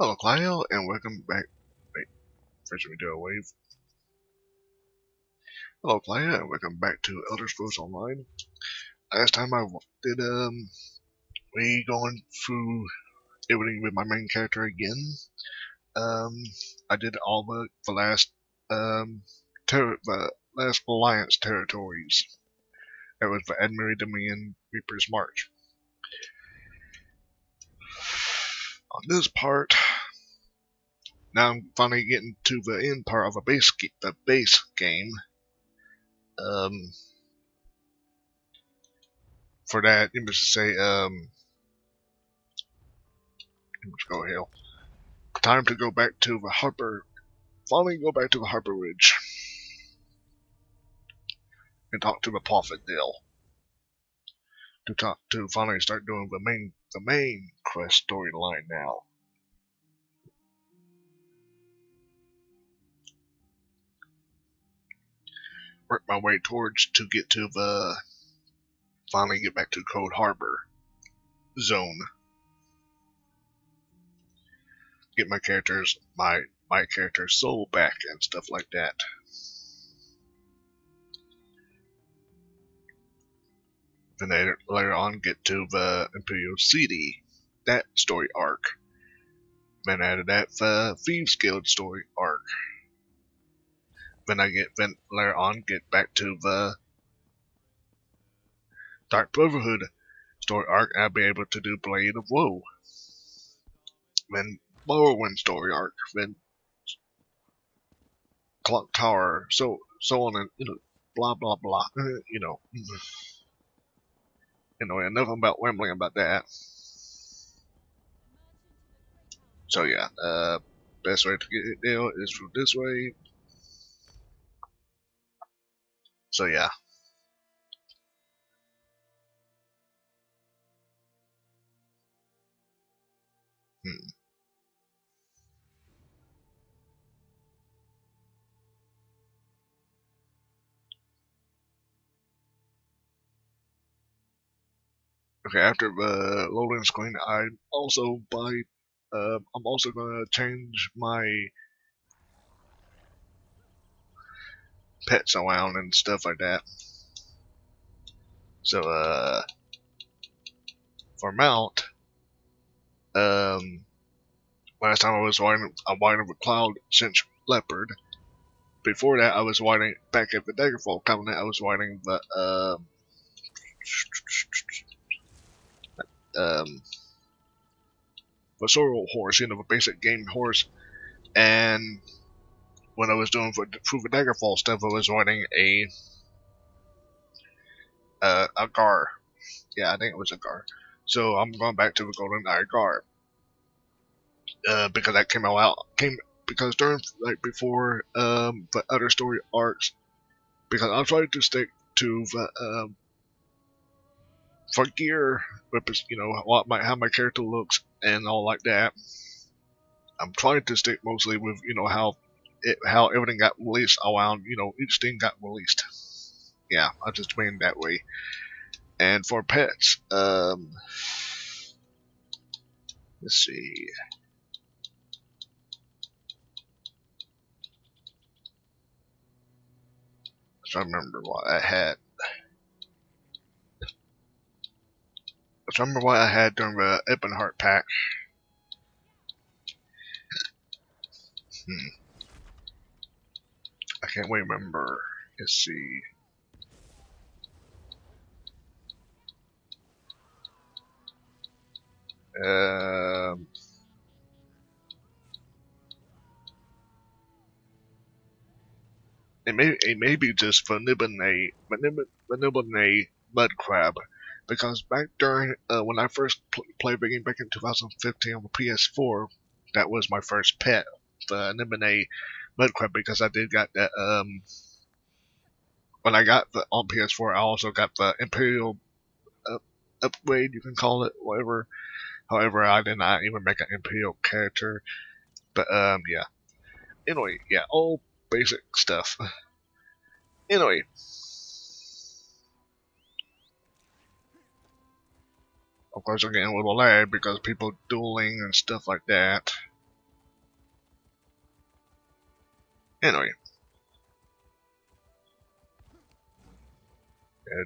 Hello, Kyle, and welcome back. Wait, first we do a wave. Hello, Kyle, and welcome back to Elder Scrolls Online. Last time I did, we going through everything with my main character again. I did all the last, the last Alliance territories. That was the Admiri Dominion Reaper's March. On this part, now I'm finally getting to the end part of the base game. For that, you must say, let's go here. Time to go back to the finally go back to the Harborage and talk to the Prophet Dill. To finally start doing the main quest storyline now. Work my way towards to get to the finally get back to Cold Harbor zone. Get my character's soul back and stuff like that. Then later on get to the Imperial City, that story arc. Then after that, the Thieves Guild story arc. Then later on get back to the Dark Brotherhood story arc, and I'll be able to do Blade of Woe. Then Morrowind story arc. Then Clock Tower, so on, and blah blah blah. Anyway, enough about rambling about that. So yeah, best way to get it deal is through this way. So yeah. Okay, after the loading screen, I'm also gonna change my pets around and stuff like that. So for mount, last time I was riding a Cloud Cinch Leopard. Before that, I was riding back at the Daggerfall Covenant. I was riding the sorrel horse, the basic game horse, and when I was doing through the Daggerfall stuff, I was riding a Gar. Yeah, I think it was a Gar. So I'm going back to the Golden Eye Gar. Because that because during before the other story arcs, because I'm trying to stick to the for gear, how my character looks and all like that. I'm trying to stick mostly with how everything got released around each thing got released. Yeah, I just mean that way. And for pets, let's see. I'm trying to remember what I had. Remember what I had during the Ebonheart pack. I can't wait remember. Let's see. It may be just Vanibane Mud Crab, because back during when I first played the game back in 2015 on the PS4, that was my first pet, the Vanibane Mud Crab, because I did got that when I got the on PS4, I also got the Imperial upgrade, you can call it, whatever. However, I did not even make an Imperial character, but yeah. Anyway, yeah, all basic stuff. Anyway, of course I'm getting a little lag because people dueling and stuff like that. Anyway,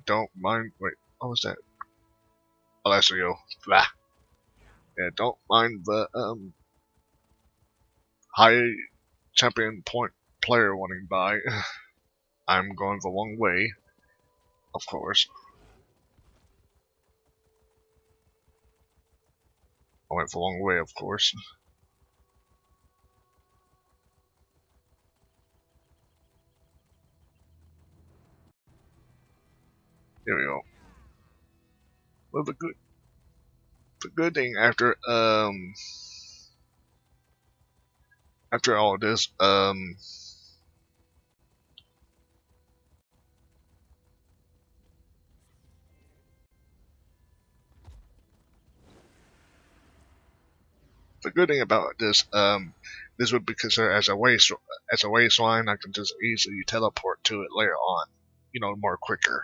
don't mind. Wait, what was that? Oh, that's Rio. Blah. Yeah, don't mind the high champion point player wanting by. I'm going the wrong way, of course. I went the wrong way, of course. Here we go. Well, the good thing after all this the good thing about this would be considered as a wasteland. I can just easily teleport to it later on, more quicker.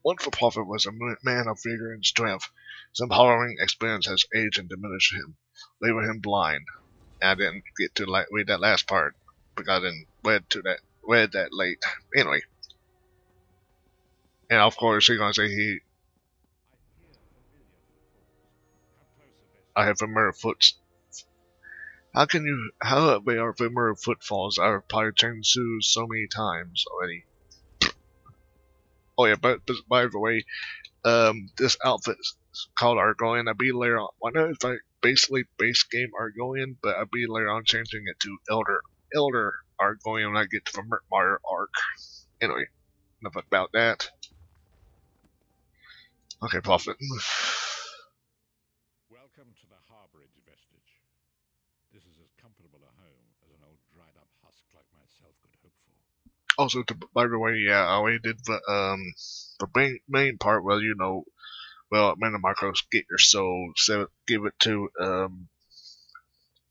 One for Prophet was a man of vigor and strength. Some harrowing experience has aged and diminished him, leaving him blind. And I didn't get to read that last part because I didn't read that late. Anyway, and of course he's gonna say I have familiar foot. How have they are familiar footfalls? I've probably changed shoes so many times already. Oh yeah, but by the way, this outfit is called Argonian. I'll be later on. I know it's like basically base game Argonian, but I'll be later on changing it to Elder Argonian when I get to the Murkmire arc. Anyway, enough about that. Okay, Prophet. Welcome to the Harborage vestige. This is as comfortable a home as an old dried-up husk like myself could hope for. Also, by the way, yeah, I already did the main part where well, mana macros get your soul, so give it to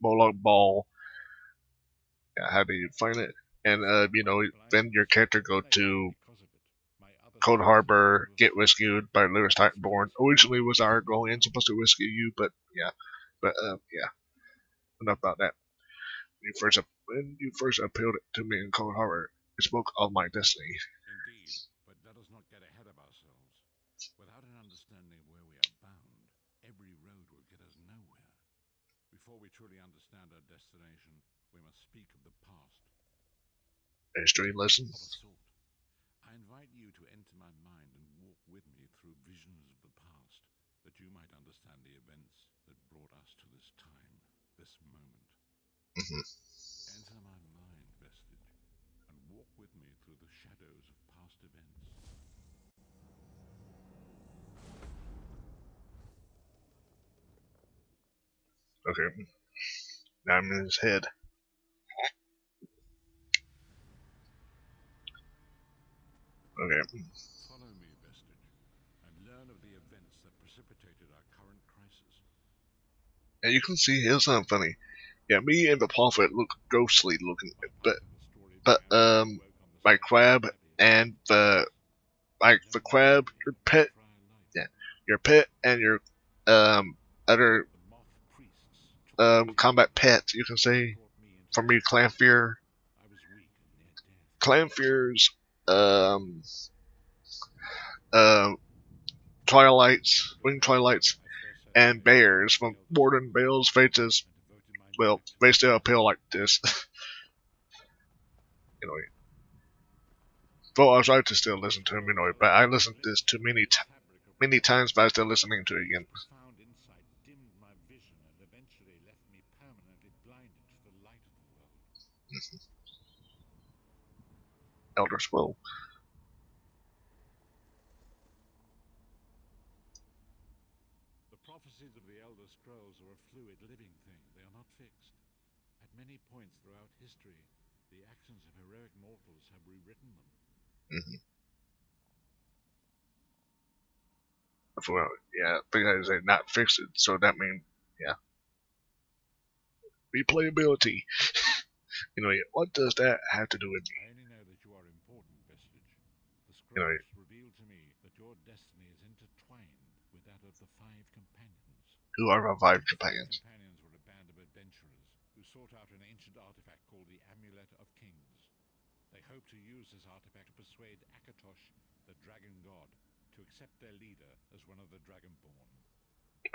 Moloch Ball. Yeah, how do you find it? And then your character go to Cold Harbor, get rescued by Lewis Titanborn. Originally was Argonian supposed to rescue you, but yeah, yeah, enough about that. When you first appealed to me in Cold Harbor, it spoke of my destiny. Indeed, but let us not get ahead of ourselves. Without an understanding of where we are bound, every road will get us nowhere. Before we truly understand our destination, we must speak of the past. History lesson. Of a sort. I invite you to enter my mind and walk with me through visions of the past, that you might understand the events that brought us to this time, this moment. Enter my mind, vestige, and walk with me through the shadows of past events. Okay, now I'm in his head. Okay. Follow me, vestige, and learn of the events that precipitated our current crisis. And you can see here's something funny. Yeah, me and the prophet look ghostly looking, but my crab and the crab, your pet, yeah, your pet and your other combat pet, you can say, from me, Clanfear. Clanfear's um uh Twilights, Winged Twilights, and Bears from Borden Bales faces, well, they still appeal like this. Anyway, though I try to still listen to him anyway, but I listened to this too many times, but I'm still listening to it again. Profound insight dimmed my vision and eventually left me permanently blinded to the light of the world. Elder Scroll. The prophecies of the Elder Scrolls are a fluid living thing. They are not fixed. At many points throughout history, the actions of heroic mortals have rewritten them. Well, yeah, because they're not fixed, so that means, yeah, replayability. Anyway, what does that have to do with me? I only know that you are important, vestige. The Anyway, scrolls reveal to me that your destiny is intertwined with that of the five companions. who are our five These five companions? companions were a band of adventurers who sought out an ancient artifact called the Amulet of Kings. They hope to use this artifact to persuade Akatosh, the dragon god, to accept their leader as one of the Dragonborn.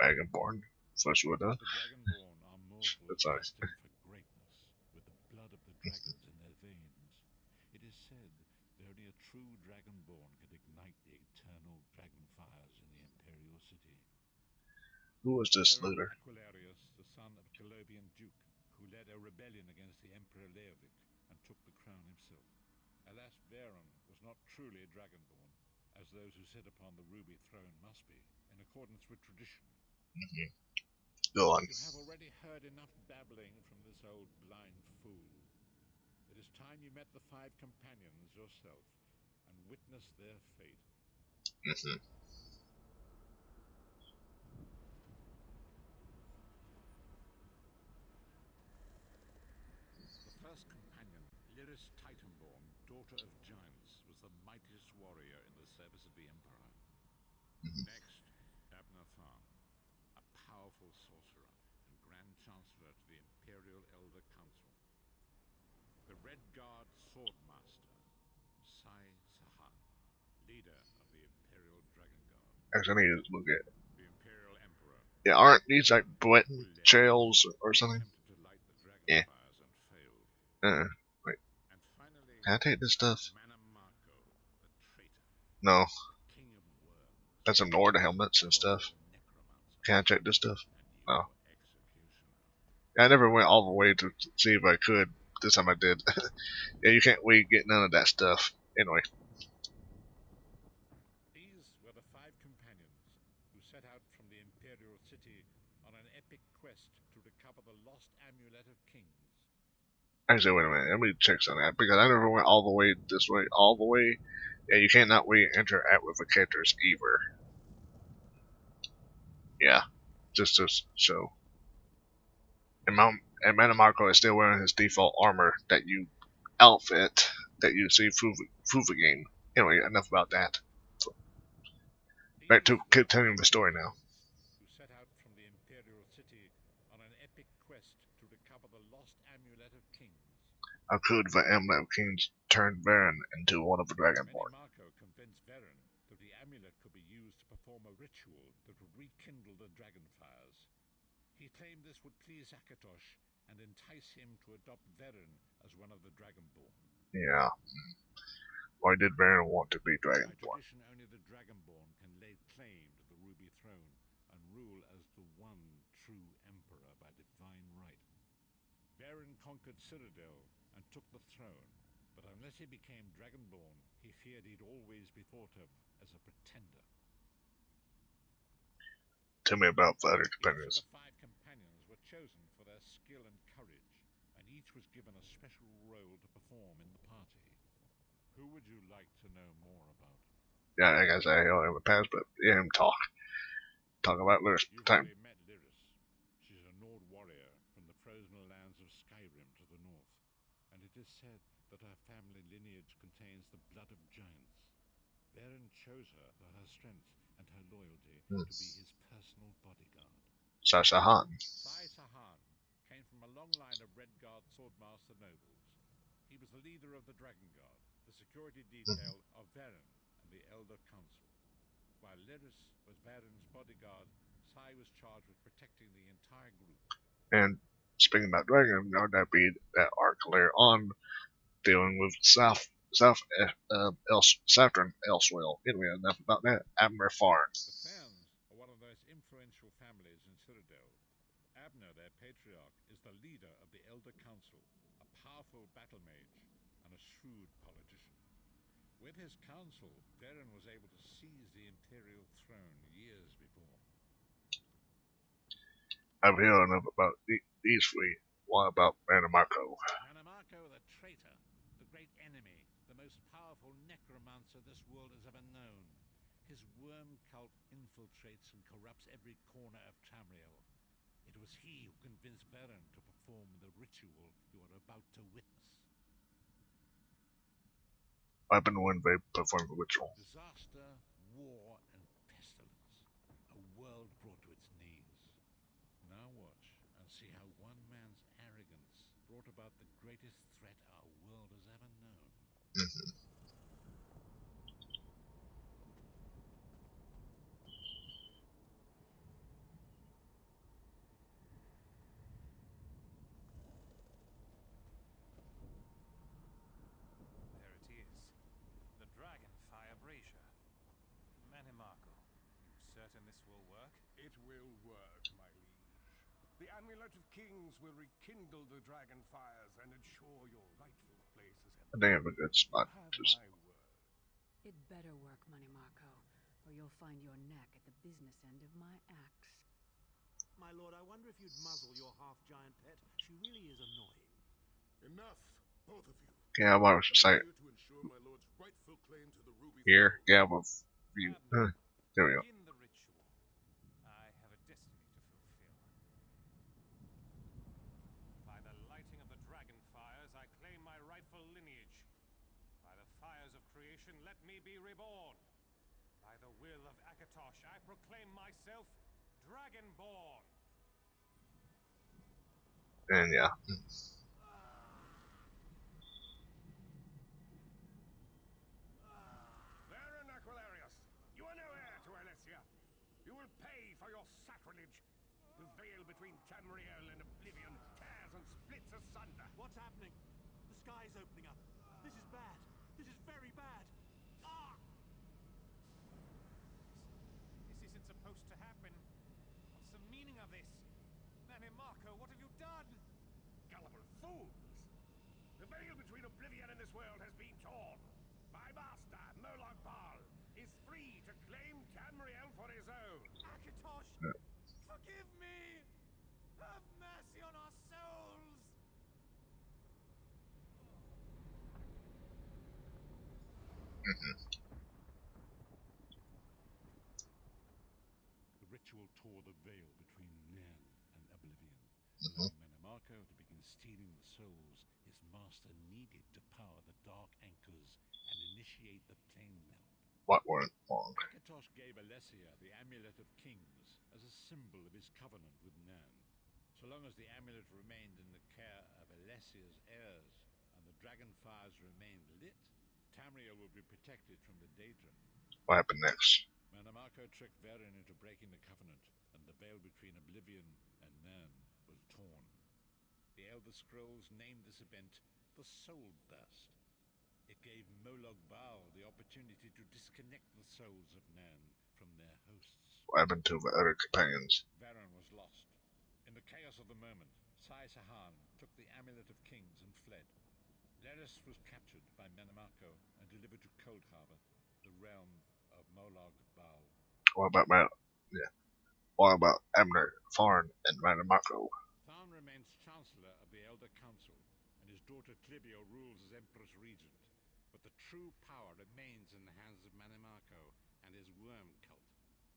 Dragonborn. Flesh with us. The Dragonborn are mortals That's nice. destined for greatness, with the blood of the dragons in their veins. It is said that only a true Dragonborn can ignite the eternal dragon fires in the Imperial City. Who was this Baron leader? Aquilarius, the son of a Colovian duke, who led a rebellion against the Emperor Leovic and took the crown himself. Alas, Baron was not truly a Dragonborn, as those who sit upon the ruby throne must be, in accordance with tradition. Go on. You have already heard enough babbling from this old blind fool. It is time you met the 5 companions yourself and witnessed their fate. The first companion, Lyris Titanborn, daughter of giants, was the mightiest warrior in the service of the Emperor. Next, Abner Tharn, a powerful sorcerer and Grand Chancellor to the Imperial Elder Council. The Red Guard Swordmaster, Sai Sahan, leader of the Imperial Dragon Guard. Actually, I need to look at it. The Imperial Emperor. Yeah, aren't these like Breton trails or something? Attempted to light the dragon Yeah. fires and failed. Wait. And finally, Can I take this stuff? Manamako, the traitor, No. king of worms. That's some Nord helmets and stuff. Can I check this stuff? No. I never went all the way to see if I could. This time I did. Yeah, you can't wait get none of that stuff. Anyway. These were the 5 companions who set out from the Imperial City on an epic quest to recover the lost Amulet of Kings. Actually, wait a minute. Let me check some of that because I never went all the way this way. All the way. Yeah, you can't not wait interact with the characters either. Yeah, just to show. And Manamako is still wearing his default armor that you outfit that you see through the game. Anyway, enough about that. Back to continuing the story now. Who set out from the Imperial City on an epic quest to recover the lost Amulet of Kings. How could the Amulet of Kings turn Varen into one of the Dragonborn? Manamako convinced Varen that the amulet could be used to perform a ritual that would rekindle the dragon fires. He claimed this would please Akatosh and entice him to adopt Varen as one of the Dragonborn. Yeah. Why did Varen want to be By Dragonborn? tradition, only the Dragonborn can lay claim to the Ruby Throne and rule as the one true Emperor by divine right. Varen conquered Cyrodiil and took the throne, but unless he became Dragonborn, he feared he'd always be thought of as a pretender. Tell me about the other Each companions. of the 5 companions were chosen for their skill and courage, and each was given a special role to perform in the party. Who would you like to know more about? Yeah, I guess I don't have a pass, but yeah, him talk. Talk about Lyris You've time. already met Lyris. She's a Nord warrior from the frozen lands of Skyrim to the north, and it is said that her family lineage contains the blood of giants. Varen chose her for her strength and her loyalty to be his personal bodyguard. Sasahan. Sai Sahan came from a long line of Red Guard swordmaster nobles. He was the leader of the Dragon Guard, the security detail of Varen and the Elder Council. While Lyris was Varen's bodyguard, Sai was charged with protecting the entire group. And speaking about Dragon Guard, that'd be that arc later on dealing with Saffron Elsewell. Anyway, enough about that. Abner Farn. The Tharns are one of the most influential families in Cyrodiil. Abner, their patriarch, is the leader of the Elder Council, a powerful battle mage and a shrewd politician. With his council, Varen was able to seize the Imperial throne years before. I've heard enough about these 3. What about Manamako? Manamako, the traitor, the great enemy, the most powerful necromancer this world has ever known. His worm cult infiltrates and corrupts every corner of Tamriel. It was he who convinced Varen to perform the ritual you are about to witness. What happened when they performed the ritual? Disaster, war, and pestilence. A world brought to its knees. Now watch and see how one man's arrogance brought about the greatest threat our world has ever known. Mhm. There it is. The Dragonfire Brazier. Manimarco, you certain this will work? It will work, my liege. The Amulet of Kings will rekindle the dragon fires and ensure your rightful place as emperor. They have a good spot. You have Just my word. It better work, Manimarco, or you'll find your neck at the business end of my axe. My lord, I wonder if you'd muzzle your half-giant pet. She really is annoying. Enough, both of you. yeah, I was I'm say here to ensure my lord's rightful claim to the ruby here. throne. Yeah, with you. Abner, There we go. begin the ritual. I have a destiny to fulfill. By the lighting of the dragon fires, I claim my rightful lineage. By the fires of creation, let me be reborn. By the will of Akatosh, I proclaim myself Dragonborn. And yeah, Baron Aquilarius, you are no heir to Alessia. You will pay for your sacrilege. The veil between Tamriel and Oblivion tears and splits asunder. What's happening? The sky's opening up. This is bad. This is very bad. Ah! This isn't supposed to happen. What's the meaning of this? Manimarco, what have you done? Gullible fools! The veil between Oblivion and this world has been torn. My master, Moloch Baal, is free to claim Tamriel for his own. Akatosh, forgive me! Have mercy on our souls! The ritual tore the veil between Nairn and Oblivion, allowing Manimarco to begin stealing the souls his master needed to power the dark anchors and initiate the plane meld. what went wrong? Akatosh gave Alessia the Amulet of Kings as a symbol of his covenant with Nan. So long as the amulet remained in the care of Alessia's heirs and the dragon fires remained lit, Tamriel would be protected from the Daedra. What happened next? Manimarco tricked Varen into breaking the covenant, and the veil between Oblivion and Nan was torn. The Elder Scrolls named this event the Soul Burst. It gave Moloch Baal the opportunity to disconnect the souls of Nan from their hosts. What happened to the other companions? Varen was lost. In the chaos of the moment, Sai Sahan took the Amulet of Kings and fled. Leris was captured by Manimarco and delivered to Cold Harbor, the realm of Moloch Baal. What about What about Abner, Farn, and Manimarco? Tharn remains Chancellor of the Elder Council, and his daughter Clivio rules as Empress Regent. But the true power remains in the hands of Manimarco and his worm cult.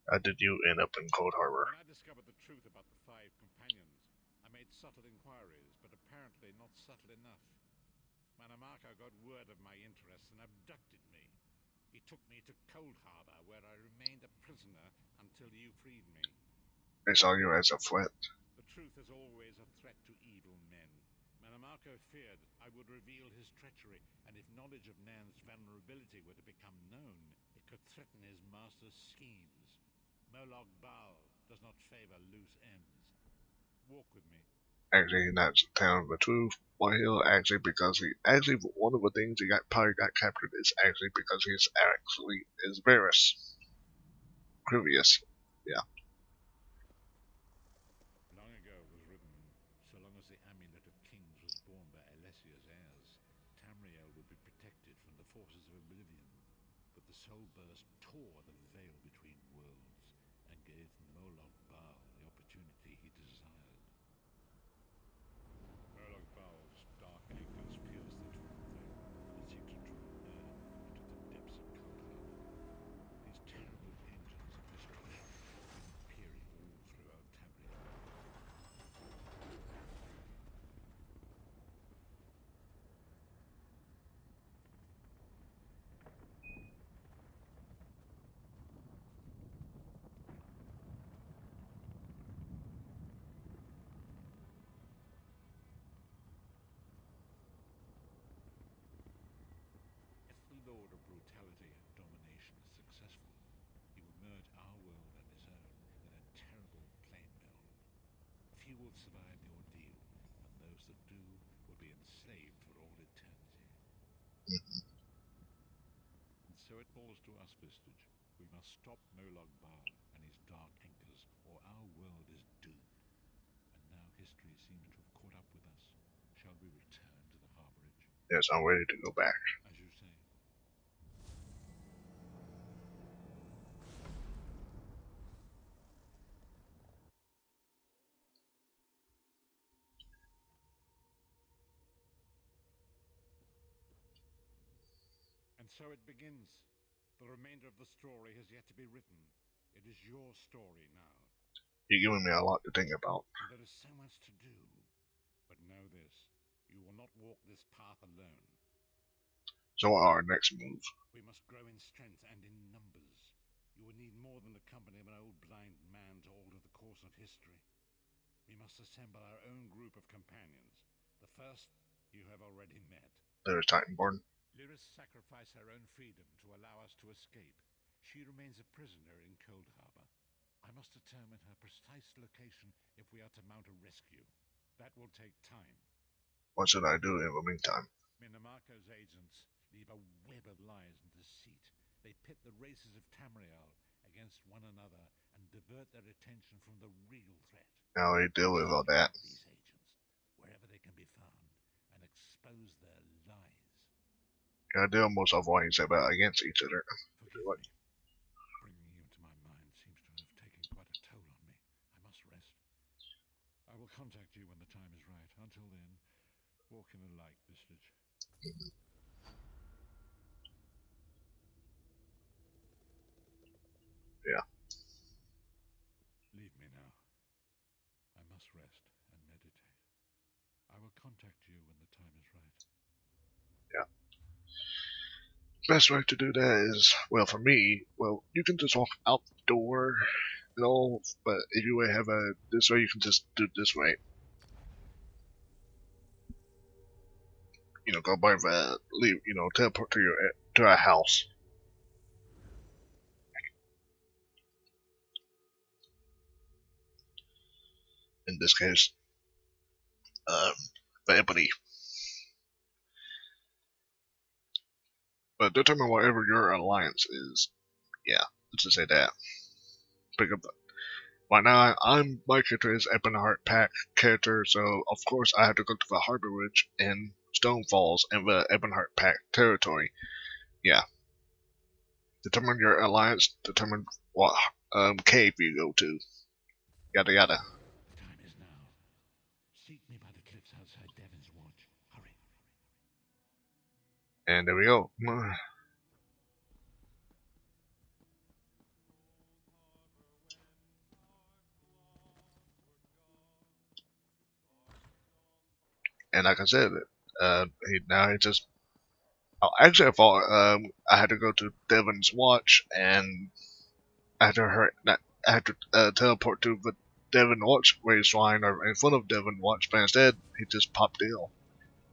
How did you end up in Cold Harbor? When I discovered the truth about the 5 companions, I made subtle inquiries, but apparently not subtle enough. Manimarco got word of my interests and abducted me. He took me to Cold Harbor, where I remained a prisoner until you freed me. They saw you as a threat. The truth is always a threat to evil men. Manimarco feared I would reveal his treachery, and if knowledge of Nan's vulnerability were to become known, it could threaten his master's schemes. Moloch Baal does not favor loose ends. Walk with me. Actually, he's not telling the truth. Why he'll actually because one of the things he probably got captured is actually because he's actually is Varys. Grievous. Yeah. Long ago it was written, so long as the Amulet of Kings was borne by Alessia's heirs, Tamriel would be protected from the forces of Oblivion. But the Soul Burst tore the veil between worlds and gave Moloch Baal the opportunity he desired. Moloch Baal's dark anchors pierced the torn veil and seemed to draw Nan into the depths of Cold Harbor. These terrible engines of destruction brutality and domination is successful, he will merge our world and his own in a terrible plain melon. Few will survive the ordeal, and those that do will be enslaved for all eternity. And so it falls to us, Vistage. We must stop Molog Bal and his dark anchors, or our world is doomed. And now history seems to have caught up with us. Shall we return to the Harborage? Yes, I'm ready to go back. As you say. And so it begins. The remainder of the story has yet to be written. It is your story now. You're giving me a lot to think about. And there is so much to do. But know this, you will not walk this path alone. So what are our next moves? We must grow in strength and in numbers. You will need more than the company of an old blind man to alter the course of history. We must assemble our own group of companions. The first you have already met. There's Titanborn. Lyris sacrificed her own freedom to allow us to escape. She remains a prisoner in Cold Harbor. I must determine her precise location if we are to mount a rescue. That will take time. What should I do in the meantime? Minimarco's agents leave a web of lies and deceit. They pit the races of Tamriel against one another and divert their attention from the real threat. How do I deal with all that? These agents, wherever they can be found, and expose their lies. I deal most of what he said about against each other. Forgive me. Bringing you to my mind seems to have taken quite a toll on me. I must rest. I will contact you when the time is right. Until then, walk in the light, Vistage. Yeah. Leave me now. I must rest and meditate. I will contact you when the time is right. Yeah. Best way to do that is, well, for me, well, you can just walk out the door and all, but if you have a this way, you can just do it this way. You know, go by the leave. You know, teleport to a house. In this case, the Ebony. But determine whatever your alliance is. Yeah, let's just say that. Pick up. Right now, my character is Ebonheart Pack character, so of course I have to go to the Harborage and Stonefalls and the Ebonheart Pack territory. Yeah. Determine your alliance. Determine what cave you go to. Yada yada. The time is now. Seek me by the cliffs outside Devon's Watch. Hurry. And there we go. And like I said, now he just. Oh, actually, I thought I had to go to Devon's Watch and I had to I had to teleport to the Devon Watch race shrine or in front of Devon Watch, but instead he just popped ill.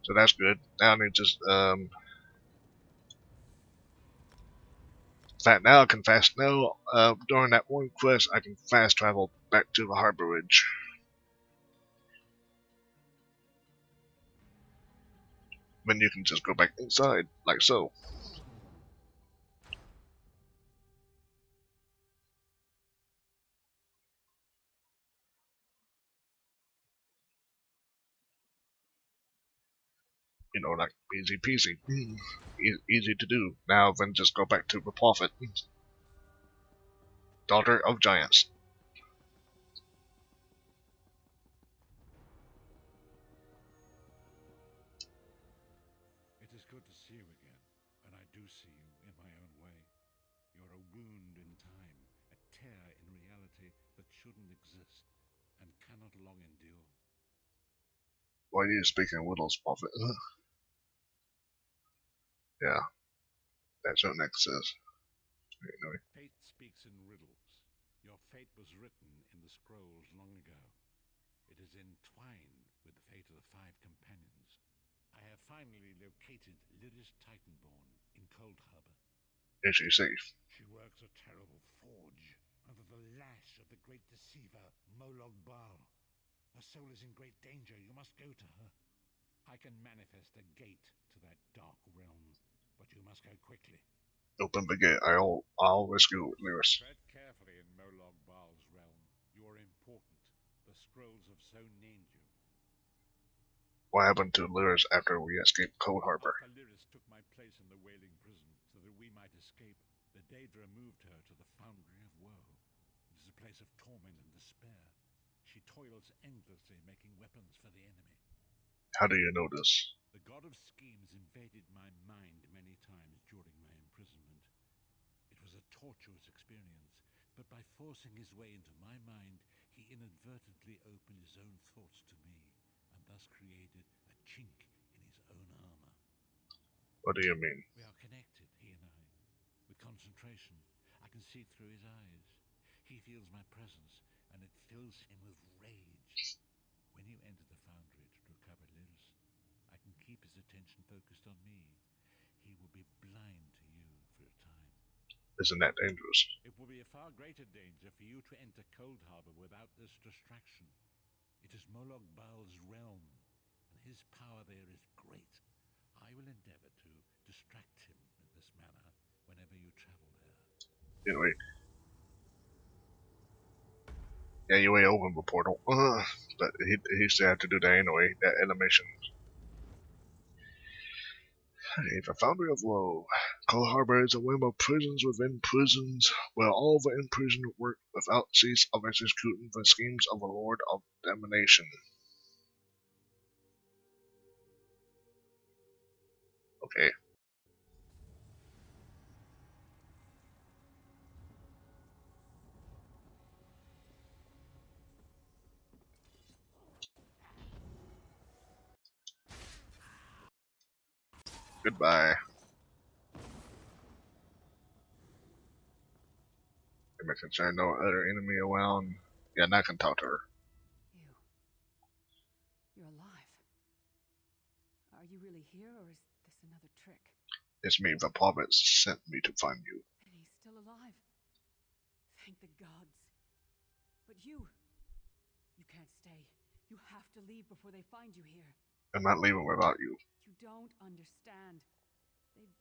So that's good. Now I need just in fact now I can fast now during that one quest I can fast travel back to the Harborage. Then you can just go back inside, like so. You know, like easy peasy. Easy to do. Now then just go back to the Prophet. Daughter of Giants. It is good to see you again, and I do see you in my own way. You're a wound in time, a tear in reality that shouldn't exist, and cannot long endure. Why are you speaking Whittle's Prophet? Yeah, that's what next says. Anyway. Fate speaks in riddles. Your fate was written in the scrolls long ago. It is entwined with the fate of the 5 companions. I have finally located Lyris Titanborn in Cold Harbor. Is she safe? She works a terrible forge under the lash of the great deceiver, Molog Baal. Her soul is in great danger. You must go to her. I can manifest a gate to that dark realm, but you must go quickly. Open the gate. I'll rescue Lyris. Tread carefully in Molog Baal's realm. You are important. The scrolls have so named you. What happened to Lyris after we escaped Cold Harbor? After Lyris took my place in the Wailing Prison so that we might escape, the Daedra moved her to the Foundry of Woe. It is a place of torment and despair. She toils endlessly making weapons for the enemy. How do you know this? The god of schemes invaded my mind many times during my imprisonment. It was a tortuous experience, but by forcing his way into my mind, he inadvertently opened his own thoughts to me, and thus created a chink in his own armor. What do you mean? We are connected, he and I. With concentration, I can see through his eyes. He feels my presence, and it fills him with rage. When you enter the foundry to recover Lyris, I can keep his attention focused on me. He will be blind to you for a time. Isn't that dangerous? It will be a far greater danger for you to enter Cold Harbor without this distraction. It is Molog Baal's realm, and his power there is great. I will endeavor to distract him in this manner whenever you travel there. Anyway. Yeah, you ain't open the portal. But he still had to do that anyway, that animation. Hey, the Foundry of Woe. Cold Harbor is a web of prisons within prisons, where all the imprisoned work without cease of executing the schemes of a Lord of Damnation. Okay. Goodbye. Since there are no other enemy around, yeah, I can talk to her. You're alive. Are you really here, or is this another trick? It's me, the province sent me to find you. And he's still alive. Thank the gods. But you can't stay. You have to leave before they find you here. I'm not leaving without you. You don't understand. They've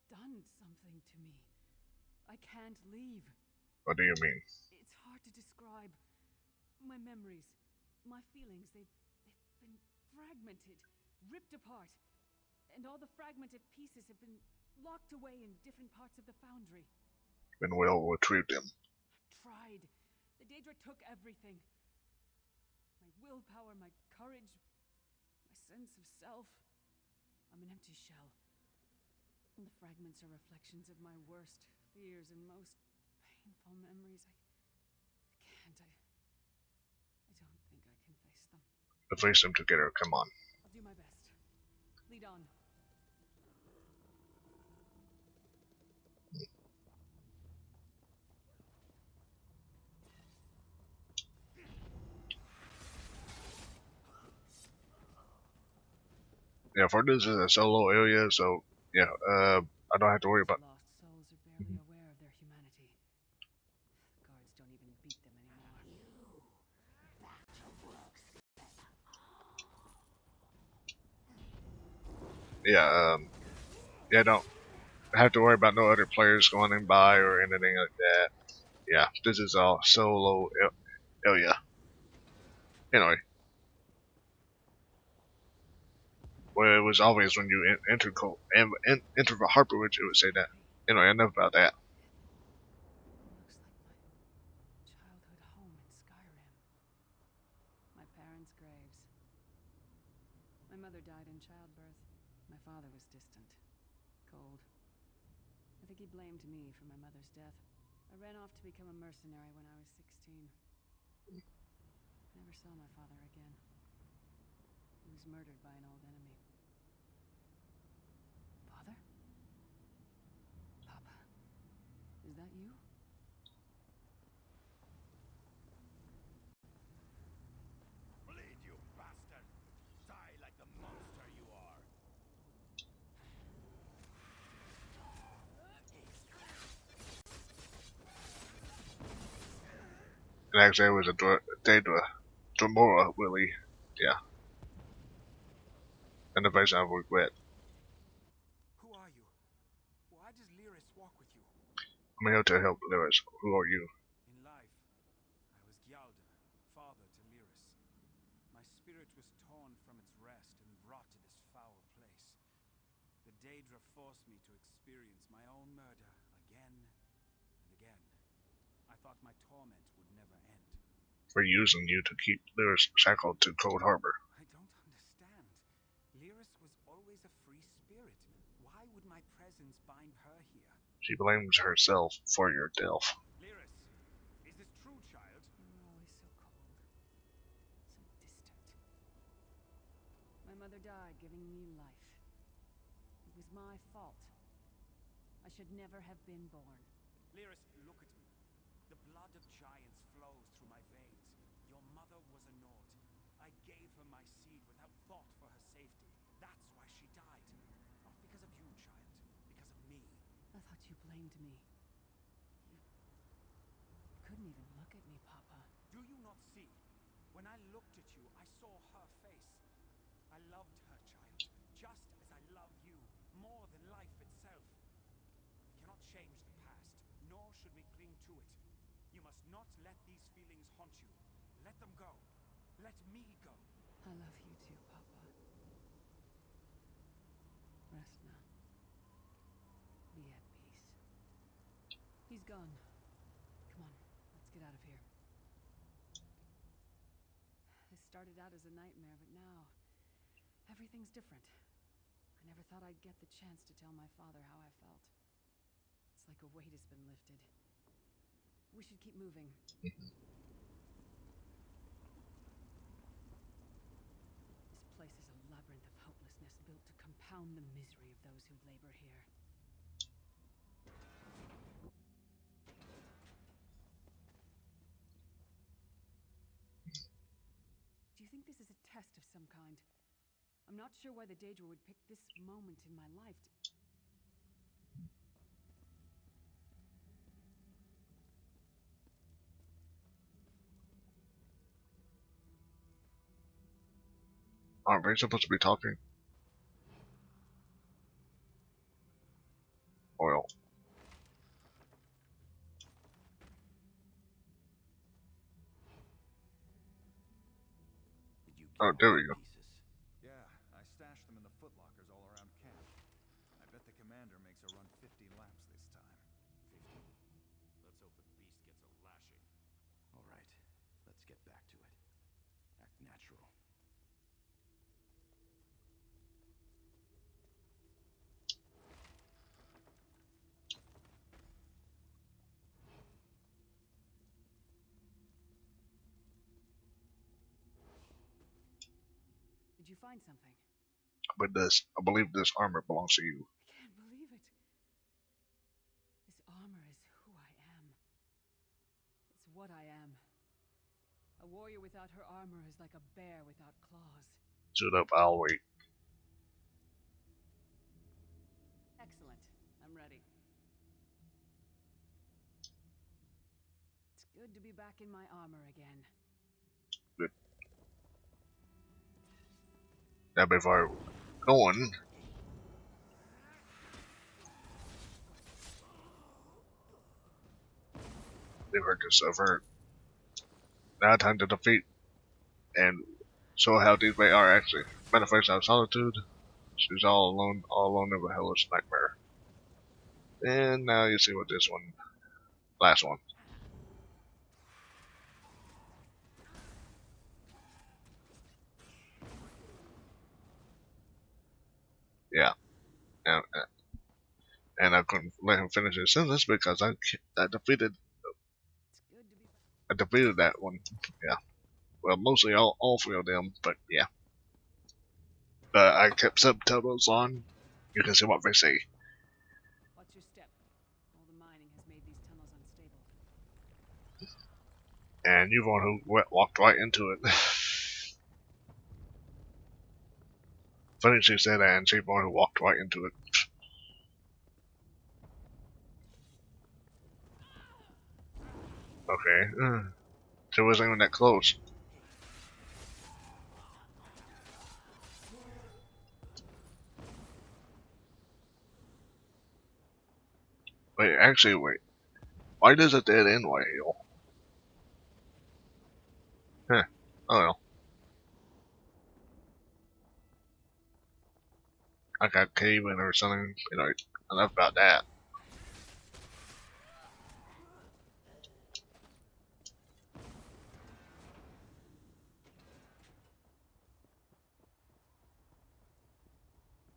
done something to me. I can't leave. What do you mean? It's hard to describe. My memories, my feelings, they've been fragmented, ripped apart. And all the fragmented pieces have been locked away in different parts of the foundry. Then we'll retrieve them. I've tried. The Daedra took everything. My willpower, my courage, my sense of self. I'm an empty shell. And the fragments are reflections of my worst fears and most painful memories. I don't think I can face them. We'll face them together, come on. I'll do my best. Lead on. Yeah, for this is a solo area, so yeah, I don't have to worry about. Lost souls are barely aware of their humanity. The guards don't even beat them anymore. Yeah, yeah, don't have to worry about no other players going in by or anything like that. Yeah, this is all solo area. Anyway. Well, it was always when you enter the Harborage, it would say that. Anyway, enough about that. Looks like my childhood home in Skyrim. My parents' graves. My mother died in childbirth. My father was distant. Cold. I think he blamed me for my mother's death. I ran off to become a mercenary when I was 16. I never saw my father again. He was murdered by an old enemy. Father? Papa? Is that you? Bleed, you bastard! Die like the monster you are! And actually, it was a Dramora, Willie. Yeah. And the version of regret. Who are you? Why does Lyris walk with you? I'm here to help Lyris. Who are you? In life, I was Gyalda, father to Lyris. My spirit was torn from its rest and brought to this foul place. The Daedra forced me to experience my own murder again and again. I thought my torment would never end. For using you to keep Lyris shackled to Cold Harbor. I don't understand. Lyris was always a free spirit. Why would my presence bind her here? She blames herself for your death. Lyris, is this true, child? You were always so cold. So distant. My mother died giving me life. It was my fault. I should never have been born. Lyris, look at me. The blood of giants flows through my veins. Your mother was a Nord. I gave her my seed without thought for her safety. That's why she died. Not because of you, child. Because of me. I thought you blamed me. You couldn't even look at me, Papa. Do you not see? When I looked at you, I saw her face. I loved her, child, just as I love you, more than life itself. We cannot change the past, nor should we cling to it. You must not let these feelings haunt you. Let them go. Let me go. I love you too, Papa. Rest now. Be at peace. He's gone. Come on, let's get out of here. This started out as a nightmare, but now everything's different. I never thought I'd get the chance to tell my father how I felt. It's like a weight has been lifted. We should keep moving. This place is a labyrinth of hopelessness built to compound the misery of those who labor here. Do you think this is a test of some kind? I'm not sure why the Daedra would pick this moment in my life to... Aren't we supposed to be talking? Oil. Did you Oh, get there all we the go. pieces? Yeah, I stashed them in the footlockers all around camp. I bet the commander makes her run 50 laps this time. 50. Let's hope the beast gets a lashing. All right, let's get back to it. Act natural. Did you find something? But I believe this armor belongs to you. I can't believe it. This armor is who I am. It's what I am. A warrior without her armor is like a bear without claws. Suit up, I'll wait. Excellent. I'm ready. It's good to be back in my armor again. Good. Now before going, they've heard to suffer. Now time to defeat and show how these they are actually. Manifest of solitude. She's all alone in a hellish nightmare. And now you see what this one, last one. Yeah. And I couldn't let him finish his sentence because I defeated It's good to be back. I defeated that one. Yeah. Well, mostly all three of them, but yeah. I kept subtitles on. You can see what they say. Watch your step. All the mining has made these tunnels unstable. And you're the one who walked right into it. Funny she said that, and she's the one who walked right into it. Okay. It wasn't even that close. Wait, actually, wait. Why does a dead end way heal? Huh. Oh well. I got caving or something. You know, enough about that.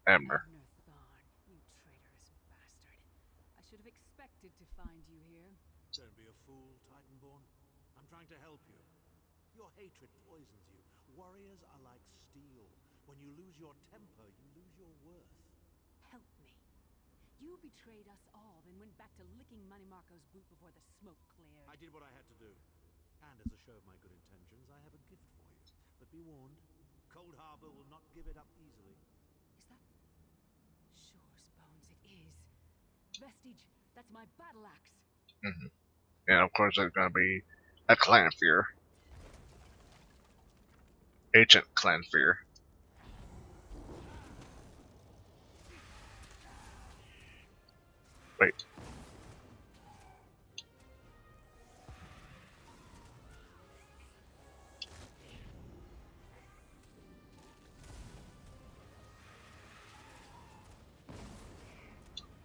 Abner. Thorn, you traitorous bastard. I should have expected to find you here. Don't be a fool, Titanborn. I'm trying to help you. Your hatred poisons you. Warriors are like steel. When you lose your temper, you lose your worth. Help me. You betrayed us all, then went back to licking Manimarco's boot before the smoke cleared. I did what I had to do. And as a show of my good intentions, I have a gift for you. But be warned, Cold Harbor will not give it up easily. Is that... Sure's bones, it is. Vestige, that's my battle axe. Mm-hmm. And of course, there's gonna be a clan fear. Ancient clan fear. Wait.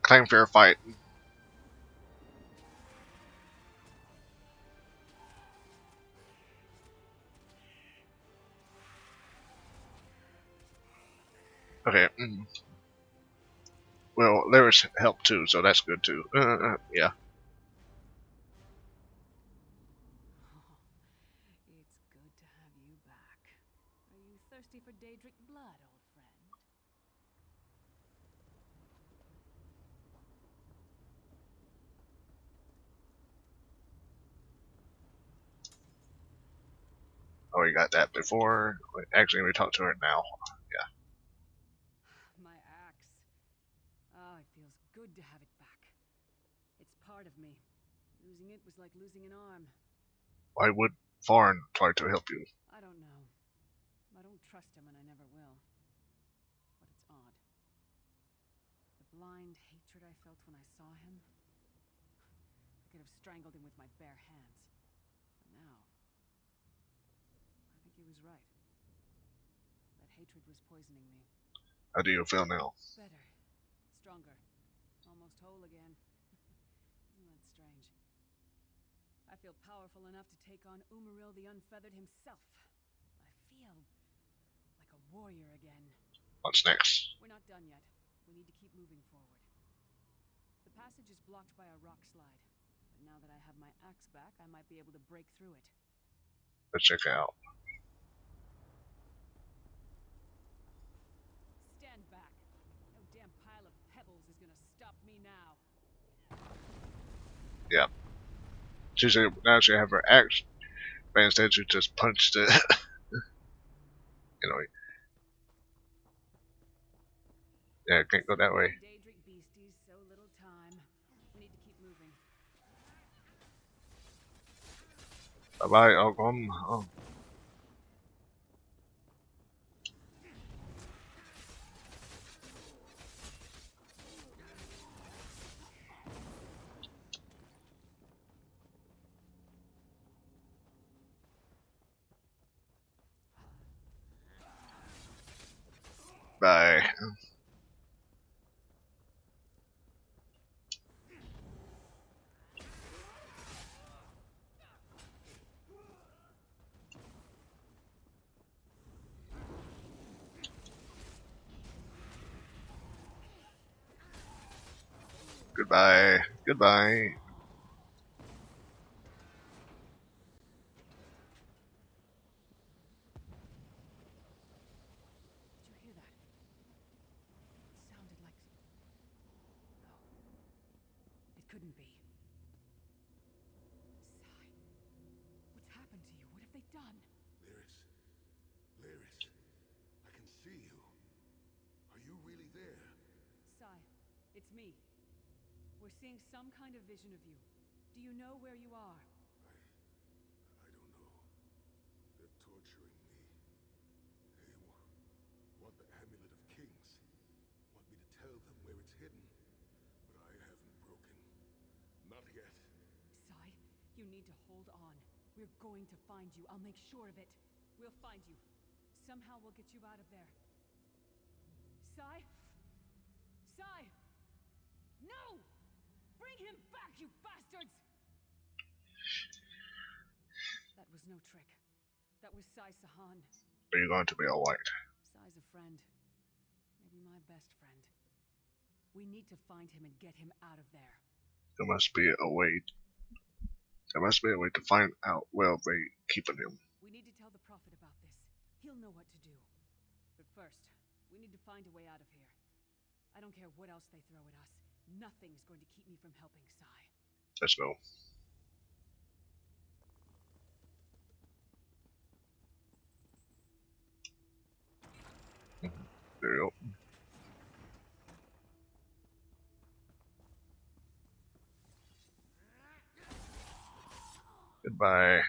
Clan fear fight. Okay. Well, there was help too, so that's good too. Yeah. It's good to have you back. Are you thirsty for Daedric blood, old friend? Oh, we got that before. Actually, we talked to her now. Yeah. My axe. Ah, it feels good to have it back. It's part of me. Losing it was like losing an arm. Why would Farn try to help you? I don't know. I don't trust him and I never will. But it's odd. The blind hatred I felt when I saw him. I could have strangled him with my bare hands. But now... I think he was right. That hatred was poisoning me. How do you feel now? Better. Stronger. Almost whole again. Isn't that strange? I feel powerful enough to take on Umaril the Unfeathered himself. I feel like a warrior again. What's next? We're not done yet. We need to keep moving forward. The passage is blocked by a rock slide. But now that I have my axe back, I might be able to break through it. Let's check it out. Stand back. No damn pile of pebbles is gonna stop me now. Yeah. She said now she have her axe, but instead she just punched it. Anyway. Yeah, can't go that way. Daedric beasties, so little time. We need to keep moving. Bye bye, Ogum. Oh. Bye. Goodbye. Goodbye. Did you hear that? It sounded like... No. It couldn't be. Sai. What's happened to you? What have they done? Lyris. Lyris. I can see you. Are you really there? Sai, it's me. We're seeing some kind of vision of you. Do you know where you are? I don't know. yet. Sai, you need to hold on. We're going to find you. I'll make sure of it. We'll find you. Somehow we'll get you out of there. Sai? Sai! No! Bring him back, you bastards! That was no trick. That was Sai Sahan. Are you going to be alright? Sai's a friend. Maybe my best friend. We need to find him and get him out of there. There must be a way. There must be a way to find out where they're keeping him. We need to tell the Prophet about this. He'll know what to do. But first, we need to find a way out of here. I don't care what else they throw at us. Nothing's going to keep me from helping Sai. Let's go. There you go. Goodbye.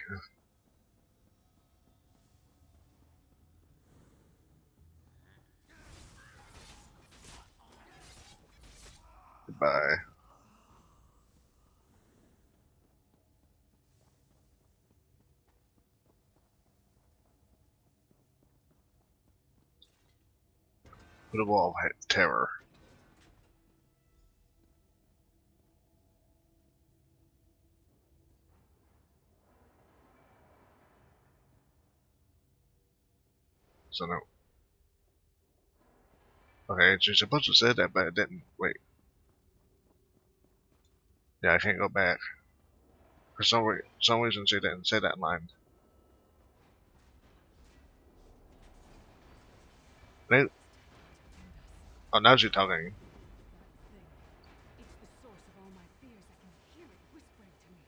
Goodbye. The wall of terror. So no. Okay, you're supposed to say that, but it didn't. Wait. Yeah, I can't go back. For some reason, she didn't say that line. They, oh, now she's talking. It's the source of all my fears. I can hear it whispering to me,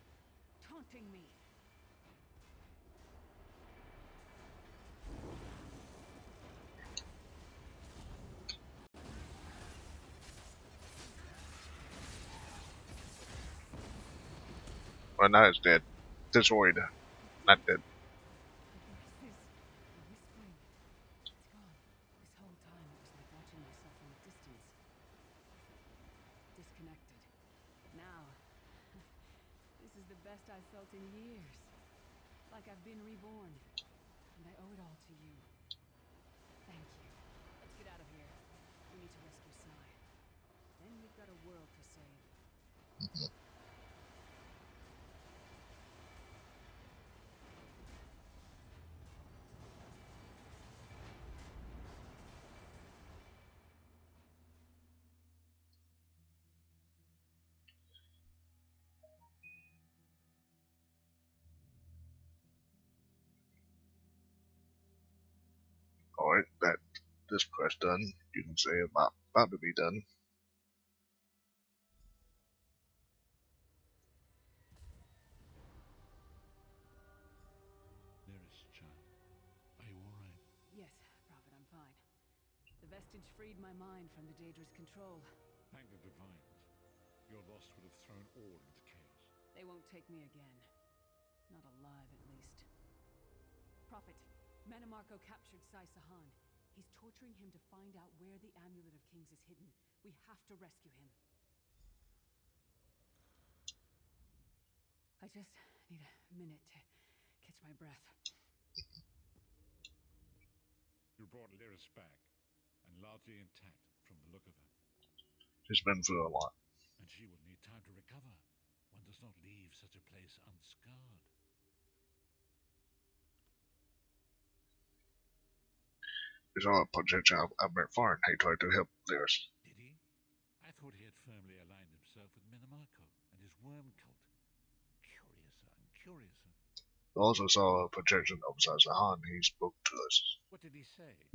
taunting me. Well, now it's dead. Destroyed. Not dead. The whispering. It's gone. This whole time it was like watching myself from a distance. Disconnected. But now, this is the best I've felt in years. Like I've been reborn. And I owe it all to you. Thank you. Let's get out of here. We need to rescue Sai. Then we've got a world to save. Alright, this quest done. You can say about to be done. Lyris, child. Are you alright? Yes, Prophet, I'm fine. The vestige freed my mind from the Daedra's control. Thank the divines. Your loss would have thrown all into chaos. They won't take me again. Not alive, at least. Prophet, Mannimarco captured Sai Sahan. He's torturing him to find out where the Amulet of Kings is hidden. We have to rescue him. I just need a minute to catch my breath. You brought Lyris back, and largely intact from the look of her. She's been through a lot. And she will need time to recover. One does not leave such a place unscarred. He's on a projection of Foreign. He tried to help Lyris. Did he? I thought he had firmly aligned himself with Mannimarco and his worm cult. Curiouser and curiouser. We also saw a projection of Sahan. He spoke to us. What did he say?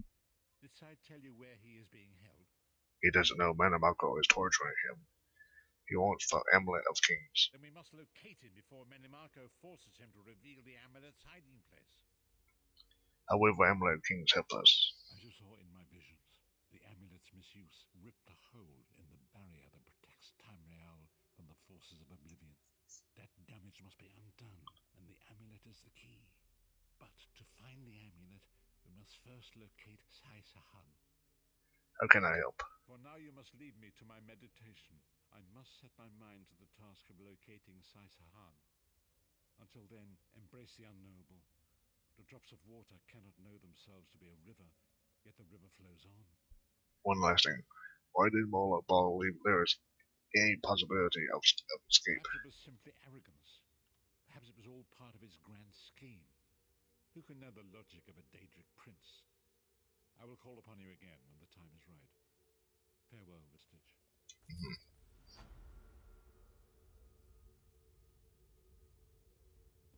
Did Sai tell you where he is being held? He doesn't know Mannimarco is torturing him. He wants the Amulet of Kings. Then we must locate him before Mannimarco forces him to reveal the amulet's hiding place. How will the Amulet of Kings help us? As you saw in my visions, the amulet's misuse ripped a hole in the barrier that protects Tamriel from the forces of oblivion. That damage must be undone, and the amulet is the key. But to find the amulet, we must first locate Sai Sahan. How can I help? For now you must leave me to my meditation. I must set my mind to the task of locating Sai-Sahan. Until then, embrace the unknowable. The drops of water cannot know themselves to be a river, yet the river flows on. One last thing. Why did Mola Ball leave Lyris any possibility of escape? Perhaps it was simply arrogance. Perhaps it was all part of his grand scheme. Who can know the logic of a Daedric prince? I will call upon you again when the time is right. Farewell, Vestige. Mm-hmm.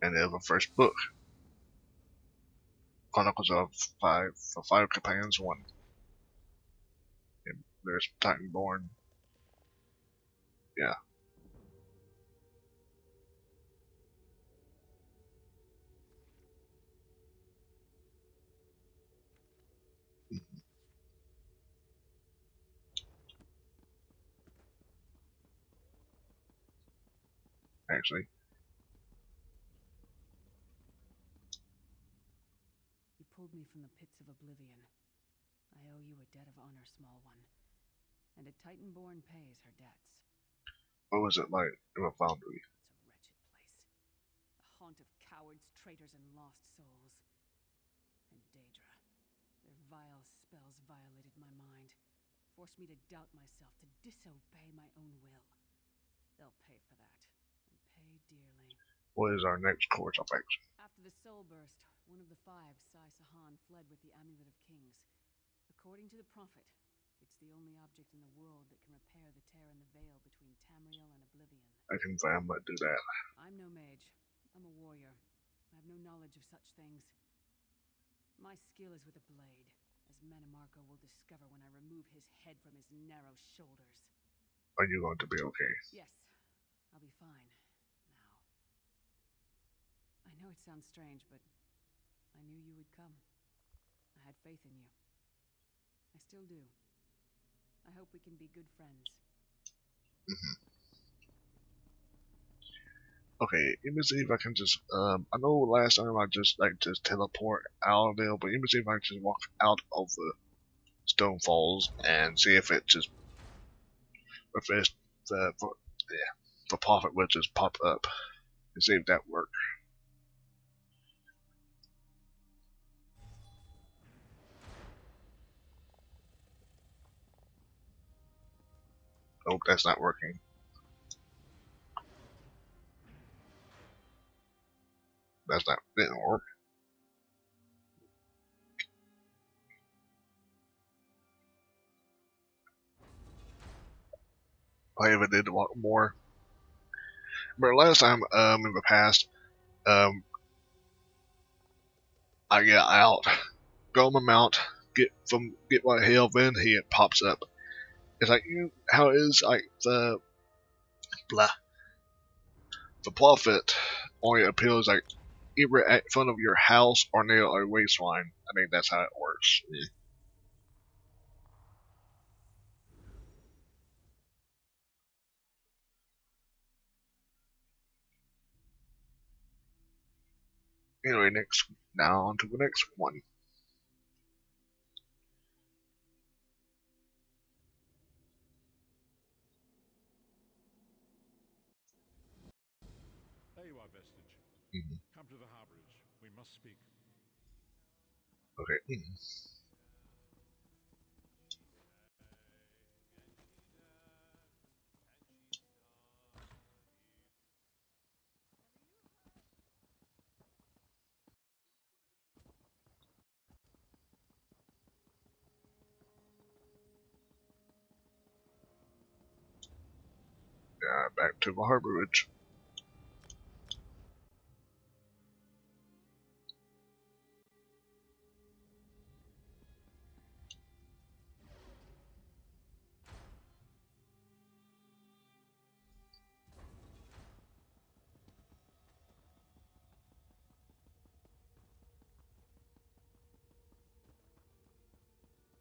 And the first book. Chronicles of Five Companions 1. And there's Titanborn. Yeah. Actually. You pulled me from the pits of oblivion. I owe you a debt of honor, small one. And a Titanborn pays her debts. What was it like in a foundry? It's a wretched place. A haunt of cowards, traitors, and lost souls. And Daedra. Their vile spells violated my mind. Forced me to doubt myself, to disobey my own will. They'll pay for that. And pay dearly. What is our next course of action? After the soul burst, one of the five, Sai-Sahan, fled with the Amulet of Kings. According to the prophet, it's the only object in the world that can repair the tear in the veil between Tamriel and Oblivion. I can find but do that. I'm no mage. I'm a warrior. I have no knowledge of such things. My skill is with a blade, as Mannimarco will discover when I remove his head from his narrow shoulders. Are you going to be okay? Yes, I'll be fine. Now. I know it sounds strange, but I knew you would come. I had faith in you. I still do. I hope we can be good friends. Mm-hmm. Okay, let me see if I can just, I know last time I just teleport out of there, but let me see if I can just walk out of the stone falls and see if it just, if it's, the prophet will just pop up and see if that works. Nope, that's not working. Didn't work. I even did want more. But last time, in the past, I get out, go on my mount, get my health in, it pops up. It's like, how it is like the prophet only appears like either in front of your house or near a wasteland. I think that's how it works. Yeah. Anyway, now on to the next one. There you are, Vestige. Mm-hmm. Come to the Harborage. We must speak. Okay. Mm-hmm. Back to the Harborage.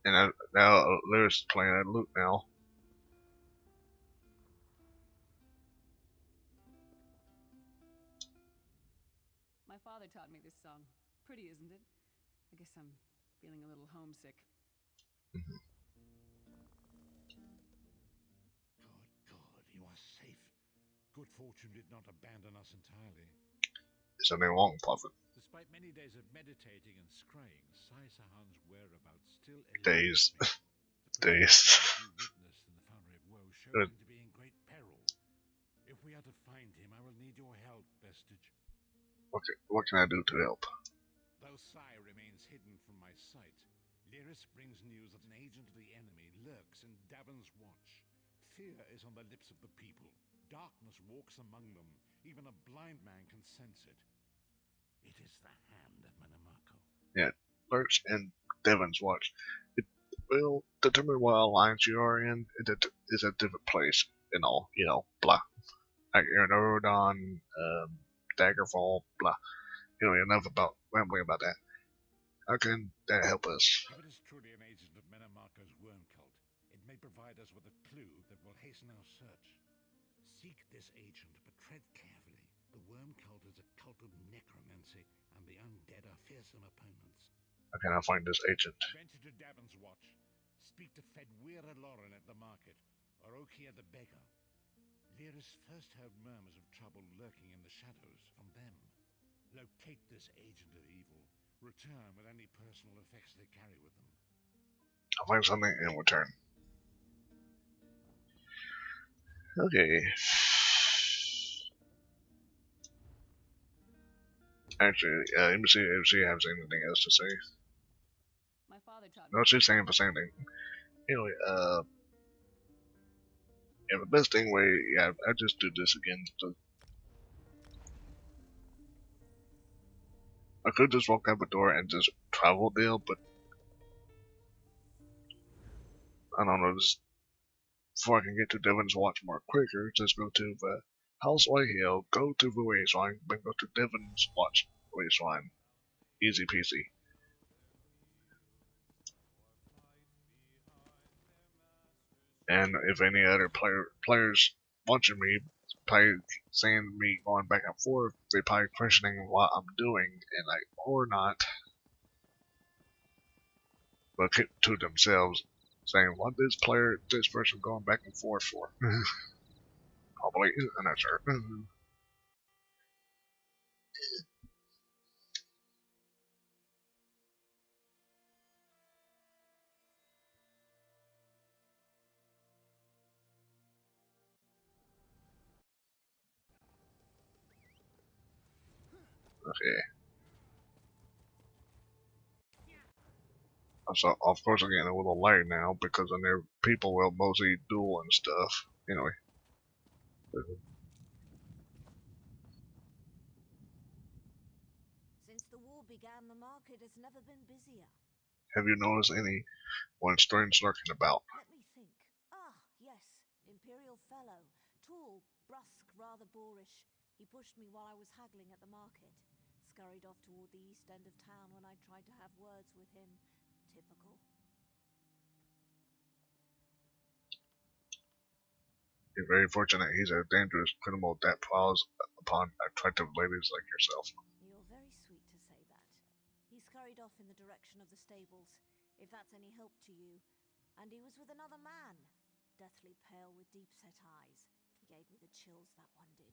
And now Lyris playing a lute now. My father taught me this song. Pretty, isn't it? I guess I'm feeling a little homesick. Mm-hmm. Good, good. Good fortune did not abandon us entirely. It's a long prophet. Despite many days of meditating and scrying, Sai Sahan's whereabouts still Days. eludes me. The Days. persecution you witnessed in the Foundry of Woe showed Good. him to be in great peril. If we are to find him, I will need your help, Vestige. Okay, what can I do to help? Though Sai remains hidden from my sight, Lyris brings news that an agent of the enemy lurks in Davon's Watch. Fear is on the lips of the people. Darkness walks among them. Even a blind man can sense it. It is the hand of Manamako. Yeah, lurks in Devon's Watch. It will determine what alliance you are in. It is a different place and all, you know, blah. Like Aaron Daggerfall, blah. Anyway, enough about rambling about that. How can that help us? If it is truly an agent of Manamako's worm cult, it may provide us with a clue that will hasten our search. Seek this agent, but tread carefully. The worm cult is a cult of necromancy, and the undead are fearsome opponents. How can I find this agent? Venture to Davon's Watch. Speak to Fedwira Lauren at the market, or Okia the beggar. Lyris first heard murmurs of trouble lurking in the shadows from them. Locate this agent of evil. Return with any personal effects they carry with them. I'll find something and return. Okay. Actually, let me see if she has anything else to say. My father taught No, me. she's saying the same thing. Anyway, yeah, the best thing way, yeah, I just do this again. So I could just walk out the door and just travel there, but I don't know, just before I can get to Devon's Watch more quicker, just go to the House White Hill, go to the wasteland, then go to Devon's Watch wasteland. Easy peasy. And if any other players watching me, probably seeing me going back and forth, they probably questioning what I'm doing, and like, or not, but keep to themselves, saying, what this person going back and forth for? Probably, I'm not sure. Okay. So, of course, I'm getting a little late now because I know people will mostly duel and stuff. Anyway. Since the war began, the market has never been busier. Have you noticed anyone strange lurking about? Let me think. Ah, yes, Imperial Fellow. Tall, brusque, rather boorish. He pushed me while I was haggling at the market. Scurried off toward the east end of town when I tried to have words with him. Typical. You're very fortunate he's a dangerous criminal that prowls upon attractive ladies like yourself. You're very sweet to say that. He scurried off in the direction of the stables, if that's any help to you. And he was with another man. Deathly pale with deep-set eyes. He gave me the chills, that one did.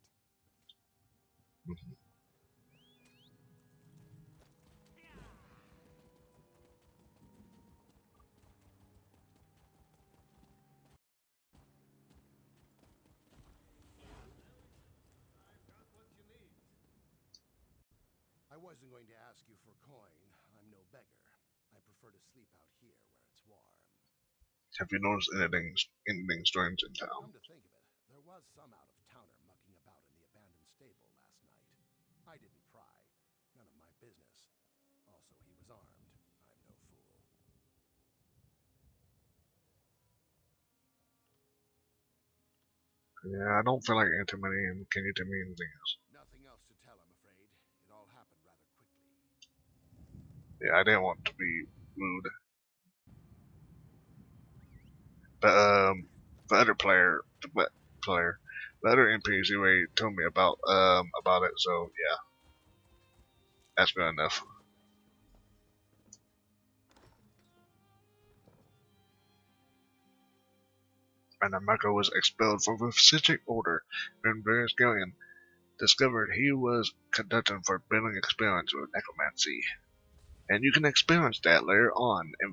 I wasn't going to ask you for coin. I'm no beggar. I prefer to sleep out here where it's warm. Have you noticed anything strange in town? Come to think of it, there was some out-of-towner mucking about in the abandoned stable last night. I didn't pry. None of my business. Also, he was armed. I'm no fool. Yeah, I don't feel like intimidating him. Can you tell me anything else? Nothing else to tell, I'm afraid. It all happened rather quickly. Yeah, I didn't want to be rude. But, the other the other NPC already told me about it, so yeah. That's good enough. and Amaka was expelled from the Citic Order when various Galleon discovered he was conducting forbidden experiments with necromancy. And you can experience that later on in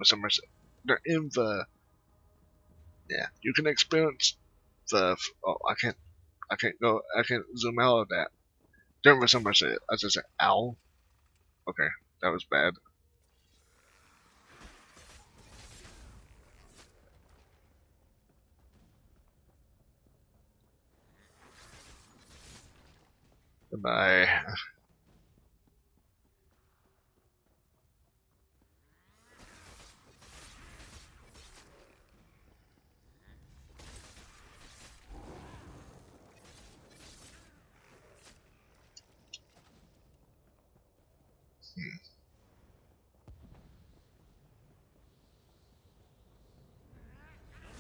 you can experience I can't zoom out of that. During the Somerset, I just said, ow. Okay, that was bad. Goodbye.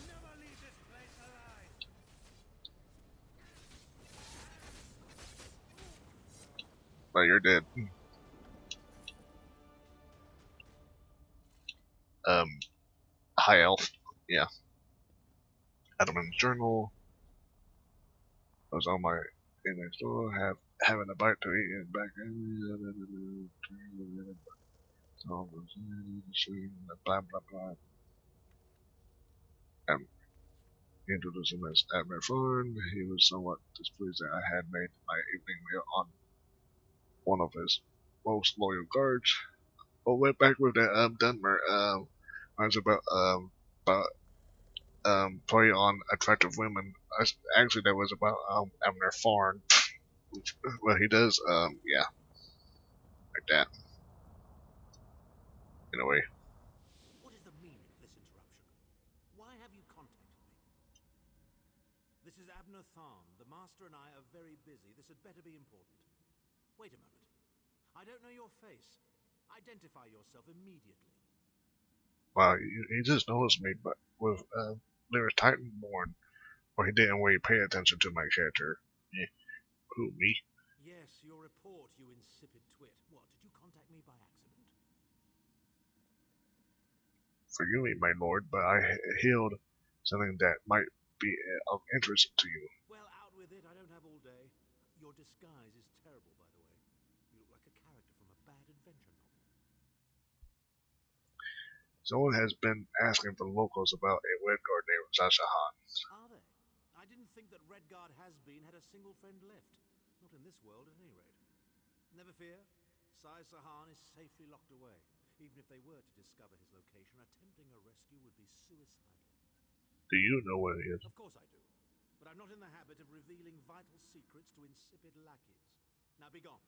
Never leave this place alive! But you're dead. High elf. Yeah. Adamant's journal. I was on my next door, having a bite to eat and back in. Blah blah blah. Introducing him as Admiral Thorn. He was somewhat displeased that I had made my evening meal on one of his most loyal guards. But went back with that Dunmer. I was about play on attractive women. Actually, that was about Abner Thorn. Well, he does yeah, like that. In a way. What is the meaning of this interruption? Why have you contacted me? This is Abner Tharn. The Master and I are very busy. This had better be important. Wait a moment. I don't know your face. Identify yourself immediately. Well, he just noticed me, but with there's Titanborn, or he didn't really pay attention to my character. Yeah. Who, me? Yes, your report, you insipid twit. What, did you contact me by accident? Forgive me, my lord, but I healed something that might be of interest to you. Well, out with it. I don't have all day. Your disguise is terrible, by the way. You look like a character from a bad adventure novel. Someone has been asking the locals about a Redguard named Zashahan. Are they? I didn't think that Redguard has-been had a single friend left. Not in this world, at any rate. Never fear. Sai Sahan is safely locked away. Even if they were to discover his location, attempting a rescue would be suicidal. Do you know where he is? Of course I do. But I'm not in the habit of revealing vital secrets to insipid lackeys. Now be gone.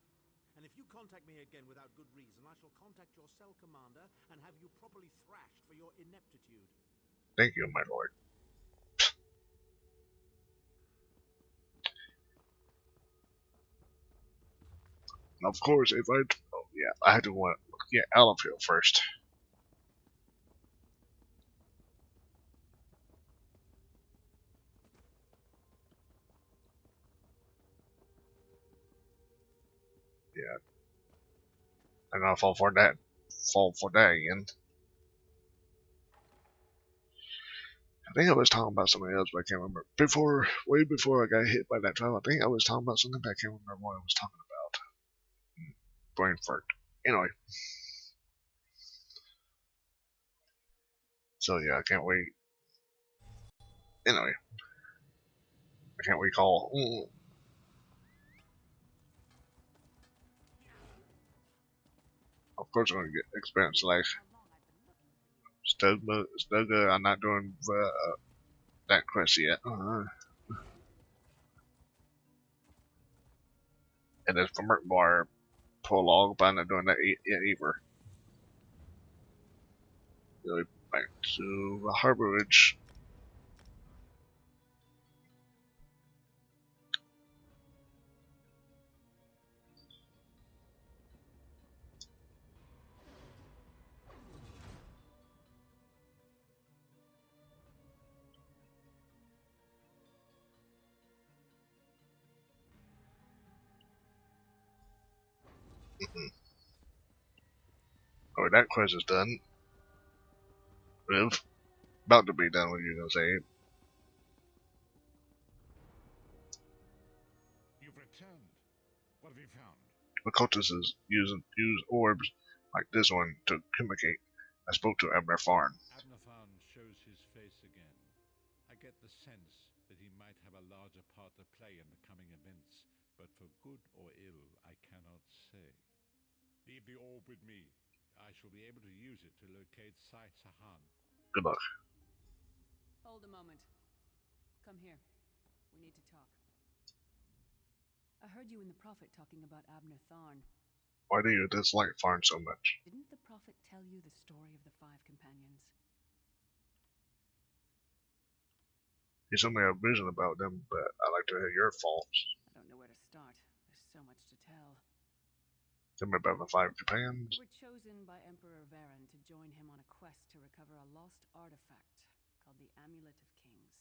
And if you contact me again without good reason, I shall contact your cell commander and have you properly thrashed for your ineptitude. Thank you, my lord. And of course, if I... Oh, yeah, I had to get out of here first. Yeah. I'm gonna fall for that. Fall for that again. I think I was talking about something else, but I can't remember. Way before I got hit by that trap, I think I was talking about something, but I can't remember what I was talking about. Brain fart. Anyway. So yeah, I can't wait. Anyway. I can't recall. Of course I'm gonna get experience like Stugga, I'm not doing that quest yet. And there's the Murkmire prologue, but I'm not doing that yet either. Really back to the Harborage. Alright, that quest is done. About to be done, what you gonna say? occultists use orbs like this one to communicate. I spoke to Abner Farn. Abnathan shows his face again. I get the sense that he might have a larger part to play in the coming events, but for good or ill, I cannot say. Leave the orb with me. I shall be able to use it to locate Sai Sahan. Good luck. Hold a moment. Come here. We need to talk. I heard you and the Prophet talking about Abner Tharn. Why do you dislike Farn so much? Didn't the Prophet tell you the story of the 5 companions? He told me a vision about them, but I'd like to hear your faults. I don't know where to start. There's so much to tell. Tell me about the 5 companions. You were chosen by Emperor Varen to join him on a quest to recover a lost artifact called the Amulet of Kings.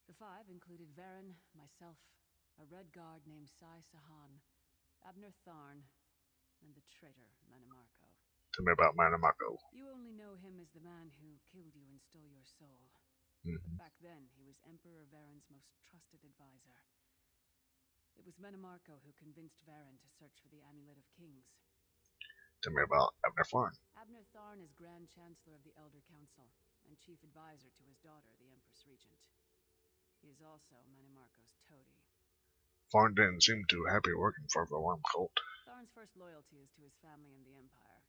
The 5 included Varen, myself, a red guard named Sai Sahan, Abner Tharn, and the traitor Mannimarco. Tell me about Mannimarco. You only know him as the man who killed you and stole your soul. Mm-hmm. But back then, he was Emperor Varen's most trusted advisor. It was Mannimarco who convinced Varen to search for the Amulet of Kings. Tell me about Abner Farn. Abner Tharn is Grand Chancellor of the Elder Council and chief advisor to his daughter, the Empress Regent. He is also Mannimarco's toady. Farn didn't seem too happy working for the Worm Cult. Tharn's first loyalty is to his family and the Empire,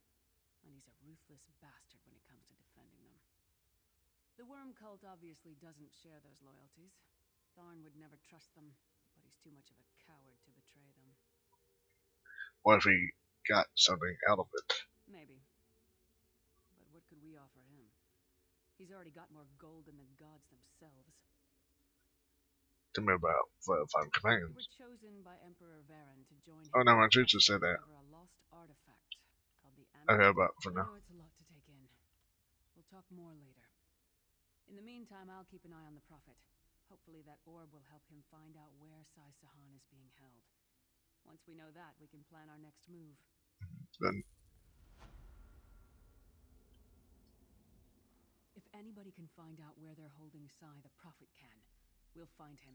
and he's a ruthless bastard when it comes to defending them. The Worm Cult obviously doesn't share those loyalties. Tharn would never trust them, but he's too much of a coward to betray them. What if he got something out of it? Maybe. But what could we offer him? He's already got more gold than the gods themselves. Tell me about the 5 companions. You were chosen by Emperor Varen to join him. Oh no, my truth just said that. A lost artifact called the Okay, Amulet. about for I now. know it's a lot to take in. We'll talk more later. In the meantime, I'll keep an eye on the Prophet. Hopefully that orb will help him find out where Sai Sahan is being held. Once we know that, we can plan our next move. Then If anybody can find out where they're holding Sai, the Prophet can. We'll find him.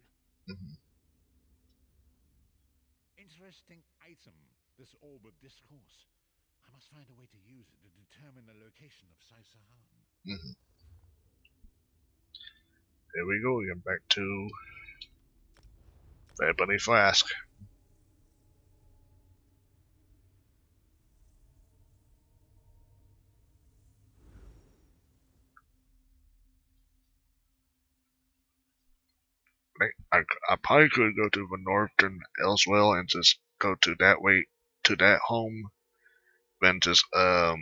Interesting item, this orb of discourse. I must find a way to use it to determine the location of Sai Sahan. Here we go again, back to Bad Bunny Flask. I probably could go to the northern Elsewell and just go to that way, to that home, then just, The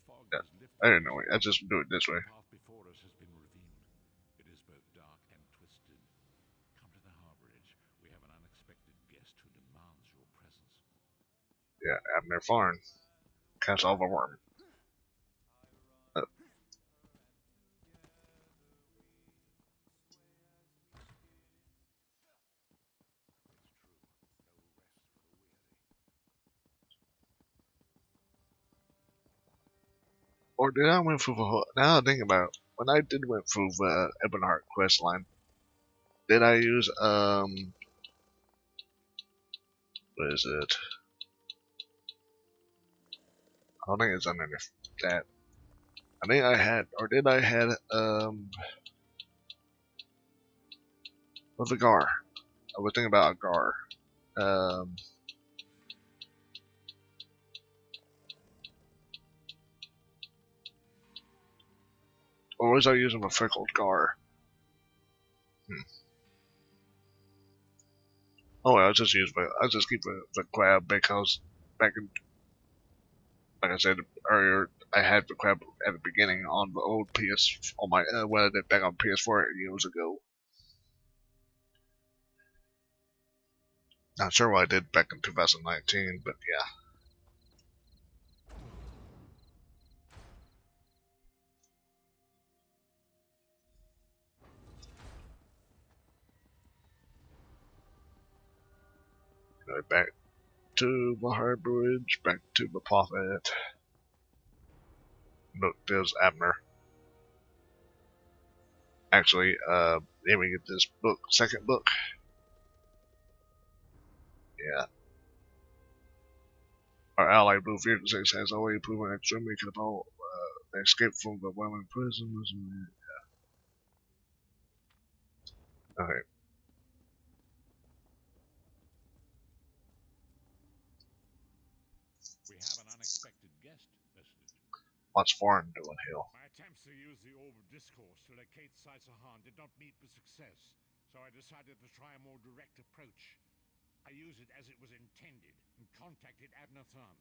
fog yeah, has lifted. I don't know, I just do it this way. The path before us has been revealed. It is both dark and twisted. Come to the Harborage. We have an unexpected guest who demands your presence. Yeah, Abner Farn. Catch all the worm. Or did I went through the whole, now I think about it, when I did went through the Ebonheart quest line, did I use, what is it? I don't think it's underneath that. I think I had, or did I had, with a Gar. I was thinking about a Gar. Or was I using a freckled Gar? Oh, well, I'll just keep the crab because back in, like I said earlier, I had the crab at the beginning on the old PS, on my, when I did back on PS4 years ago. Not sure what I did back in 2019, but yeah. Back to the Harborage, back to the Prophet. Look, there's Abner. Actually, let me get this book, second book. Yeah. Our ally Blue-Thuxis has already proven extremely capable. They escaped from the women prisons. Okay. We have an unexpected guest, Vestige. What's Foreign doing here? My attempts to use the Orb of Discourse to locate Saisahan did not meet with success, so I decided to try a more direct approach. I used it as it was intended and contacted Abnathan.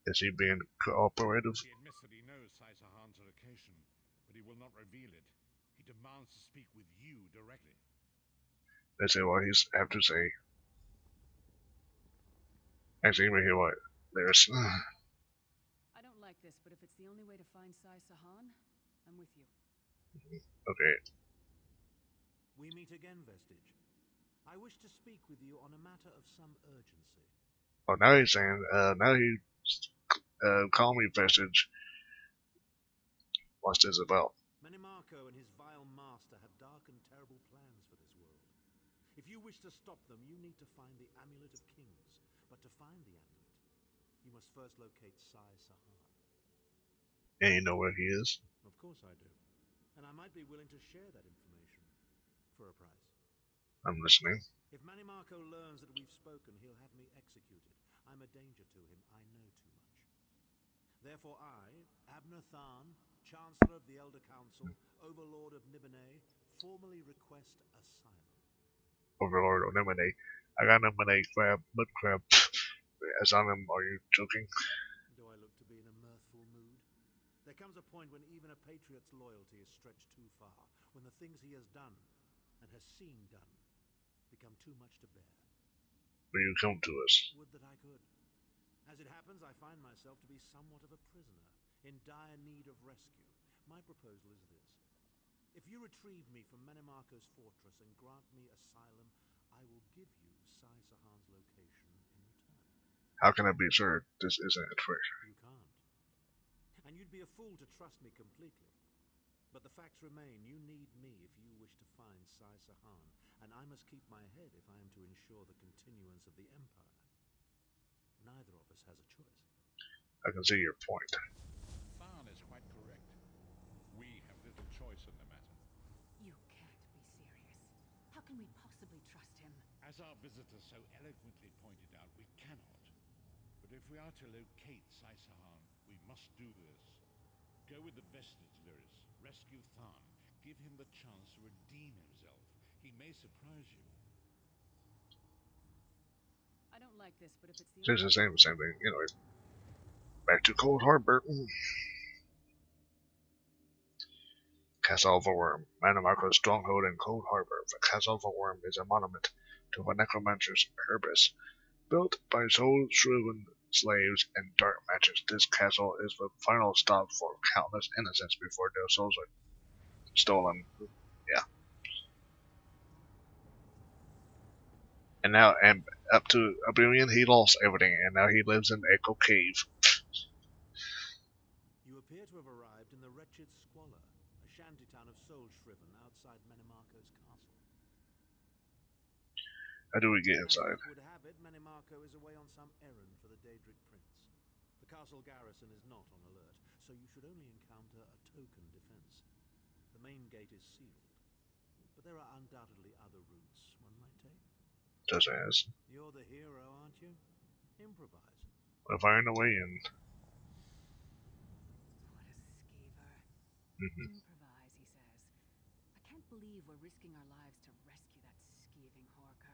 Is he being cooperative? He admits that he knows Saisahan's location, but he will not reveal it. He demands to speak with you directly. Let's see what he's have to say. Actually, let me hear what there's. I don't like this, but if it's the only way to find Saisahan, I'm with you. Okay. We meet again, Vestige. I wish to speak with you on a matter of some urgency. Oh, now he's saying, now he's call me Vestige. What's this about? Menimarco and his vile master have dark and terrible plans for this world. If you wish to stop them, you need to find the Amulet of Kings. But to find the amulet, you must first locate Saisahan. And you know where he is? Of course I do. And I might be willing to share that information. For a price. I'm listening. If Menimarco learns that we've spoken, he'll have me executed. I'm a danger to him. I know too much. Therefore I, Abnathan, Chancellor of the Elder Council, Overlord of Nibene, formally request asylum. Overlord of Nibene. I got Nibene crab, mud crab. As on him, are you joking? Do I look to be in a mirthful mood? There comes a point when even a patriot's loyalty is stretched too far, when the things he has done, and has seen done, become too much to bear. Will you come to us? Would that I could. As it happens, I find myself to be somewhat of a prisoner, in dire need of rescue. My proposal is this. If you retrieve me from Menimarco's fortress and grant me asylum, I will give you Saisahan's location in return. How can I be sure this isn't a trick? You can't. And you'd be a fool to trust me completely. But the facts remain, you need me if you wish to find Saisahan, and I must keep my head if I am to ensure the continuance of the Empire. Neither of us has a choice. I can see your point. Than is quite correct. We have little choice in the matter. You can't be serious. How can we possibly trust him? As our visitor so eloquently pointed out, we cannot. But if we are to locate Saisahan, we must do this. Go with the Vestige Lyris, rescue Than, give him the chance to redeem himself. He may surprise you. I don't like this, but if it's the It's the same thing, you know. Back to Cold Harbor. Castle of a Worm. Menimarco's stronghold in Cold Harbor. The Castle of a Worm is a monument to the necromancer's Herbis. Built by soul-shriven slaves and dark magics, this castle is the final stop for countless innocents before their souls are stolen. Yeah. And now, and up to Oblivion, he lost everything, and now he lives in Echo Cave. You appear to have arrived in the wretched Squalor, a shantytown of soul-shriven outside Menimarco's castle. How do we get As inside? luck would have it, Menimarco is away on some errand for the Daedric Prince. The castle garrison is not on alert, so you should only encounter a token defense. The main gate is sealed, but there are undoubtedly other routes one might take. Just as. You're the hero, aren't you? Improvise. We'll find a way in. What a skeever. Improvise, he says. I can't believe we're risking our lives to rescue that skeeving horker.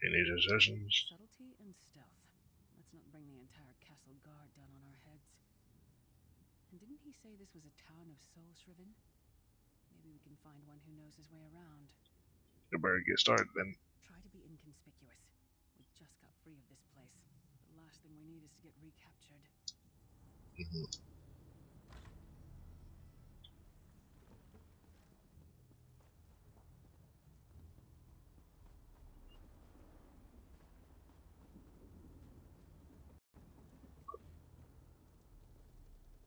Any decisions? Subtlety and stealth. Let's not bring the entire castle guard down on our heads. And didn't he say this was a town of soul-shriven? Maybe we can find one who knows his way around. You better get started then. Try to be inconspicuous. We just got free of this place. The last thing we need is to get recaptured.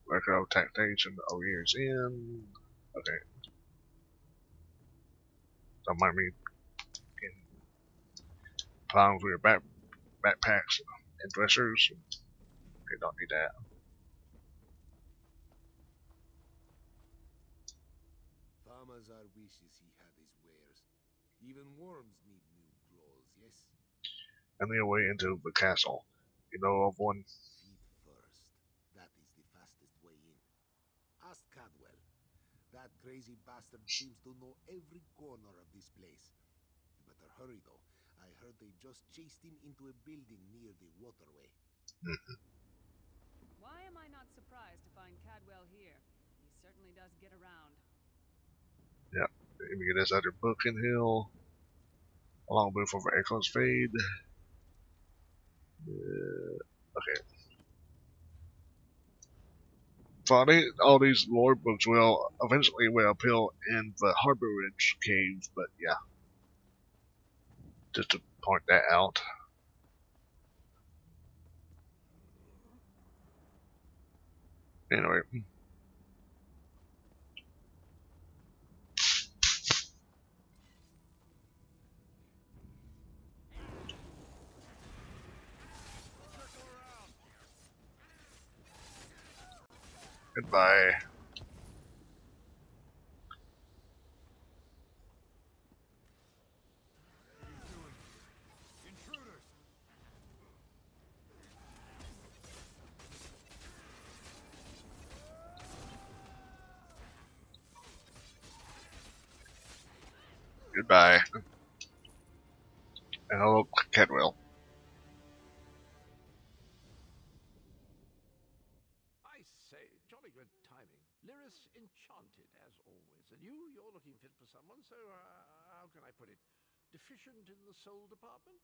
Record tactation of years in. Okay. That might mean getting plowing for your back backpacks and dressers. Okay, don't need that. Farmers are wishes he had his wares. Even worms need new claws, yes? And the way into the castle. You know of one? Feet first. That is the fastest way in. Ask Cadwell. That crazy bastard seems to know every corner of this place. You better hurry, though. I heard they just chased him into a building near the waterway. Why am I not surprised to find Cadwell here? He certainly does get around. Yeah. Let me get this other book in Hill. Along with over Echo's Fade. Okay. So all these lore books will eventually appeal in the Harborage cave, but yeah. Just to point that out. Anyway. Goodbye. Intruders! Goodbye. And hello, Cadwell. I say, jolly good timing. Lyris enchanted, as always. And you're looking fit for someone, so how can I put it? Deficient in the soul department?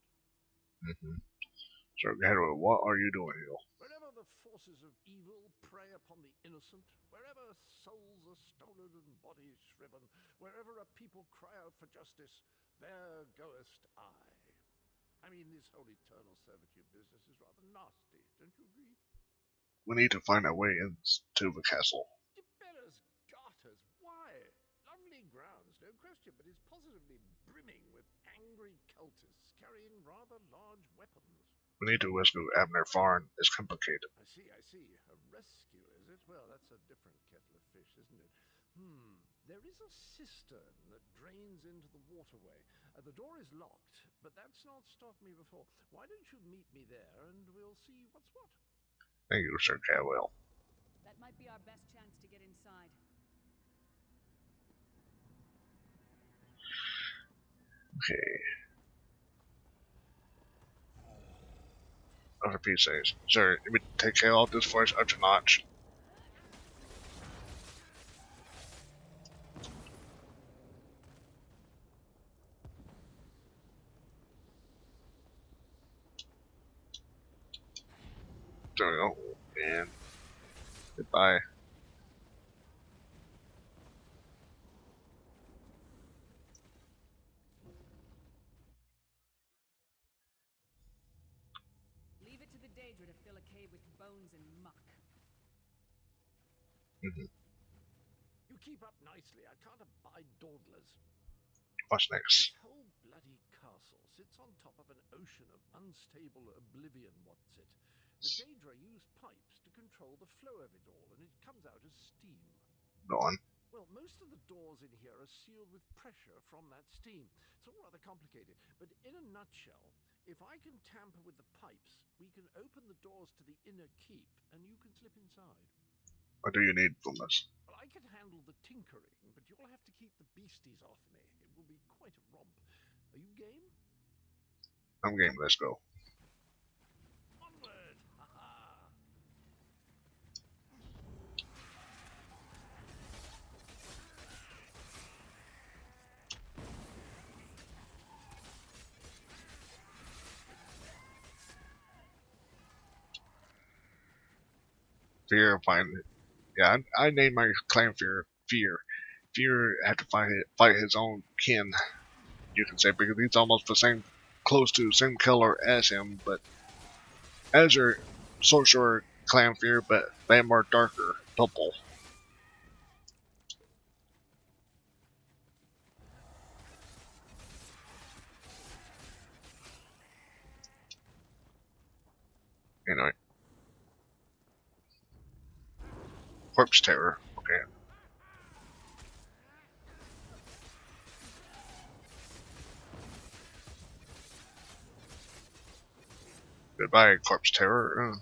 So, Cadwell, what are you doing here? Wherever the forces of evil prey upon the innocent, wherever souls are stolen and bodies shriven, wherever a people cry out for justice, there goest I. I mean, this whole eternal servitude business is rather nasty, don't you agree? We need to find our way into the castle. Dibellers, garters, why? Lovely grounds, no question, but it's positively brimming with angry cultists carrying rather large weapons. We need to rescue Abner Farn. It's complicated. I see. A rescue, is it? Well, that's a different kettle of fish, isn't it? There is a cistern that drains into the waterway. The door is locked, but that's not stopped me before. Why don't you meet me there, and we'll see what's what? Thank you, Sir Cadwell. That might be our best chance to get inside. Okay. Other PCs. Sir, let me take care of this first up to notch. There we go. And goodbye. Leave it to the Daedra to fill a cave with bones and muck. You keep up nicely. I can't abide dawdlers. What's next? This whole bloody castle sits on top of an ocean of unstable oblivion, what's it? The Daedra use pipes to control the flow of it all, and it comes out as steam. Go on. Well, most of the doors in here are sealed with pressure from that steam. It's all rather complicated, but in a nutshell, if I can tamper with the pipes, we can open the doors to the inner keep, and you can slip inside. What do you need from us? Well, I can handle the tinkering, but you'll have to keep the beasties off me. It will be quite a romp. Are you game? I'm game. Let's go. Onward! Ha-ha! Fear, find. Yeah, I named my clan Fear. Fear had to fight his own kin. You can say because he's almost the same, close to same color as him, but as your sorcerer clan Fear, but they are more darker, purple. Corpse terror. Okay. Goodbye, corpse terror.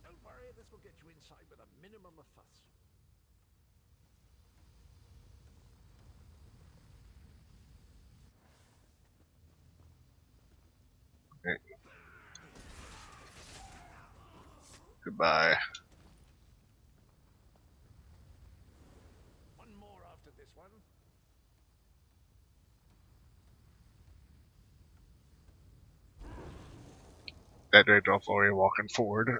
Don't worry, this will get you inside with a minimum of fuss. Okay. Goodbye. One more after this one. That red off already walking forward.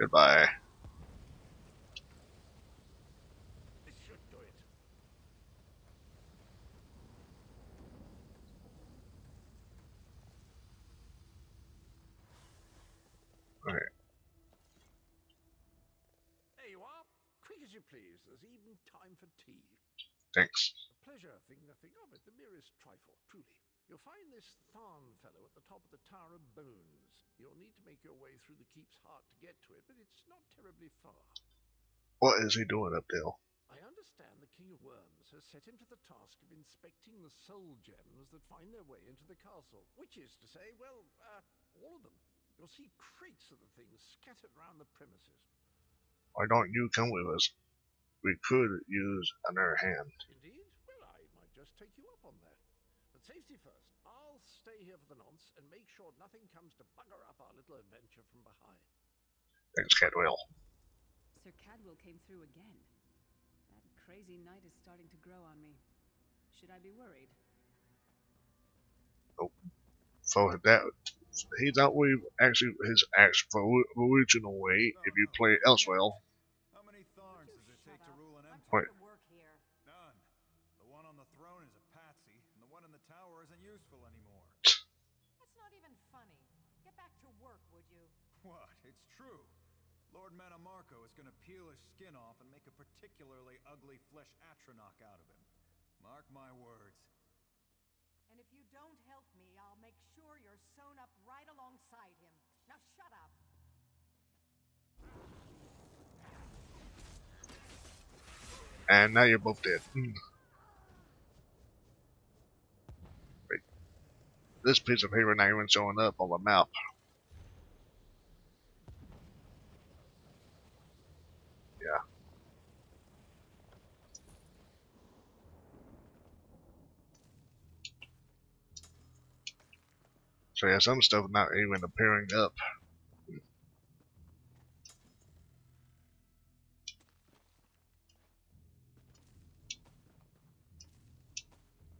Goodbye. This should do it. Okay. There you are. Quick as you please. There's even time for tea. Thanks. A pleasure, think nothing of it. The merest trifle, truly. You'll find this Tharn fellow at the top of the Tower of Bones. You'll need to make your way through the keep's heart to get to it, but it's not terribly far. What is he doing up there? I understand the King of Worms has set him to the task of inspecting the soul gems that find their way into the castle. Which is to say, well, all of them. You'll see crates of the things scattered around the premises. Why don't you come with us? We could use another hand. Indeed? Well, I might just take you up on that. But safety first. I'll stay here for the nonce and make sure nothing comes to bugger up our little adventure from behind. Thanks, Cadwell. Sir Cadwell came through again. That crazy night is starting to grow on me. Should I be worried? Oh, so that he's not with actually his original way. If you play elsewhere. How many Tharns does it take to rule an empire? Wait. None. The one on the throne is a patsy, and the one in the tower isn't useful anymore. That's not even funny. Get back to work, would you? What? It's true. Lord Manamarco is going to peel his skin off and make a particularly ugly flesh atronach out of him. Mark my words. And if you don't help me, I'll make sure you're sewn up right alongside him. Now shut up. And now you're both dead. Wait. This piece of paper not even showing up on the map. Yeah. So yeah, some stuff not even appearing up.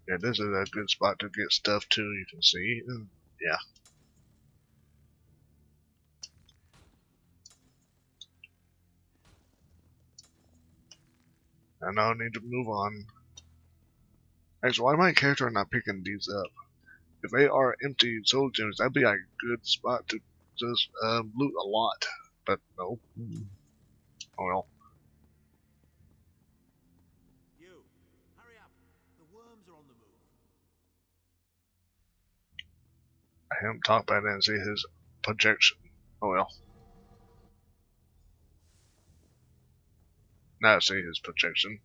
Yeah, this is a good spot to get stuff too, you can see. Yeah. I now need to move on. Actually, why my character not picking these up? If they are empty soul gems, that'd be a good spot to just loot a lot. But no. Oh well. You, hurry up. The worms are on the move. I haven't talked about it and see his projection. Oh well. Now I see his projection.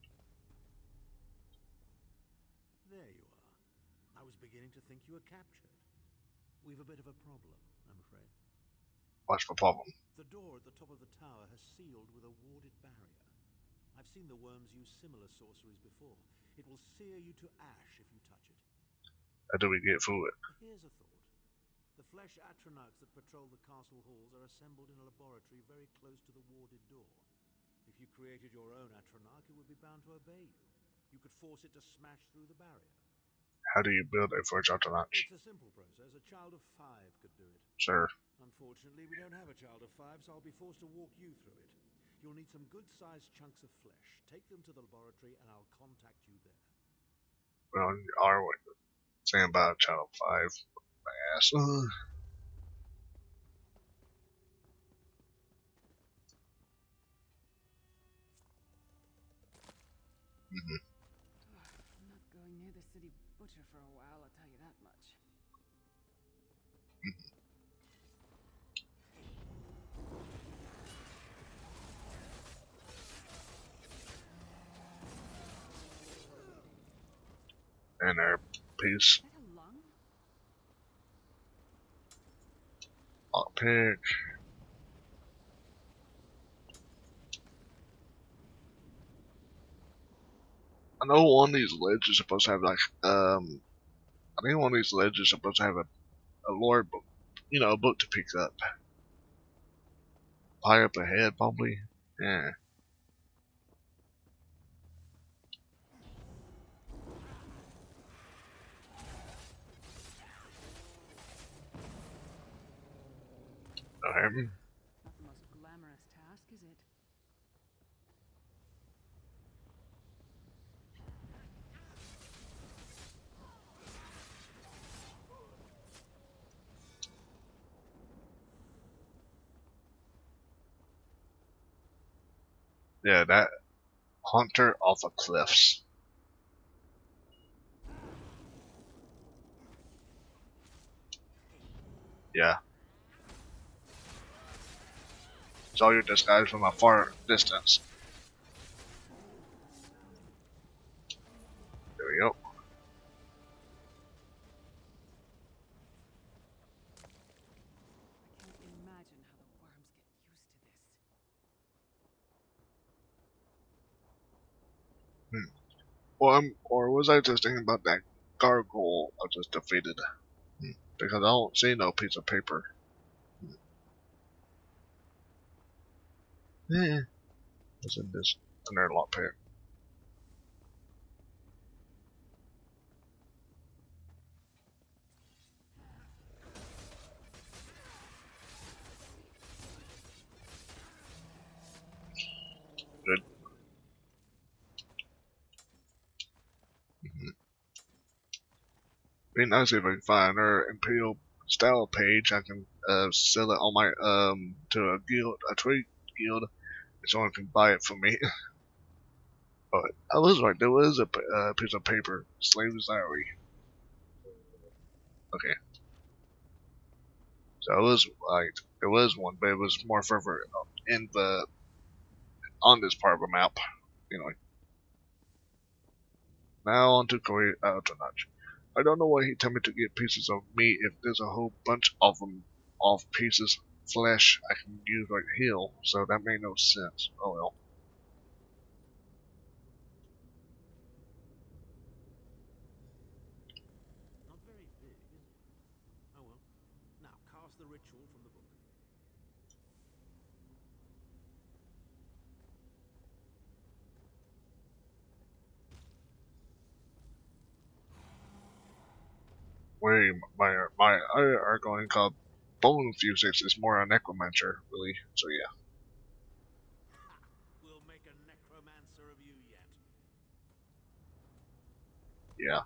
There you are. I was beginning to think you were captured. We've a bit of a problem, I'm afraid. What's the problem? The door at the top of the tower has sealed with a warded barrier. I've seen the worms use similar sorceries before. It will sear you to ash if you touch it. How do we get through it? Here's a thought. The flesh atronachs that patrol the castle halls are assembled in a laboratory very close to the warded door. If you created your own atronach, it would be bound to obey you. You could force it to smash through the barrier. How do you build a first atronach? It's a simple process. A child of 5 could do it. Sure. Unfortunately, we don't have a child of 5, so I'll be forced to walk you through it. You'll need some good-sized chunks of flesh. Take them to the laboratory, and I'll contact you there. Well, are we saying about a child 5? My ass. Mm-hmm. I'm not going near the city butcher for a while, I'll tell you that much. And our piece. Is that a lung? Lockpick. I know one of these ledges is supposed to have like I think one of these ledges is supposed to have a lore book, you know, a book to pick up. High up ahead, probably. Yeah. Okay. Not the most glamorous task, is it? Yeah, that hunter off of cliffs. Yeah. Saw your disguise from a far distance. There we go. I can't imagine how the worms get used to this. Or was I just thinking about that gargoyle I just defeated? Because I don't see no piece of paper. What's in this? Another lockpick. Good. Be nice if I can find her Imperial style page. I can sell it on my to a guild, a trade guild, and someone can buy it from me. But I was right. There was a piece of paper. Slave's diary. Okay. So it was like there was one, but it was more further in the on this part of the map. Anyway. Now on to Korea Notch. I don't know why he told me to get pieces of meat if there's a whole bunch of them of pieces flesh I can use like heal, so that made no sense. Oh well. Not very big, is it? Oh well. Now, cast the ritual from the book. My other Argonian called Blue-Thuxis is more a necromancer, really. So yeah. We'll make a necromancer of you yet. Yeah.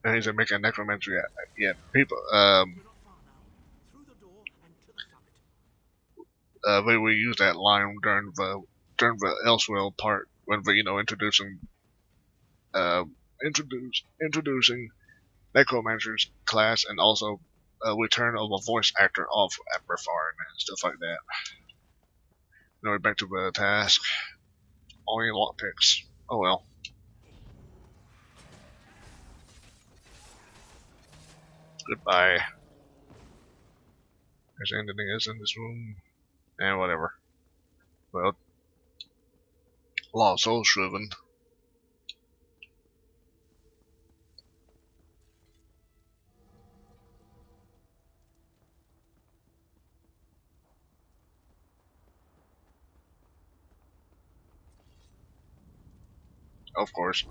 And he's gonna make a necromancer yet. Yeah, people We're not far now. Through the door and to the summit. we use that line during the Elsewhere part when we introducing uh introducing necromancer's class and also return of a voice actor of Amberfarn and stuff like that. Now back to the task. Only lockpicks. Oh well. Goodbye. There's anything else in this room? Whatever. Well, Lost Soul Shriven. Of course.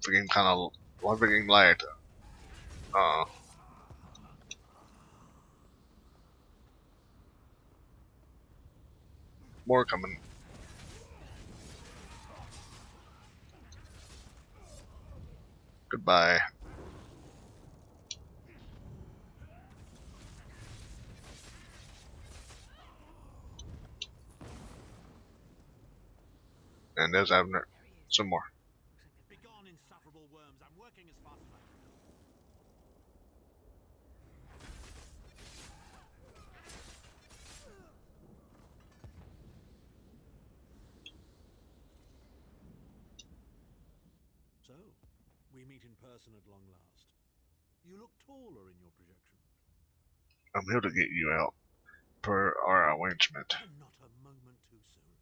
The game kind of. What the game lagged? More coming. Goodbye. And there's Abner. Some more. Begone, insufferable worms. I'm working as fast as I can. So, we meet in person at long last. You look taller in your projection. I'm here to get you out, per our arrangement. And not a moment too soon.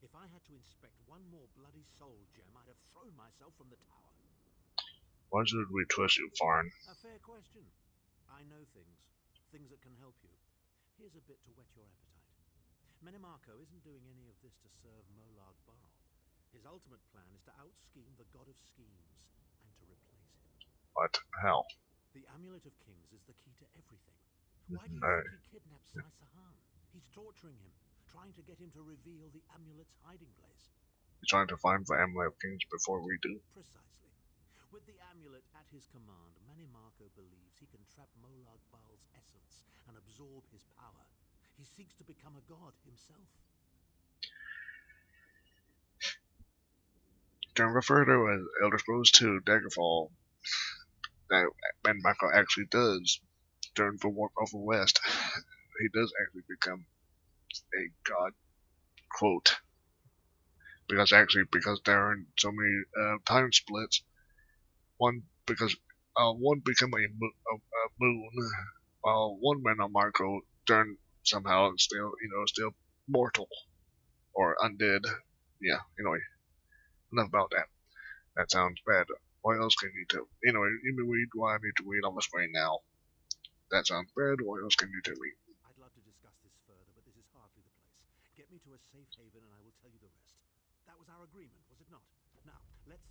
If I had to inspect one more bloody soul gem, I'd have thrown myself from the tower. Why should we trust you, Farn? A fair question. I know things that can help you. Here's a bit to whet your appetite. Menimarco isn't doing any of this to serve Molag Bal. His ultimate plan is to out-scheme the god of schemes and to replace him. What? How? The Amulet of Kings is the key to everything. Why do you No. think he kidnapped Sai Sahan? He's torturing him, trying to get him to reveal the amulet's hiding place. You're trying to find the Amulet of Kings before we do? Precisely. With the amulet at his command, Menimarco believes he can trap Molag Bal's essence and absorb his power. He seeks to become a god himself. During refer to as Elder Scrolls 2 Daggerfall, that Menimarco actually does, during the War of the West, he does actually become a god, quote. Because there are so many time splits, one become a moon, while one Menimarco turned somehow still mortal or undead. Yeah, anyway, enough about that. That sounds bad. What else can you tell? Anyway, you may read what I need to read on the screen now. That sounds bad. What else can you tell me? I'd love to discuss this further, but this is hardly the place. Get me to a safe haven and I will tell you the rest. That was our agreement, was it not? Now, let's...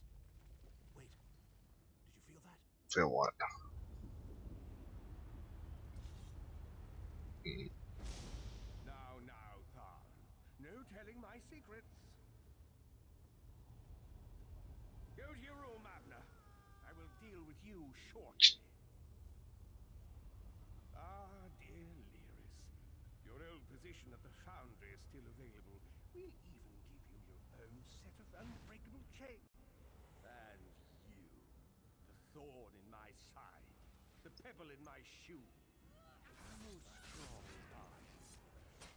Wait. Did you feel that? Feel what? Now, Thar. No telling my secrets. Go to your room, Abner. I will deal with you shortly. Ah, dear Lyris. Your old position at the foundry is still available. We'll even give you your own set of unbreakable chains. And you, the thorn in my side, the pebble in my shoe. How strong are you?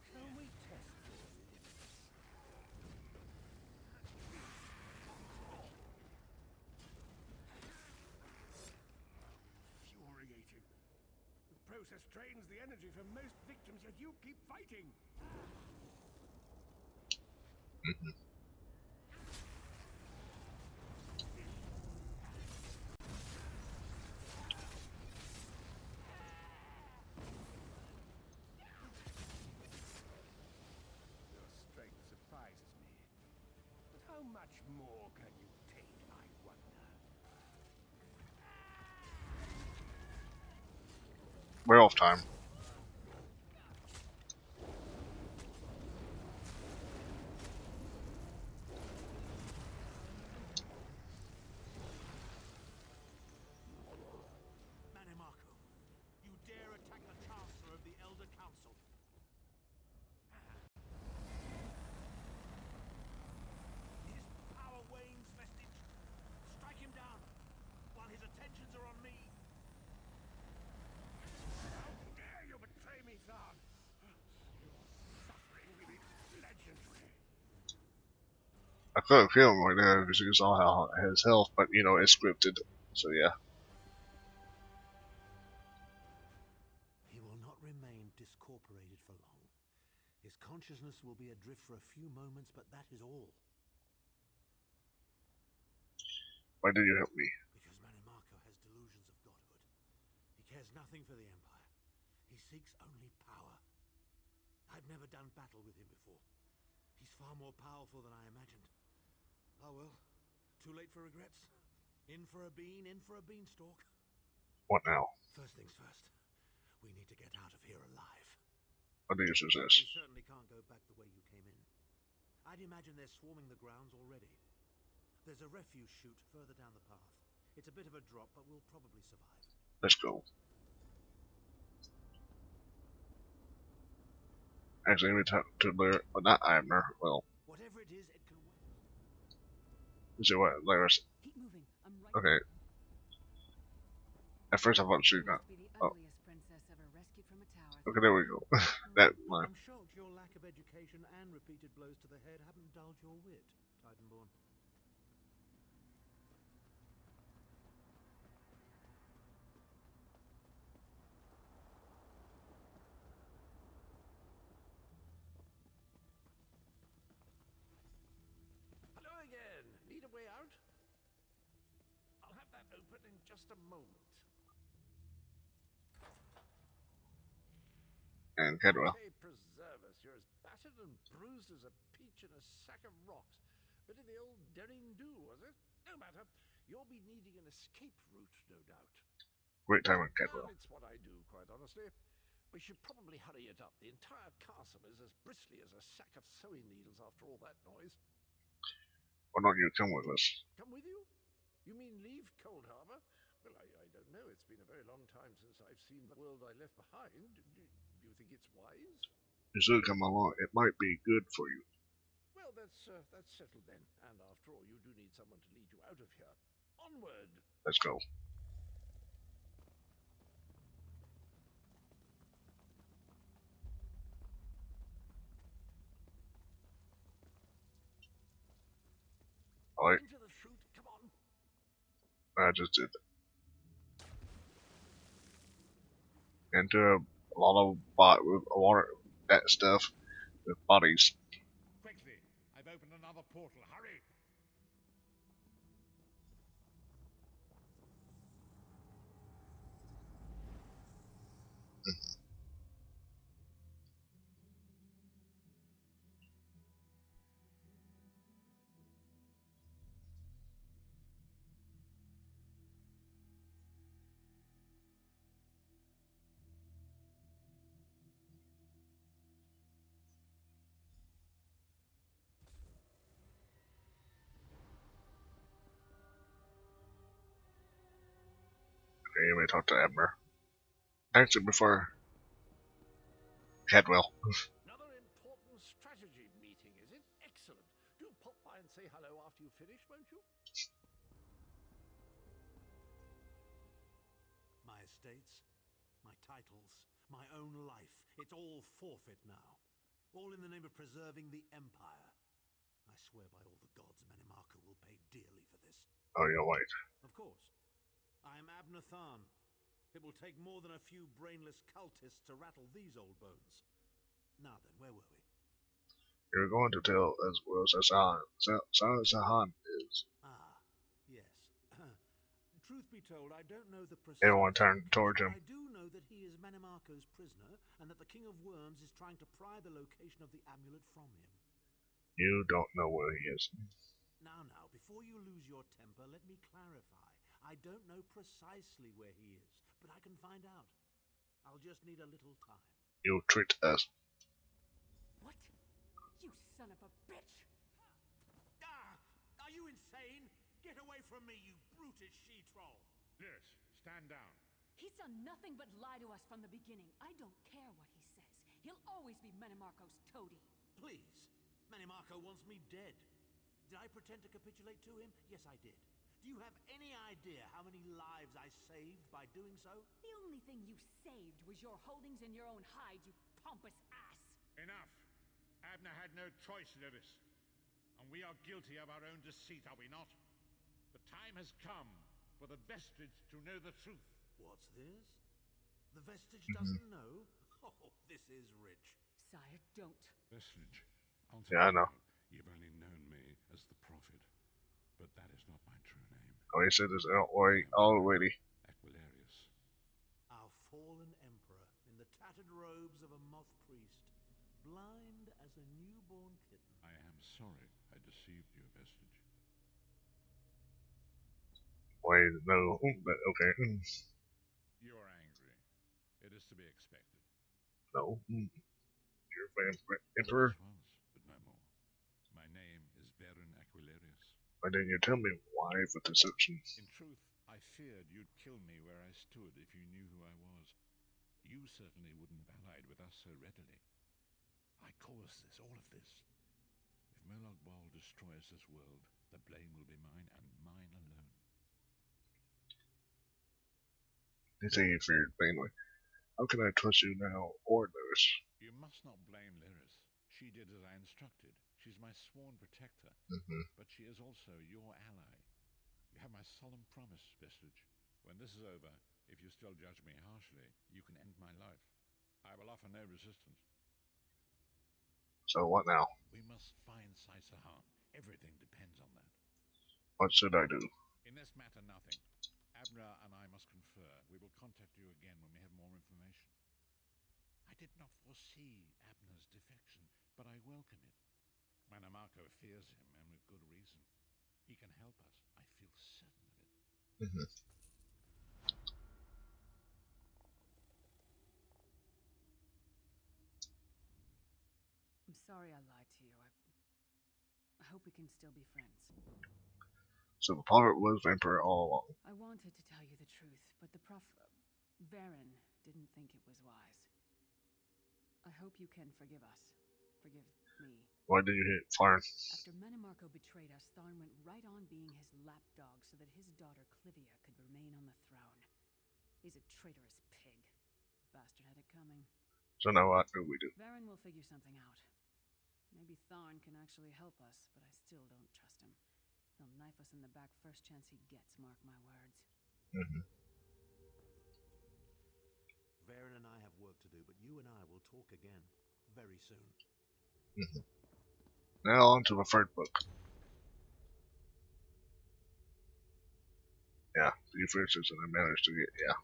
Shall we test your limits? Infuriating. The process drains the energy from most victims, yet you keep fighting. Your strength surprises me. But how much more can you take, I wonder? We're off time. Menimarco, you dare attack the Chancellor of the Elder Council. His power wanes, vestige. Strike him down while his attentions are on me. How dare you betray me, Thar? Your suffering will be legendary. I could have killed him right there because you saw how his health, but it's scripted, so yeah. He will not remain discorporated for long. His consciousness will be adrift for a few moments, but that is all. Why did you help me? Because Menimarco has delusions of godhood. He cares nothing for the Empire. He seeks only power. I've never done battle with him before. He's far more powerful than I imagined. Oh well, too late for regrets. In for a bean, in for a beanstalk. What now? First things first. We need to get out of here alive. What use is this? We certainly can't go back the way you came in. I'd imagine they're swarming the grounds already. There's a refuse chute further down the path. It's a bit of a drop, but we'll probably survive. Let's go. Actually, we talked to Blair, but not Abner. Well, Whatever it is, it can wait. Let's see what Lyris. Keep moving. I'm right Okay. At first I thought she You got. must be the Oh, ugliest princess ever rescued from a tower. okay, there we go. That line. I'm shocked your lack of education and repeated blows to the head haven't dulled your wit, Titanborn. Hello again. Need a way out? I'll have that open in just a moment. And Kedwell. Okay, preserve us. You're as battered and bruised as a peach in a sack of rocks. Bit of the old derring do, was it? No matter. You'll be needing an escape route, no doubt. Great time on Well, Kedwell. it's what I do, quite honestly. We should probably hurry it up. The entire castle is as bristly as a sack of sewing needles after all that noise. Why don't you come with us? Come with you? You mean leave Cold Harbor? Well, I don't know. It's been a very long time since I've seen the world I left behind. Do you think it's wise? You should come along. It might be good for you. Well, that's settled then. And after all, you do need someone to lead you out of here. Onward! Let's go. Alright, Into the chute, come on! I just did. Into a lot of water, that stuff, with bodies. Quickly! I've opened another portal. Hurry! Okay, you may talk to Abner. Actually, before Kedwell. Another important strategy meeting, is it? Excellent. Do pop by and say hello after you finish, won't you? My estates, my titles, my own life. It's all forfeit now. All in the name of preserving the Empire. I swear by all the gods, Manimarco will pay dearly for this. Oh, you're right. Of course. I am Abner Tharn. It will take more than a few brainless cultists to rattle these old bones. Now then, where were we? You're going to tell as well as Sahan is. Ah, yes. Truth be told, I don't know the precise Everyone turned location, towards but him. I do know that he is Manimarco's prisoner, and that the King of Worms is trying to pry the location of the amulet from him. You don't know where he is. Now, before you lose your temper, let me clarify. I don't know precisely where he is, but I can find out. I'll just need a little time. You tricked us. What? You son of a bitch! Ah! Are you insane? Get away from me, you brutish she-troll! Yes, stand down. He's done nothing but lie to us from the beginning. I don't care what he says. He'll always be Manimarco's toady. Please. Manimarco wants me dead. Did I pretend to capitulate to him? Yes, I did. Do you have any idea how many lives I saved by doing so? The only thing you saved was your holdings in your own hide, you pompous ass! Enough! Abner had no choice, Lyris. And we are guilty of our own deceit, are we not? The time has come for the vestige to know the truth. What's this? The vestige doesn't know? Oh, this is rich. Sire, don't. Vestige, Yeah, I know. You've only known me as the prophet, but that is not my true name. Oh, he said this already. Aquilarius. Our fallen emperor in the tattered robes of a moth priest, blind as a newborn kitten. I am sorry I deceived you, Vestige. Wait, no, but okay. You are angry. It is to be expected. No. You're Emperor. Once, but no more. My name is Baron Aquilarius. Why didn't you tell me why for deception? In truth, I feared you'd kill me where I stood if you knew who I was. You certainly wouldn't have allied with us so readily. I caused this, all of this. If Molag Bal destroy us this world, the blame will be mine and mine alone. They say he feared vainly. How can I trust you now or Lewis? You must not blame Lyris. She did as I instructed. She's my sworn protector, but she is also your ally. You have my solemn promise, Vestige. When this is over, if you still judge me harshly, you can end my life. I will offer no resistance. So what now? We must find Saisahan. Everything depends on that. What should I do? In this matter, nothing. Abner and I must confer. We will contact you again when we have more information. I did not foresee Abner's defection, but I welcome it. Manamako fears him, and with good reason. He can help us. I feel certain of it. I'm sorry I lied to you. I hope we can still be friends. So the pirate was vampire all along. I wanted to tell you the truth, but the Varen didn't think it was wise. I hope you can forgive us. Forgive me. Why did you hit Farn? After Mannimarco betrayed us, Tharn went right on being his lapdog so that his daughter Clivia could remain on the throne. He's a traitorous pig. Bastard had it coming. So now what do we do? Varen will figure something out. Maybe Tharn can actually help us, but I still don't trust him. He'll knife us in the back first chance he gets, mark my words. Varen and I have work to do, but you and I will talk again very soon. Now on to the third book. Yeah, the fixes and I managed to get, yeah.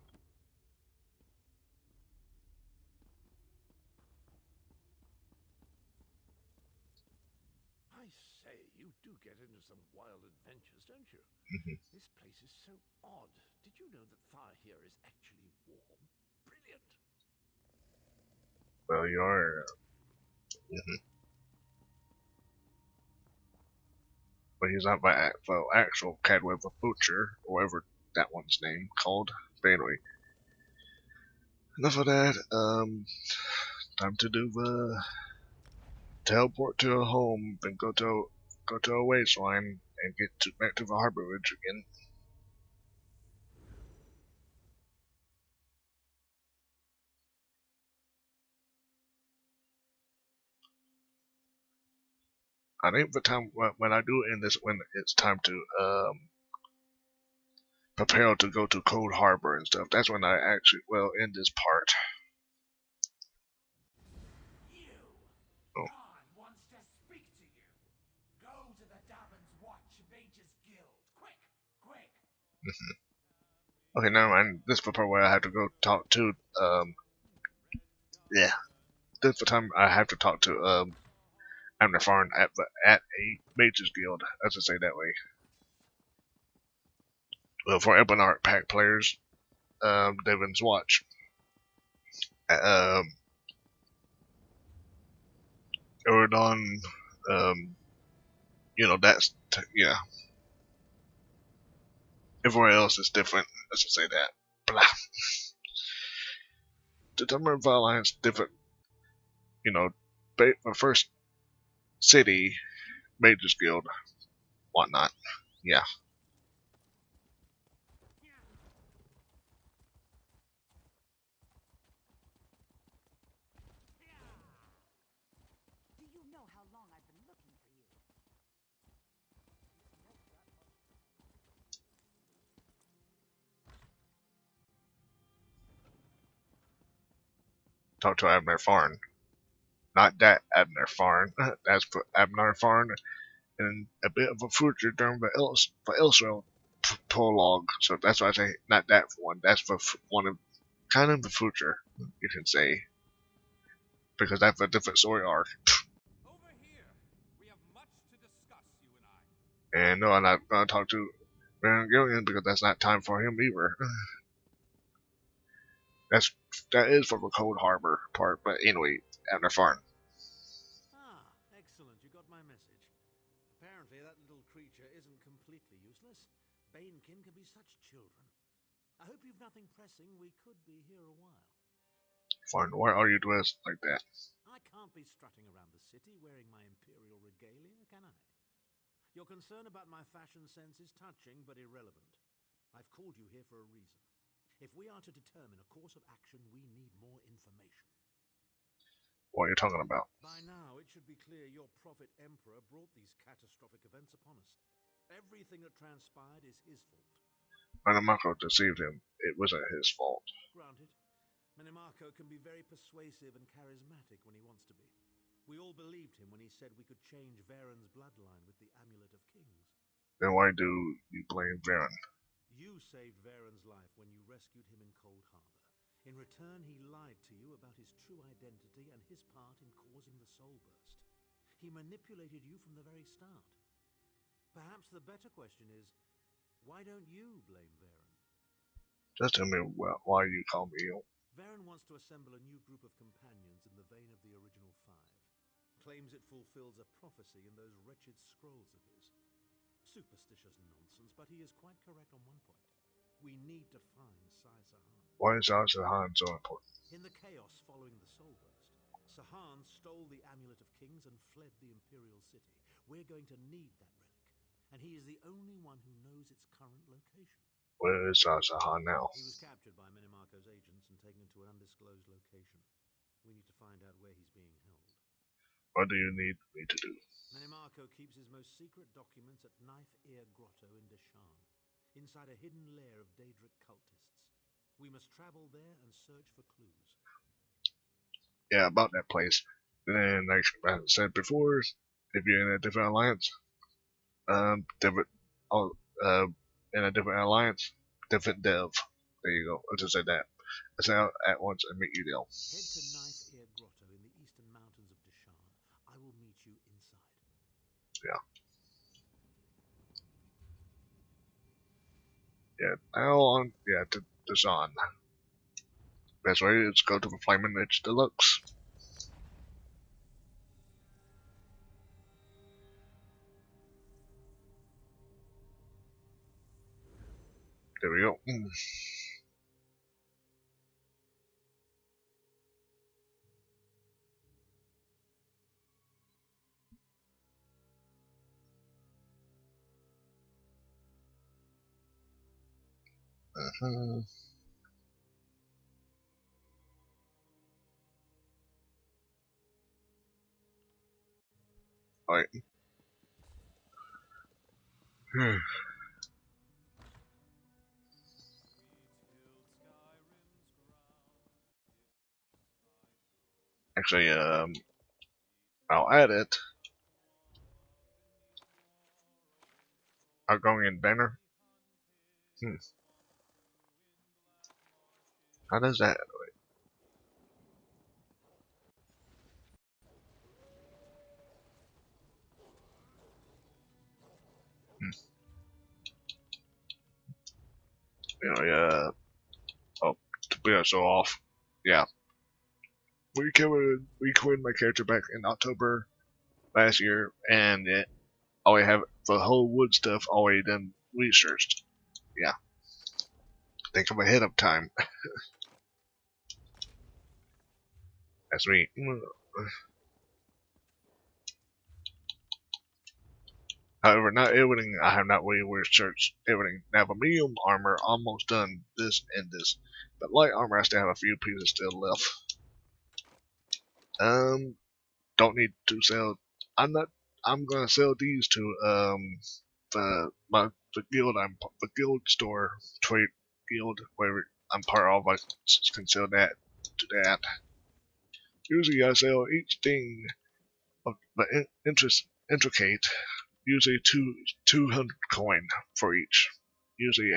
I say, you do get into some wild adventures, don't you? This place is so odd. Did you know that fire here is actually warm? Brilliant! Well, you are, But he's not by actual Cadweb the Butcher, or whatever that one's name called. But anyway, enough of that. Time to do the teleport to a home, then go to a wasteland and get back to the Harborage again. I think the time when I do end this, when it's time to prepare to go to Cold Harbor and stuff, that's when I actually will end this part. Khan wants to speak to you. Go to the Davins Watch Mage's Guild. Quick, quick. Okay, never mind. This is the part where I have to go talk to yeah. This is the time I have to talk to Abner Farn at a Mage's Guild, as I say that way. Well, for Ebonheart Pack players, Davins Watch. Eridon, that's, yeah. Everywhere else is different, let's just say that. Blah. The Dumber Alliance different, the first city, Mage's Guild, whatnot. Yeah. Do you know how long I've been looking for you? Talk to Abner Farn. Not that Abner Farn. That's for Abner Farn and a bit of a future during the Elswell prologue. So that's why I say not that one. That's for one of kind of the future, you can say, because that's a different story arc. Over here, we have much to discuss, you and I. And no, I'm not gonna talk to Baron Gillian because that's not time for him either. That is for the Cold Harbor part, but anyway, Abner Farn. Ah, excellent. You got my message. Apparently that little creature isn't completely useless. Banekin can be such children. I hope you've nothing pressing. We could be here a while. Farn, why are you dressed like that? I can't be strutting around the city wearing my imperial regalia, can I? Your concern about my fashion sense is touching but irrelevant. I've called you here for a reason. If we are to determine a course of action, we need more information. What are you talking about? By now, it should be clear your prophet emperor brought these catastrophic events upon us. Everything that transpired is his fault. Manamarco deceived him. It wasn't his fault. Granted. Minimarco can be very persuasive and charismatic when he wants to be. We all believed him when he said we could change Varen's bloodline with the Amulet of Kings. Then why do you blame Varen? You saved Varen's life when you rescued him in Cold Harbor. In return, he lied to you about his true identity and his part in causing the Soul Burst. He manipulated you from the very start. Perhaps the better question is, why don't you blame Varen? Just tell me why you call me ill. Varen wants to assemble a new group of companions in the vein of the original 5. Claims it fulfills a prophecy in those wretched scrolls of his. Superstitious nonsense, but he is quite correct on one point. We need to find Sai Sahan. Why is Sai Sahan so important? In the chaos following the Soul Burst, Sahan stole the Amulet of Kings and fled the Imperial City. We're going to need that relic, and he is the only one who knows its current location. Where is Sai Sahan now? He was captured by Minimarco's agents and taken to an undisclosed location. We need to find out where he's being held. What do you need me to do? Minimarco keeps his most secret documents at Knife Ear Grotto in Deshan, inside a hidden lair of Daedric cultists. We must travel there and search for clues. Yeah, about that place. Then, like I said before, if you're in a different alliance, in a different alliance, different dev. There you go. I'll just say that. I say at once and meet you there. Head to Knife Ear Grotto in the eastern mountains of Deshan. I will meet you inside. Yeah. Now on, to Deshan. Best way is go to the Flaming Edge Deluxe. There we go. Alright. Actually, I'll add it. Outgoing banner. How does that? Oh, to be so off. Yeah. We quit my character back in October last year, and it already have the whole wood stuff already done researched. Yeah. Think of ahead of time. That's me. However, not everything I have not really researched everything. Now, the medium armor almost done this and this, but light armor I still have a few pieces still left. Don't need to sell. I'm gonna sell these to the guild store trade guild where I'm part of. I can sell that to that. Usually I sell each thing of the intricate. Usually 200 coin for each. Usually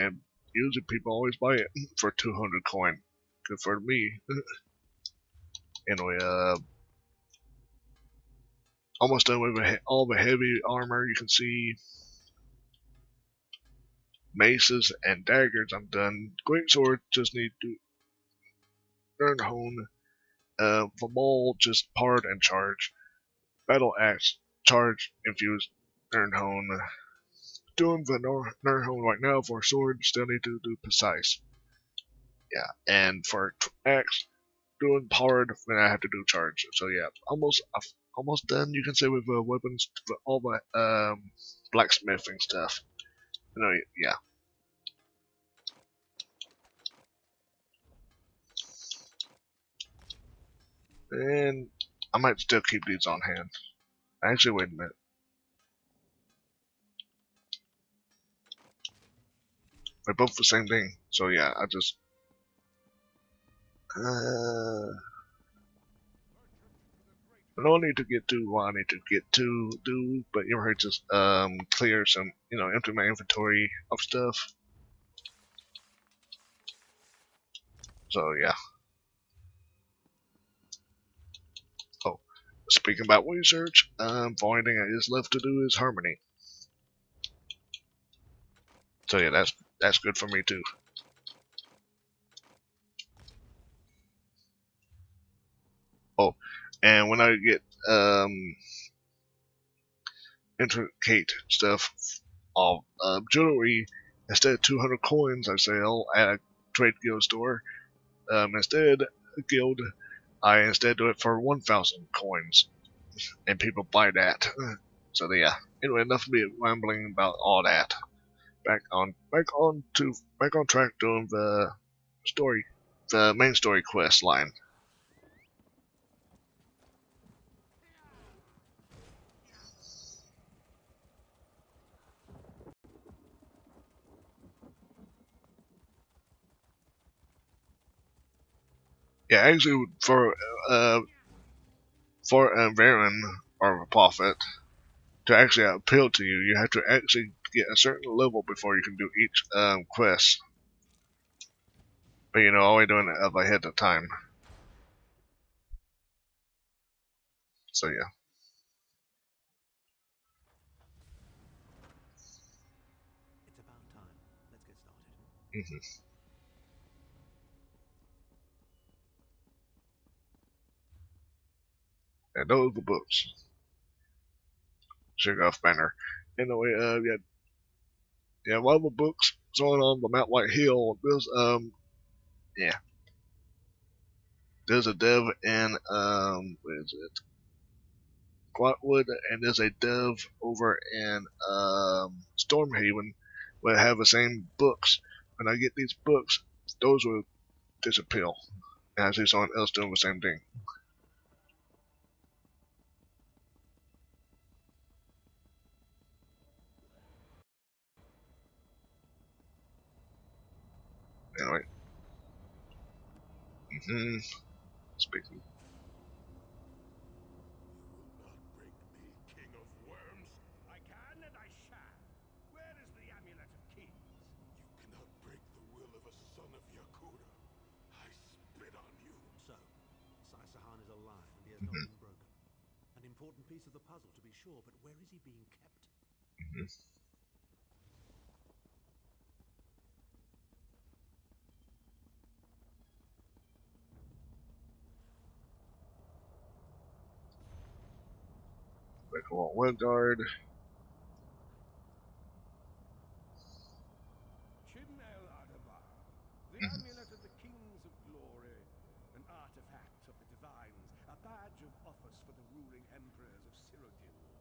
people always buy it for 200 coin. Good for me. Anyway, almost done with all the heavy armor. You can see maces and daggers. I'm done. Great sword just need to earn hone. The maul just part and charge. Battle axe charge infused earn hone. Doing the Nurhone right now for sword, still need to do precise. Yeah, and for axe, doing powered, then I have to do charge. So yeah, almost almost done, you can say, with weapons, for all my blacksmithing stuff. You know, yeah. And I might still keep these on hand. Actually, wait a minute. They're both the same thing, so yeah, I just I don't need to get to what I need to get to do, but you know, just clear some, you know, empty my inventory of stuff. So yeah. Oh, speaking about research, the only thing I just left to do is Harmony. So yeah, that's good for me too. Oh, and when I get intricate stuff of jewelry, instead of 200 coins I sell at a trade guild store, instead guild I instead do it for 1,000 coins, and people buy that. So yeah. Anyway, enough of me rambling about all that. Back on track doing the story, the main story quest line. Yeah, actually, for a Baron or a prophet to actually appeal to you, you have to actually get a certain level before you can do each quest. But you know, only doing it up ahead of time. So yeah. It's about time. Let's get started. And those are the books. Sugar off banner. Anyway, yeah, one of the books going on the Mount White Hill. Yeah, there's a dev in where is it? Quatwood, and there's a dev over in Stormhaven, where I have the same books. When I get these books, those will disappear, and I see someone else doing the same thing. Anyway, speaking. King of worms? I can and I shall. Where is the amulet of kings? You cannot break the will of a son of Yakuda. I spit on you. So, Sai Sahan is alive and he has not been broken. An important piece of the puzzle, to be sure, but where is he being kept? Like a little web guard. Chimnel Adabar, the amulet of the kings of glory, an artifact of the divines, a badge of office for the ruling emperors of Cyrodiil,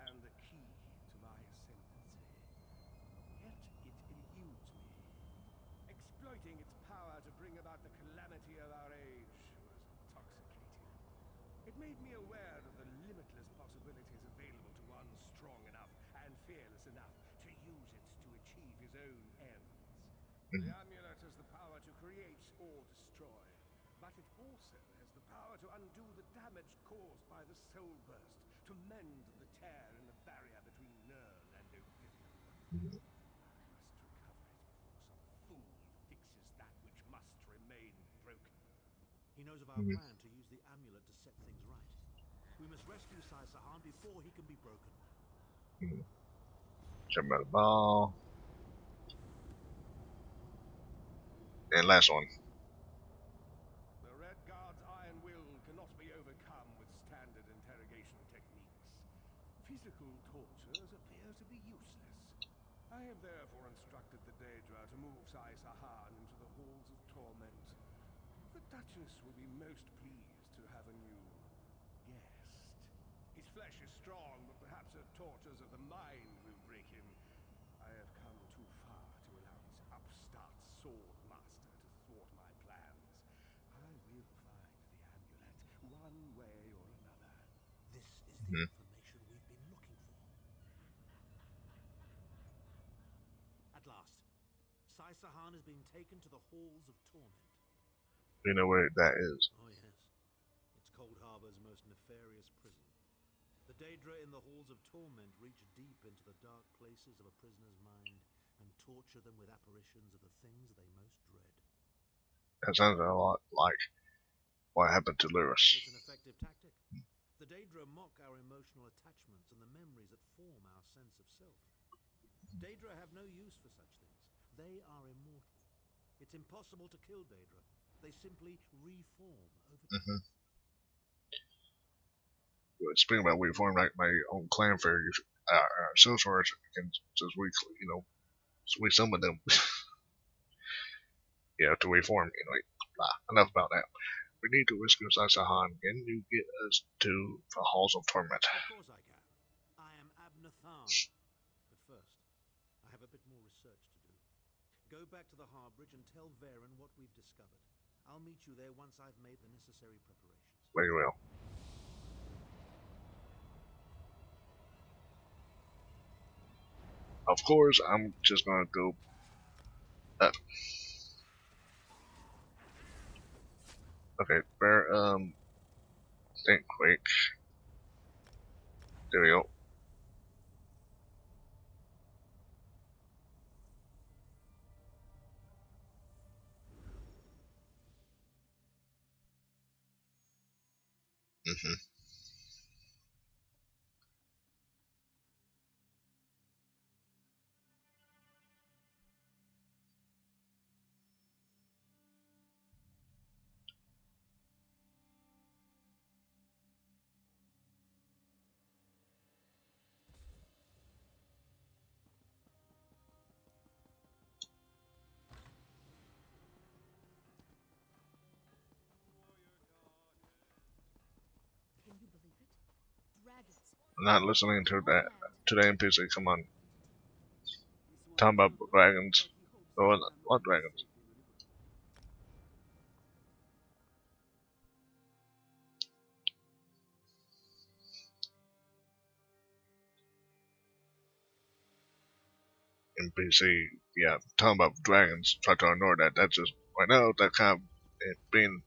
and the key to my ascendancy. Yet it eludes me. Exploiting its power to bring about the calamity of our age was intoxicating. It made me aware of the limitless possibilities available to one strong enough and fearless enough to use it to achieve his own ends. The amulet has the power to create or destroy, but it also has the power to undo the damage caused by the soul burst, to mend the tear in the barrier between Nirn and Oblivion. I must recover it before some fool fixes that which must remain broken. He knows of our plan to use the amulet to set things right. We must rescue Sai Sahan before he can be broken. Jump out of the ball. And last one. The Red Guard's iron will cannot be overcome with standard interrogation techniques. Physical tortures appear to be useless. I have therefore instructed the Daedra to move Sai Sahan into the halls of torment. The Duchess will be most pleased to have a new guest. flesh is strong, but perhaps the tortures of the mind will break him. I have come too far to allow this upstart sword master to thwart my plans. I will find the amulet, one way or another. This is the information we've been looking for. At last, Sai-Sahan has been taken to the Halls of Torment. You know where that is. Oh yes, it's Cold Harbor's most nefarious prison. The Daedra in the Halls of Torment reach deep into the dark places of a prisoner's mind and torture them with apparitions of the things they most dread. That sounds a lot like what happened to Lyrus. It's an effective tactic. The Daedra mock our emotional attachments and the memories that form our sense of self. Daedra have no use for such things. They are immortal. It's impossible to kill Daedra. They simply reform over time. Speaking about we formed like my own clan for sorcerers, since we we summon them. Yeah, to reform. Enough about that. We need to rescue Sai-Sahan. Can you get us to the Halls of Torment? Of course I can. I am Abnathan. But first, I have a bit more research to do. Go back to the Harborage and tell Varen what we've discovered. I'll meet you there once I've made the necessary preparations. Very well. Of course, I'm just gonna go up. Okay, think quick. There we go. Can you believe it? Dragons. I'm not listening to that. To the NPC. Come on. Talking about dragons. Oh, what dragons? NPC, yeah, talking about dragons. Try to ignore that. That's just right now. That kind of it being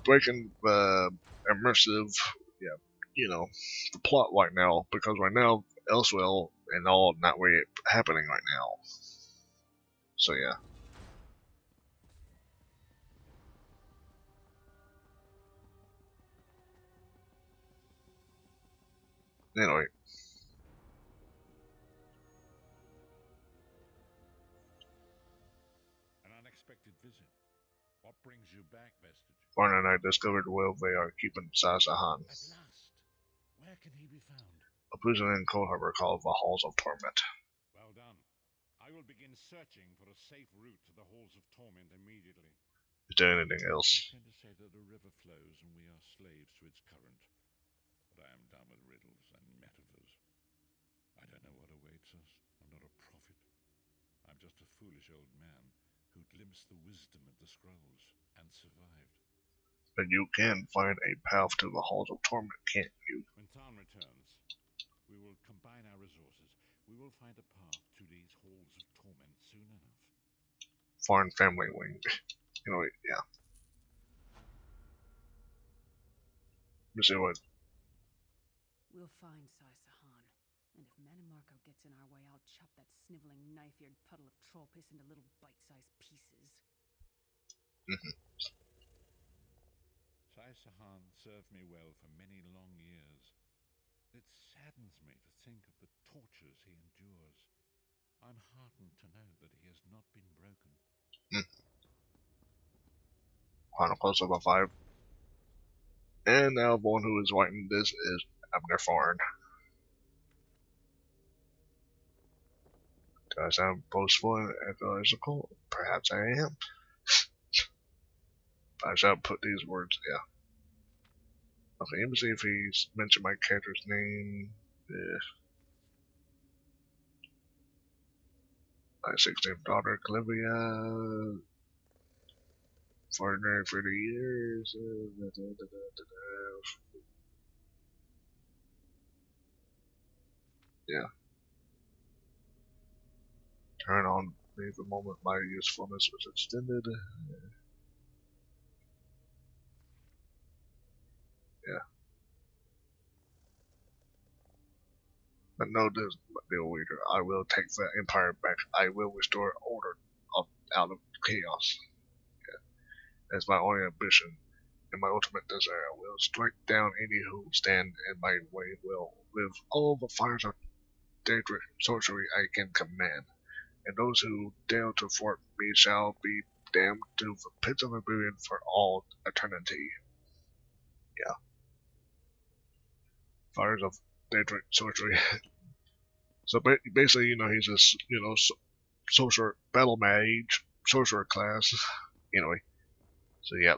breaking immersive, yeah, the plot right now, because right now Elsewhere and all not really happening right now. So yeah. Anyway. An unexpected visit. What brings you back, Vestige? Barn and I discovered where they are keeping Sai-Sahan. At last. Where can he be found? A prison in Cold Harbor called the Halls of Torment. Well done. I will begin searching for a safe route to the Halls of Torment immediately. Is there anything else? I'm going to say that a river flows and we are slaves to its current. But I am done with riddles and metaphors. I don't know what awaits us. I'm not a prophet. I'm just a foolish old man who glimpsed the wisdom of the scrolls and survived. But you can find a path to the Halls of Torment, can't you? When Tarn returns, we will combine our resources. We will find a path to these Halls of Torment soon enough. Foreign family wing. Yeah. Let's see what. We'll find Sai-Sahan, and if Manno Marco gets in our way, I'll chop that sniveling, knife-eared puddle of troll piss into little bite-sized pieces. Sai-Sahan served me well for many long years. It saddens me to think of the tortures he endures. I'm heartened to know that he has not been broken. Chronicles of a 5. And now the one who is writing this is Abner Farn. Do I sound boastful and ecological? Perhaps I am. I shall put these words, yeah. Okay, let me see if he's mentioned my character's name. Yeah. My 16th daughter, Olivia. 430 years. Yeah. Turn on me the moment my usefulness was extended. Yeah. But no deal leader. I will take the empire back. I will restore order out of chaos. Yeah. That's my only ambition and my ultimate desire. I will strike down any who stand in my way with all the fires of Daedric sorcery I can command. And those who dare to thwart me shall be damned to the pits of oblivion for all eternity. Yeah. Fires of Daedric sorcery. So basically, he's a sorcerer, battle mage, sorcerer class. Anyway, so yeah.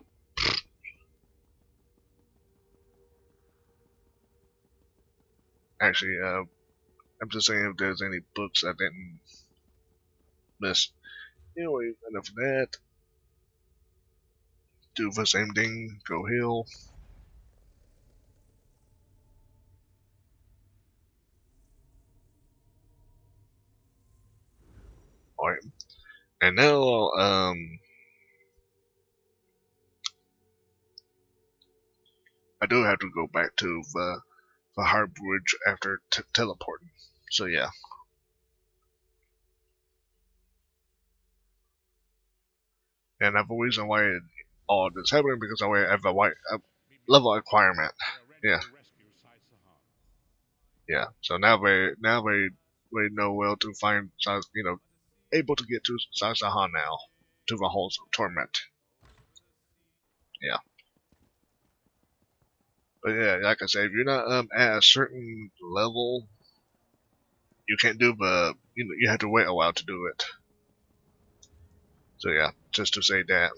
Actually, I'm just saying if there's any books I didn't miss. Anyway, enough of that. Do the same thing. Go heal. Alright. And now, I do have to go back to the Harborage after teleporting. So yeah. And I have a reason why all this happening because I have a level requirement. Yeah. Yeah. So now we know well to find able to get to Sasahan now to the halls of torment. Yeah. But yeah, like I said, if you're not at a certain level, you can't do the you have to wait a while to do it. So yeah, just to say that.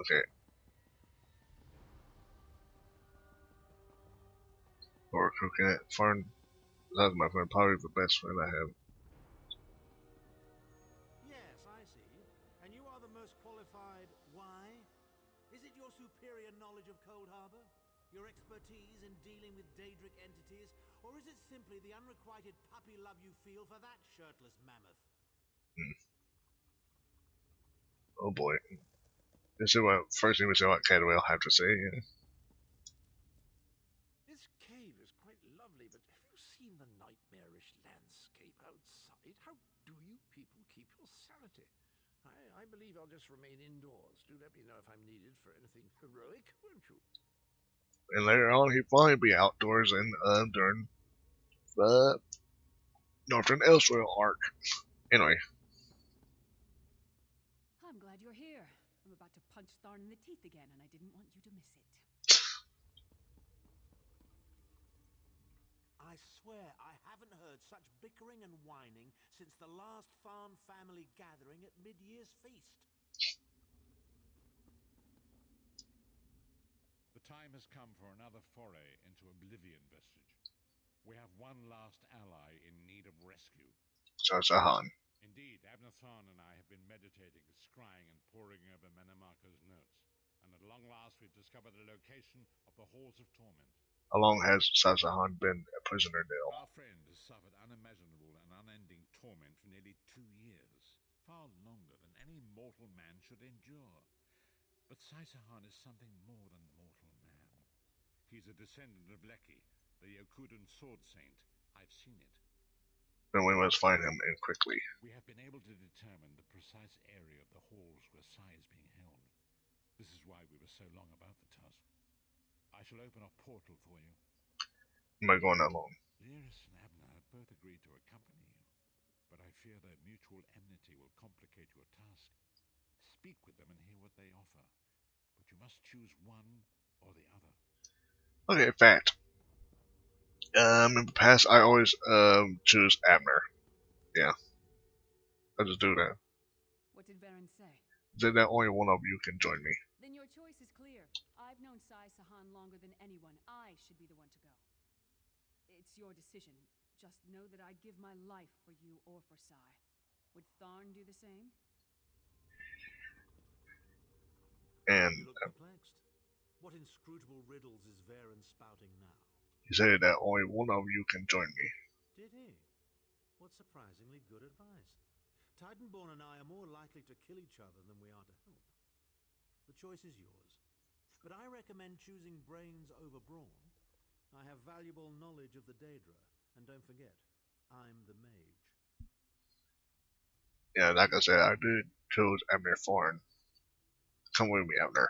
Okay. Or cooking it. Fern, that's my friend, probably the best friend I have. Yes, I see. And you are the most qualified. Why? Is it your superior knowledge of Cold Harbor? Your expertise in dealing with Daedric entities? Or is it simply the unrequited puppy love you feel for that shirtless mammoth? Oh boy. First thing we see what Cadwell have to say. Yeah. This cave is quite lovely, but have you seen the nightmarish landscape outside? How do you people keep your sanity? I believe I'll just remain indoors. Do let me know if I'm needed for anything heroic, won't you? And later on, he'll probably be outdoors during the Northern Elsewhere arc. Anyway. I'm glad you're here. I'm about to punch Tharn in the teeth again, and I didn't want you to miss it. I swear I haven't heard such bickering and whining since the last Tharn family gathering at mid-year's feast. The time has come for another foray into Oblivion vestige. We have one last ally in need of rescue. Sasahan. Indeed, Abnathan and I have been meditating, scrying, and poring over Manamarco's notes, and at long last we've discovered the location of the Halls of Torment. How long has Sasahan been a prisoner there? Our friend has suffered unimaginable and unending torment for nearly 2 years, far longer than any mortal man should endure. But Sasahan is something more than mortal man. He's a descendant of Leki, the Yokudan sword saint. I've seen it. Then we must find him, and quickly. We have been able to determine the precise area of the halls where Sai is being held. This is why we were so long about the task. I shall open a portal for you. Am I going alone? Lyris and Abner have both agreed to accompany you, but I fear their mutual enmity will complicate your task. Speak with them and hear what they offer, but you must choose one or the other. Okay, fact. In the past, I always choose Abner. Yeah, I just do that. What did Varen say? Said that only one of you can join me. Then your choice is clear. I've known Sai Sahan longer than anyone. I should be the one to go. It's your decision. Just know that I'd give my life for you or for Sai. Would Tharn do the same? And You look perplexed. What inscrutable riddles is Varen spouting now? he said that only one of you can join me. Did he? What surprisingly good advice. Titanborn and I are more likely to kill each other than we are to help. The choice is yours. But I recommend choosing brains over brawn. I have valuable knowledge of the Daedra, and don't forget, I'm the Mage. Yeah, like I said, I did choose Abner Thorn. Come with me, Abner.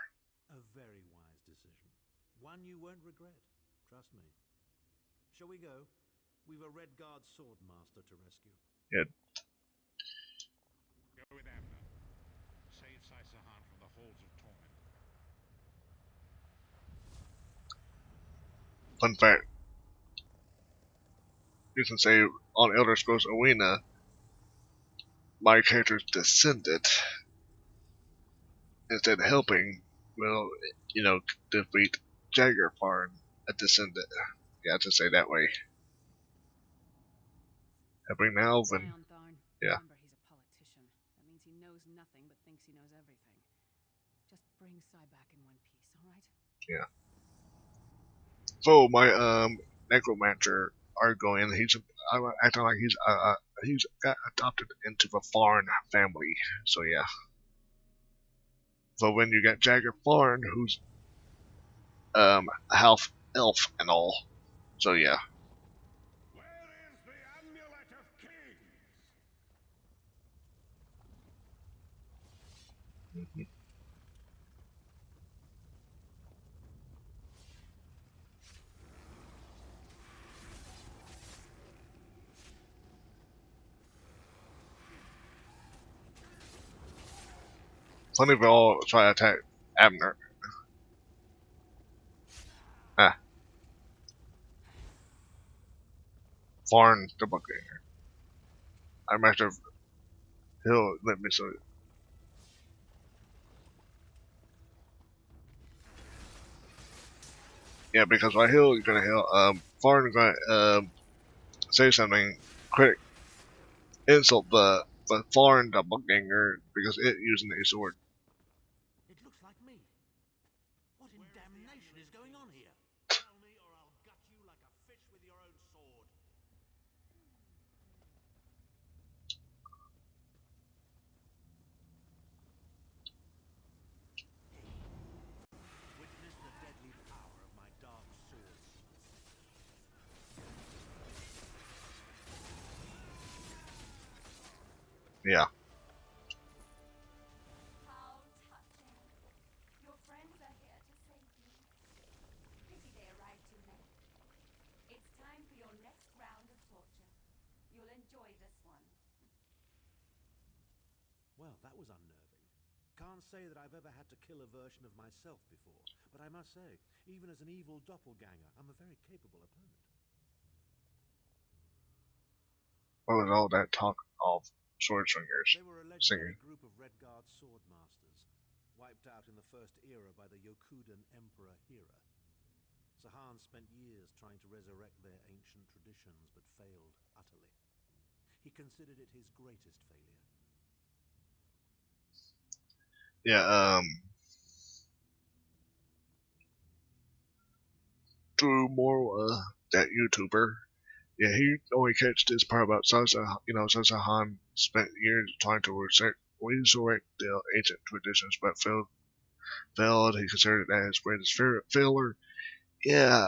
A very wise decision. One you won't regret. Trust me. Shall we go? We've a Red Guard sword master to rescue. Yeah. Go with Abner. Save Sai Sahan from the halls of torment. Fun fact. You can say on Elder Scrolls Arena, my character's descendant, instead of helping, will, defeat Jaggerfarn, a descendant. Yeah, to say that way. Helping the Elven. Yeah. Remember, he's a politician. That means he knows nothing but thinks he knows everything. Just bring Sai back in one piece, alright? Yeah. So my necromancer are going. He's acting like he's got adopted into the Farn family. So yeah. So when you get Jagger Farn, who's half elf and all. So yeah. Where is the Amulet of Kings? Mm-hmm. Funny if they all try to attack Abner. Ah. Farn the Buccaneer. I'm after he'll let me so. Yeah, because while he'll gonna heal, Farn gonna say something, quick insult the Farn the Buccaneer because it using a sword. It looks like me. What in damnation is going on here? Tell me or I'll gut you like a fish with your own sword. Witness the deadly power of my dark sword. Yeah. How touching. Your friends are here to save you. Pity they arrived too late. It's time for your next round of torture. You'll enjoy this one. Well, that was unnerving. Can't say that I've ever had to kill a version of myself before, but I must say, even as an evil doppelganger, I'm a very capable opponent. What was all that talk of sword swingers They were a legendary singing? group of Red Guard sword masters, wiped out in the First Era by the Yokudan Emperor Hera. Sahan spent years trying to resurrect their ancient traditions, but failed utterly. He considered it his greatest failure. Yeah, Drew Morwa, that YouTuber, yeah, he only catched this part about Sasa, Sasahan spent years trying to resurrect the ancient traditions, but failed. He considered that his greatest failure. Yeah,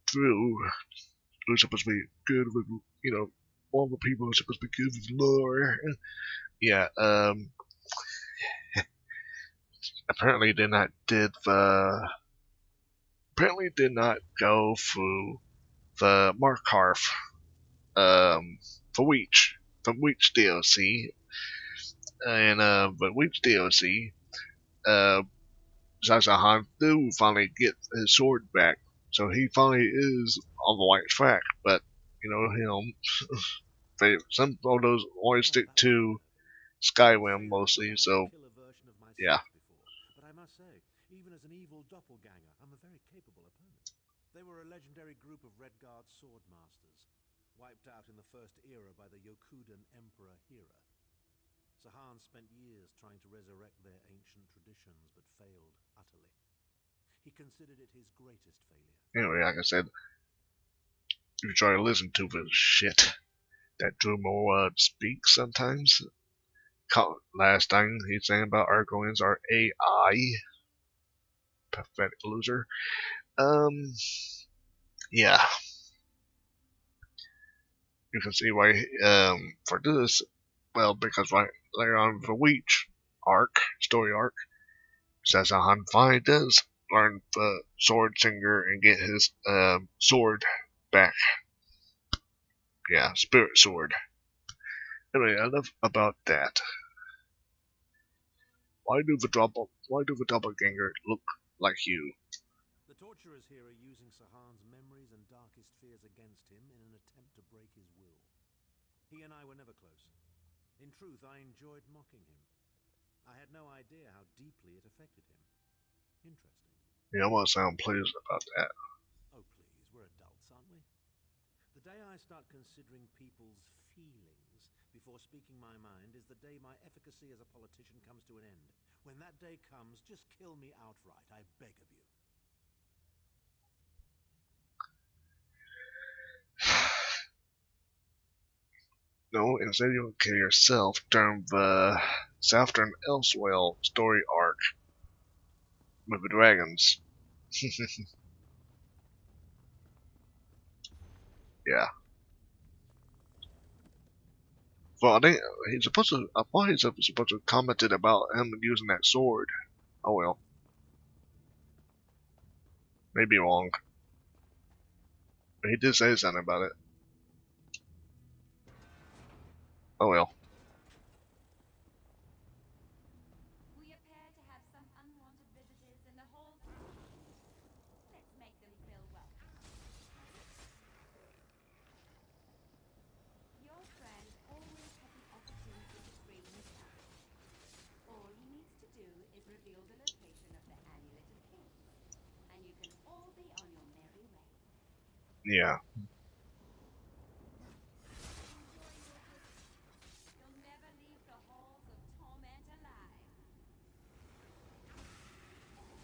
Drew was supposed to be good with, all the people are supposed to be good with lore. Yeah, apparently did not go through the Markarth from Weech DLC, and but Weech DLC, Sasahan do finally get his sword back, so he finally is on the right track. But you know him, some of those always stick to Skyrim mostly, so yeah. But I must say, even as an evil doppelganger, I'm a very capable opponent. They were a legendary group of Redguard sword masters, wiped out in the First Era by the Yokudan Emperor Hera. Sahan spent years trying to resurrect their ancient traditions, but failed utterly. He considered it his greatest failure. Anyway, like I said, if you try to listen to the shit that Drumo speaks sometimes, last thing he's saying about Argonians are AI. Pathetic loser. Yeah. You can see why, for this, well, because right later on the story arc, Sasahan finally does learn the sword singer and get his, sword back. Yeah, spirit sword. Anyway, enough about that. Why do the doppelganger look like you? The torturers here are using Sahan's memories and darkest fears against him in an attempt to break his will. He and I were never close. In truth, I enjoyed mocking him. I had no idea how deeply it affected him. Interesting. You almost sound pleased about that. Oh, please, we're adults, aren't we? The day I start considering people's feelings before speaking my mind is the day my efficacy as a politician comes to an end. When that day comes, just kill me outright, I beg of you. No, instead you'll kill yourself during the Southern Elsewell story arc with the dragons. Yeah. Well, I think he's supposed to. I thought he's supposed to have commented about him using that sword. Oh well. Maybe wrong. But he did say something about it. Oh well. We appear to have some unwanted visitors in the halls. Let's make them feel welcome. Your friend always has an opportunity to scream himself. All he needs to do is reveal the location of the Amulet of Kings, and you can all be on your merry way. Yeah. You'll never leave the halls of torment alive. Just tell me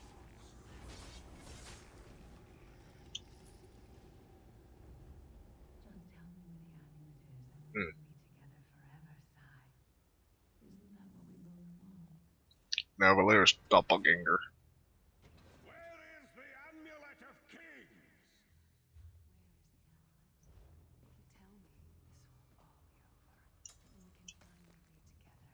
where the amulet is and we'll Hmm. be together forever, Sai. Isn't that what we both want? Now Valerius doppelganger. Where is the Amulet of Kings? Where is the amulet? If you tell me, this will all be over. And we can finally be together.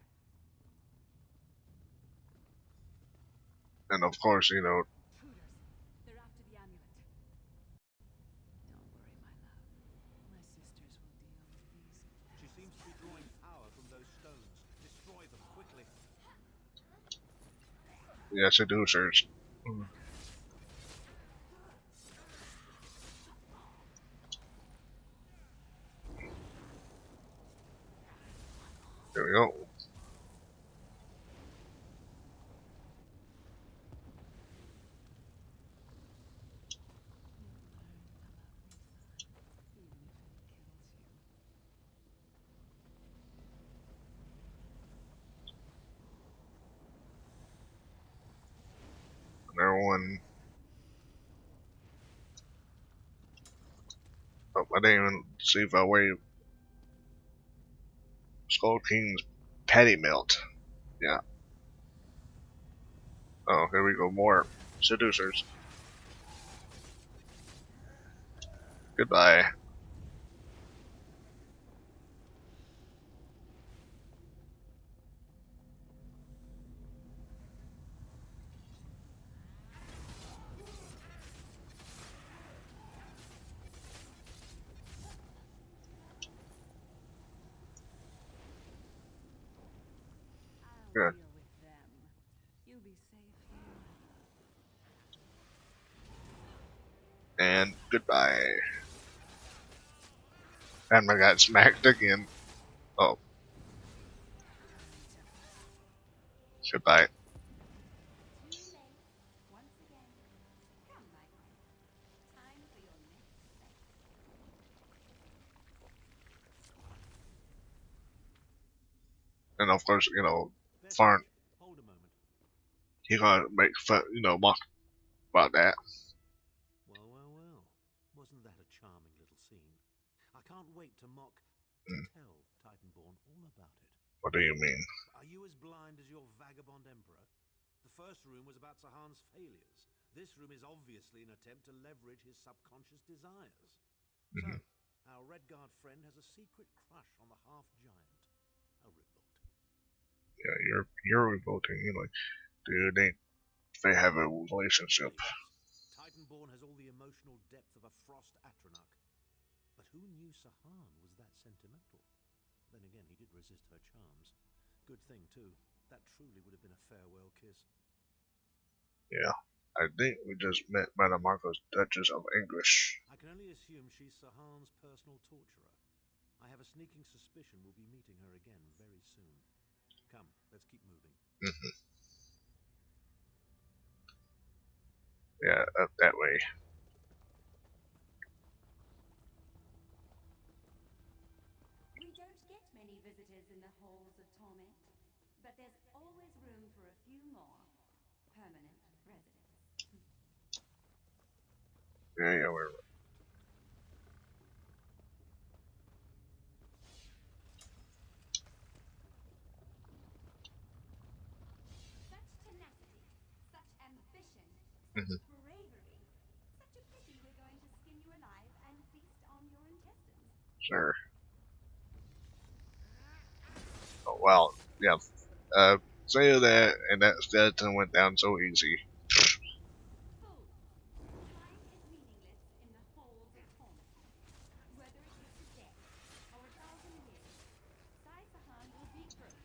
And of course, you know, Intruders! They're after the amulet. Don't worry, my love. My sisters will deal with these. She seems to be drawing power from those stones. Destroy them quickly. yeah, seducers. There we go. Everyone. Oh, I didn't even see if I weigh Skull King's patty melt. Yeah. Oh, here we go. More seducers. Goodbye. And goodbye. And I got smacked again. Oh. Goodbye. Too late. Once again. Come, my friend. Time for your next step. And of course, Farn, Hold a moment. he gonna make fun, mock about that. Well, well, well. Wasn't that a charming little scene? I can't wait to tell Titanborn all about it. What do you mean? Are you as blind as your vagabond emperor? The first room was about Sahan's failures. This room is obviously an attempt to leverage his subconscious desires. So, our Redguard friend has a secret crush on the half-giant. How revolting. Yeah, you're revolting. Dude, they have a relationship. Titanborn has all the emotional depth of a frost Atronach. But who knew Sahan was that sentimental? Then again, he did resist her charms. Good thing, too. That truly would have been a farewell kiss. Yeah, I think we just met Madame Marco's Duchess of English. I can only assume she's Sahan's personal torturer. I have a sneaking suspicion we'll be meeting her again very soon. Come, let's keep moving. Yeah, up that way. We don't get many visitors in the halls of torment, but there's always room for a few more permanent residents. Yeah, we're. Such tenacity, such ambition, such bravery. Such a pity we're going to skin you alive and feast on your intestines. Sure. Oh, well, yeah. Say that, and that skeleton went down so easy. Fool. Time is meaningless in the halls of torment. Whether it is today or 1,000 years, Sai Sahan will be through.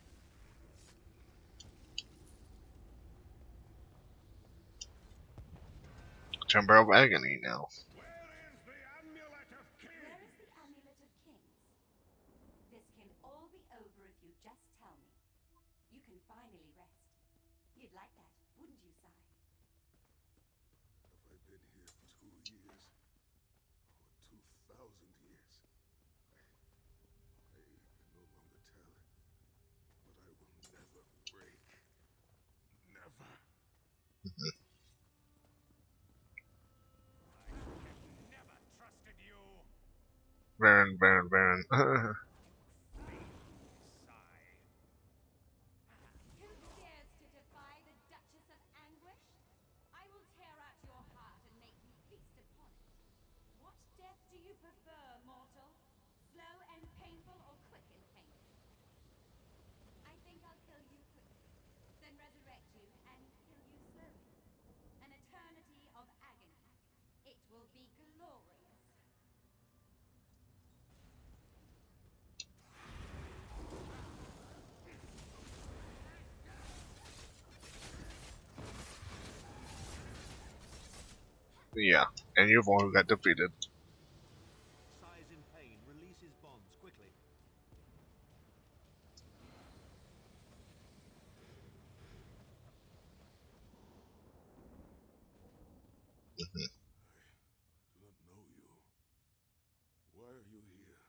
Chamber of Agony now. Where is the Amulet of Kings? Where is the Amulet of Kings? This can all be over if you just tell me. You can finally rest. You'd like that, wouldn't you, Sai? Have I been here 2 years? Or 2,000 years? I can no longer tell. But I will never break. Never. Never trusted you. Baron. Who dares to defy the Duchess of Anguish? I will tear out your heart and make you feast upon it. What death do you prefer, mortal? Slow and painful or quick and painful? I think I'll kill you quickly, then resurrect you and kill you slowly. An eternity of agony. It will be glorious. Yeah, and you're the one who got defeated. Sai's in pain. Release his bonds, quickly. I do not know you. Why are you here?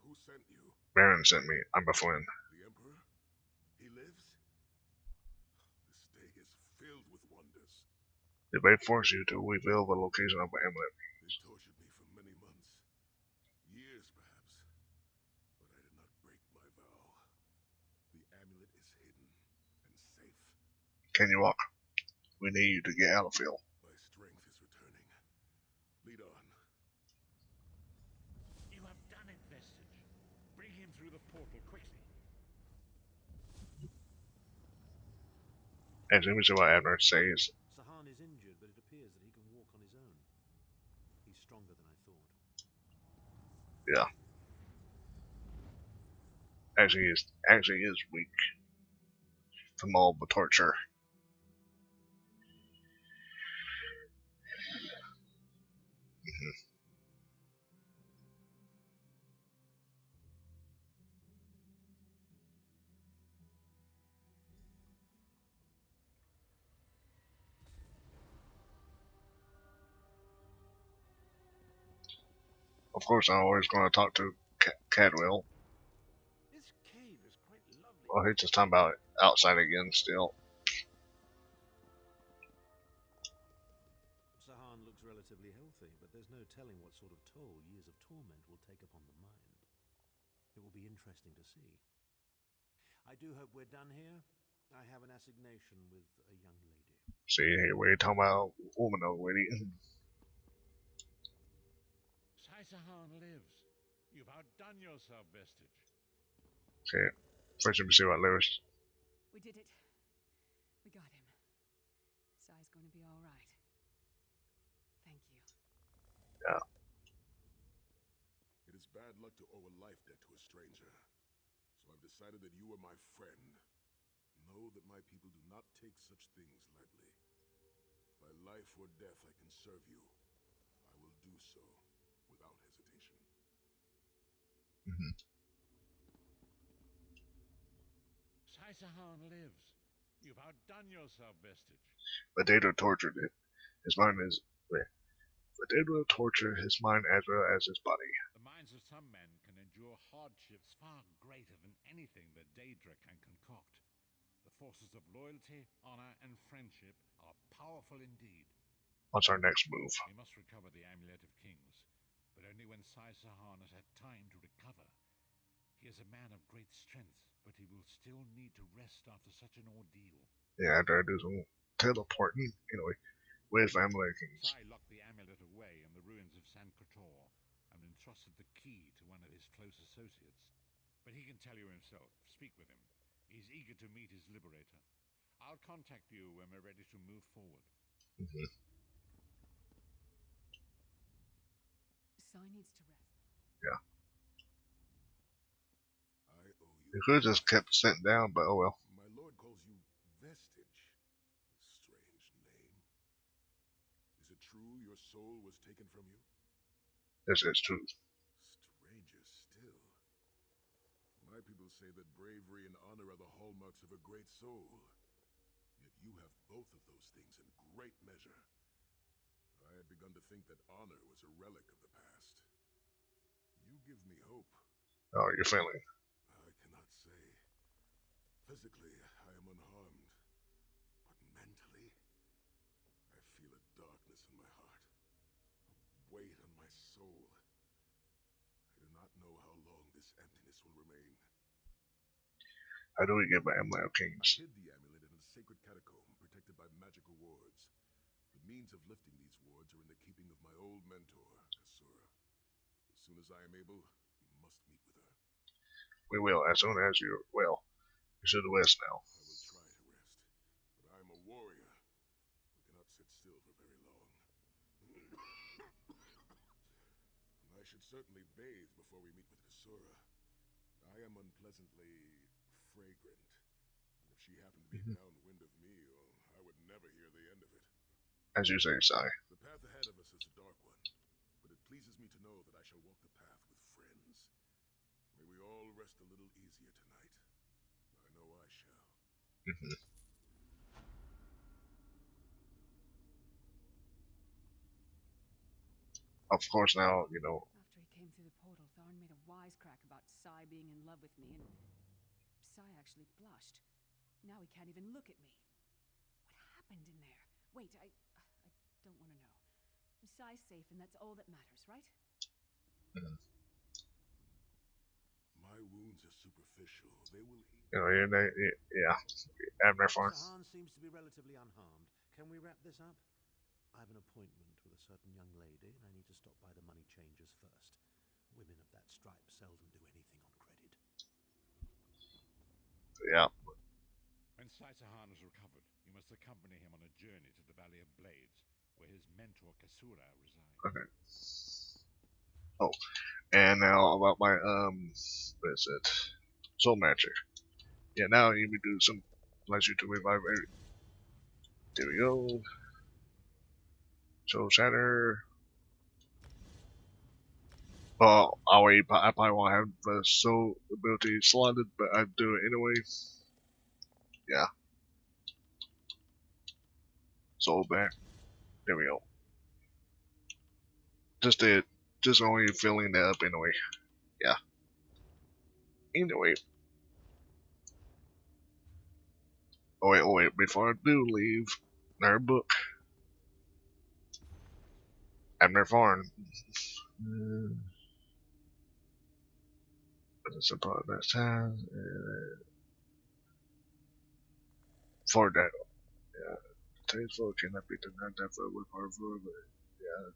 Who sent you? Baron sent me. I'm a friend. The Emperor? He lives? This day is filled with wonders. Did they force you to reveal the location of the amulet? They tortured me for many months. Years, perhaps. But I did not break my vow. The amulet is hidden and safe. Can you walk? We need you to get out of the field. My strength is returning. Lead on. You have done it, Vestige. Bring him through the portal quickly. And let me see what Abner says. Sahan is injured, but it appears that he can walk on his own. He's stronger than I thought. Yeah. Actually is weak from all the torture. Of course, I'm always going to talk to Cadwell. This cave is quite lovely. Well, he's just talking about it outside again still. Sahan looks relatively healthy, but there's no telling what sort of toll years of torment will take upon the mind. It will be interesting to see. I do hope we're done here. I have an assignation with a young lady. See, here we're talking about woman already. Sahan lives. You've outdone yourself, Vestige. Okay, first let me see about Lewis. We did it. We got him. Sai's going to be all right. Thank you. Yeah. It is bad luck to owe a life debt to a stranger. So I've decided that you are my friend. Know that my people do not take such things lightly. If by life or death I can serve you, I will do so without hesitation. Sahan lives. You've outdone yourself, Vestige. But they don't torture it. His mind is. But they will torture his mind as well as his body. The minds of some men can endure hardships far greater than anything that Daedra can concoct. The forces of loyalty, honor, and friendship are powerful indeed. What's our next move? We must recover the Amulet of Kings, but only when Sahan has had time to recover. He is a man of great strength, but he will still need to rest after such an ordeal. Yeah, after I do some teleporting. Anyway, where's my Amulet of Kings? Sai locked the amulet away in the ruins of San Krator and entrusted the key to one of his close associates. But he can tell you himself. Speak with him. He's eager to meet his liberator. I'll contact you when we're ready to move forward. Sai needs to rest. Yeah. I owe you. You could have just kept sitting down, but oh well. My lord calls you Vestige. A strange name. Is it true your soul was taken from you? This is true. Stranger still. My people say that bravery and honor are the hallmarks of a great soul. Yet you have both of those things in great measure. I had begun to think that honor was a relic of the past. You give me hope. Oh, you're failing. I cannot say. Physically, I am unharmed. But mentally, I feel a darkness in my heart. A weight on my soul. I do not know how long this emptiness will remain. How do we get my Amulet of Kings? I hid the amulet in a sacred catacomb protected by magical wards. The means of lifting these wards are in the keeping of my old mentor, Kasura. As soon as I am able, we must meet with her. We will, as soon as you're well. You should rest now. I will try to rest, but I am a warrior. We cannot sit still for very long. I should certainly bathe before we meet with Kasura. I am unpleasantly fragrant, and if she happened to be downwind of me, well, I would never hear the end of it. As you say, Sai. The path ahead of us is a dark one, but it pleases me to know that I shall walk the path with friends. May we all rest a little easier tonight. I know I shall. Of course, now, you know. After he came through the portal, Tharn made a wisecrack about Sai being in love with me, and Sai actually blushed. Now he can't even look at me. What happened in there? Wait, I don't want to know. Sai's safe, and that's all that matters, right? My wounds are superficial. They will heal. You know, yeah. Abner Farm. Sahan seems to be relatively unharmed. Can we wrap this up? I have an appointment with a certain young lady, and I need to stop by the money changers first. Women of that stripe seldom do anything on credit. Yeah. When Sahan is recovered, you must accompany him on a journey to the Valley of Blades, where his mentor Kasura resides. Okay. Oh, and now about my what is it? Soul magic. Yeah, now you can do some allows you to revive every. There we go. Soul shatter. Well, I probably won't have the soul ability slotted, but I do it anyway. Yeah. Soul back. There we go. Just did just only filling that up anyway. Yeah. Anyway. Oh wait, before I do leave, another book. Abner Farn. It's about that time. For that. Yeah. Tasteful cannot be denied that with Harborage, but yeah.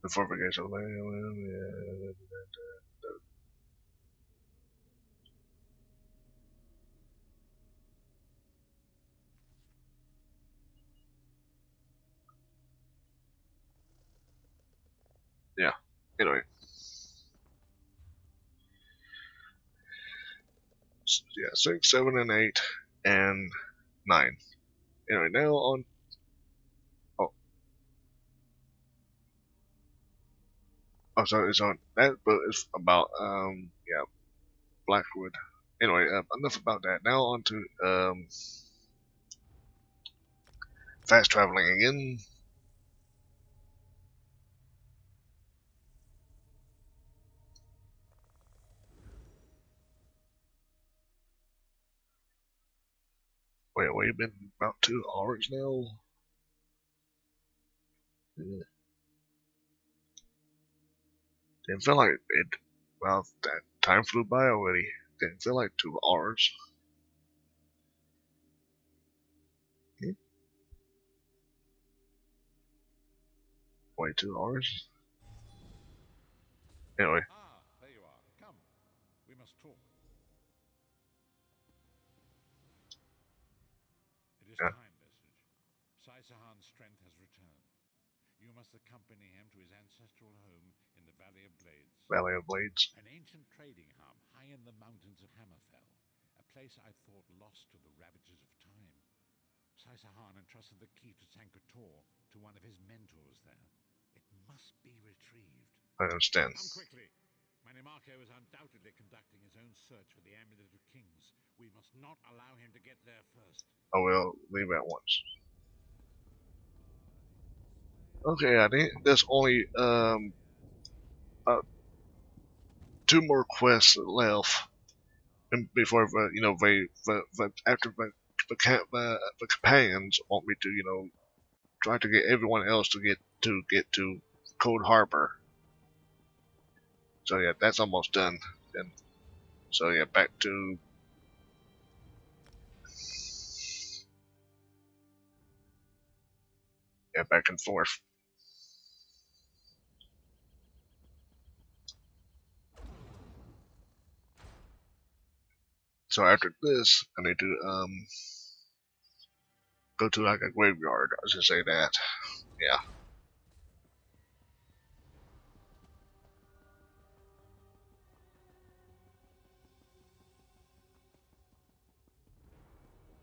The fortification of land, yeah. Yeah. Anyway. Yeah, 6, 7, and 8, and 9. Anyway, now on. Oh, so it's on that book is about yeah, Blackwood. Anyway, enough about that. Now on to fast traveling again. Wait, we've been about 2 hours now. Yeah. Didn't feel like it. Well, that time flew by already. Didn't feel like 2 hours. Wait, 2 hours? Anyway. Ah, there you are. Come. We must talk. It is Yeah. time, Vestige. Saisahan's strength has returned. You must accompany him to his ancestral home in the Valley of Blades. Valley of Blades. An ancient trading hub high in the mountains of Hammerfell. A place I thought lost to the ravages of time. Saisahan entrusted the key to Sankator to one of his mentors there. It must be retrieved. I understand. Come quickly. Manimarco is undoubtedly conducting his own search for the Amulet of Kings. We must not allow him to get there first. I will leave at once. Okay, I think there's only 2 more quests left, and before after the companions want me to try to get everyone else to get to Cold Harbor. So yeah, that's almost done. And so yeah, back to back and forth. So after this, I need to go to like a graveyard. I was gonna say that. Yeah.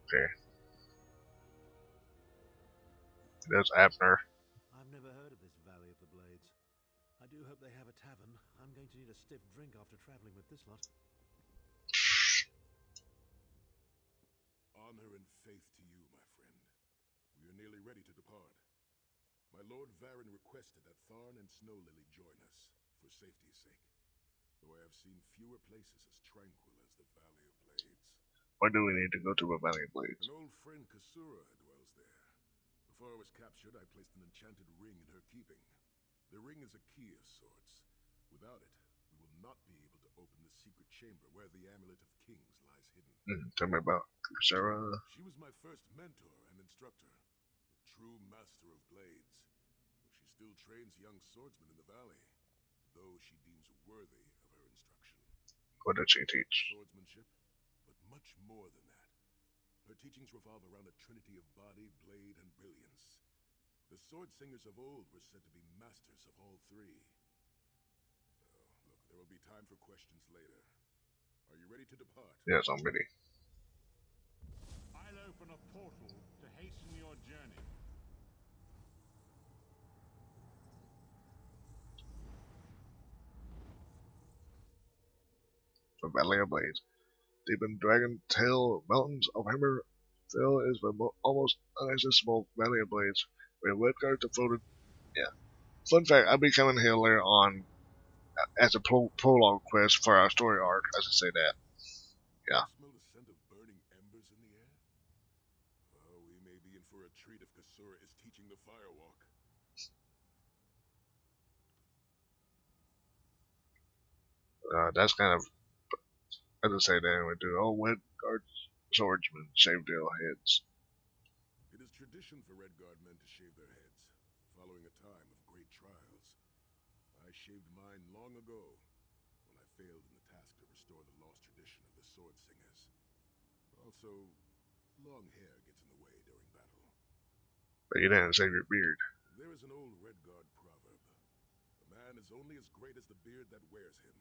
Okay. There's Abner. I've never heard of this Valley of the Blades. I do hope they have a tavern. I'm going to need a stiff drink after traveling with this lot. Honor and faith to you, my friend. We are nearly ready to depart. My Lord Varen requested that Tharn and Snowlily join us, for safety's sake. Though I have seen fewer places as tranquil as the Valley of Blades. Why do we need to go to the Valley of Blades? An old friend, Kasura, dwells there. Before I was captured, I placed an enchanted ring in her keeping. The ring is a key of sorts. Without it, we will not be able to open the secret chamber where the Amulet of Kings lies hidden. Tell me about Sarah. She was my first mentor and instructor, a true master of blades. She still trains young swordsmen in the valley, though she deems worthy of her instruction. What does she teach? Swordsmanship, but much more than that. Her teachings revolve around a trinity of body, blade, and brilliance. The sword singers of old were said to be masters of all 3. Look, there will be time for questions later. Are you ready to depart? Yes, I'm ready. I'll open a portal to hasten your journey. The Valley of Blades. deep in Dragon Tail Mountains of Hammerfell is the almost inaccessible Valley of Blades, where Redguard devoted. Yeah. Fun fact: I'll be coming here later on as a prologue quest for our story arc. I should say that. Yeah. Smell the scent of burning embers in the air? Oh, we may be in for a treat if Kasura is teaching the firewalk. That's kind of, as I say, then we do. Oh, Redguard swordsmen shave their heads. It is tradition for Redguard men to shave their heads, following a time of great trials. I shaved mine long ago, when I failed in the task to restore the lost tradition of the Sword Singers. Also, long hair gets in the way during battle. But you didn't shave your beard. There is an old Redguard proverb. A man is only as great as the beard that wears him.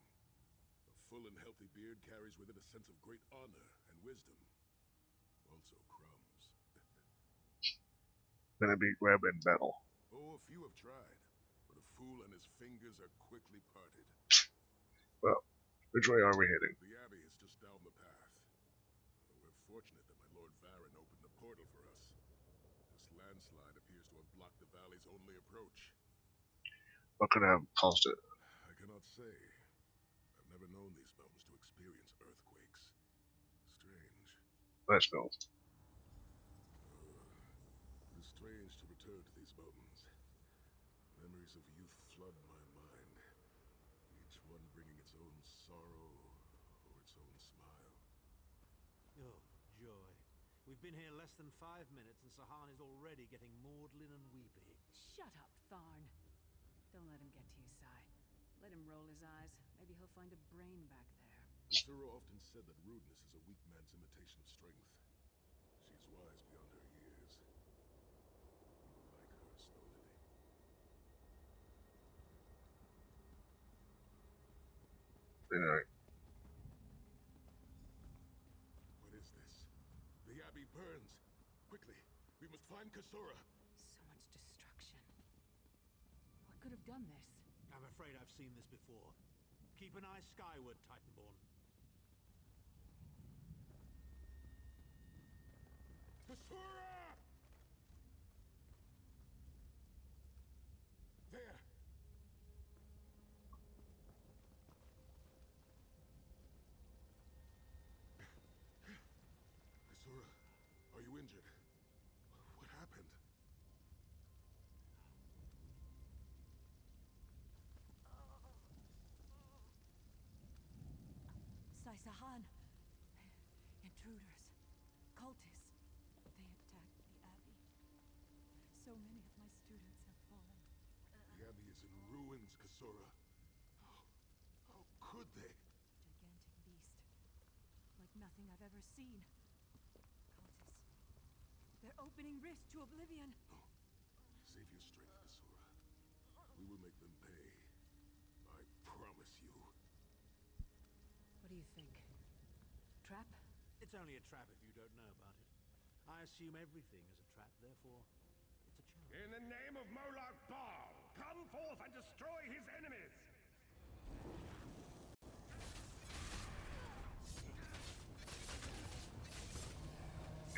A full and healthy beard carries with it a sense of great honor and wisdom. Also crumbs. Gonna be grabbed in battle. Oh, a few have tried, but a fool and his fingers are quickly parted. Well, which way are we heading? The Abbey is just down the path. We're fortunate that my Lord Varen opened a portal for us. This landslide appears to have blocked the valley's only approach. What could have caused it? I cannot say. I've never known these mountains to experience earthquakes. Strange. Let's go. It is strange to return to these mountains. Memories of youth flood my mind, each one bringing its own sorrow or its own smile. Oh, joy. We've been here less than 5 minutes and Sahan is already getting maudlin and weepy. Shut up, Tharn. Don't let him get to you, Sai. Let him roll his eyes. Maybe he'll find a brain back there. Kasura often said that rudeness is a weak man's imitation of strength. She is wise beyond her years. You will like her, Snow Lily. Alright. What is this? The Abbey burns! Quickly, we must find Kasura! So much destruction. What could have done this? I'm afraid I've seen this before. Keep an eye skyward, Titanborn. Kasura! There! Kasura, are you injured? What happened? Sahan. Intruders. Cultists. They attacked the Abbey. So many of my students have fallen. The Abbey is in ruins, Kasura. How could they? Gigantic beast. Like nothing I've ever seen. Cultists. They're opening rifts to oblivion. No. Save your strength, Kasura. We will make them pay. I promise you. What do you think? Trap? It's only a trap if you don't know about it. I assume everything is a trap, therefore, it's a challenge. In the name of Moloch Baal, come forth and destroy his enemies!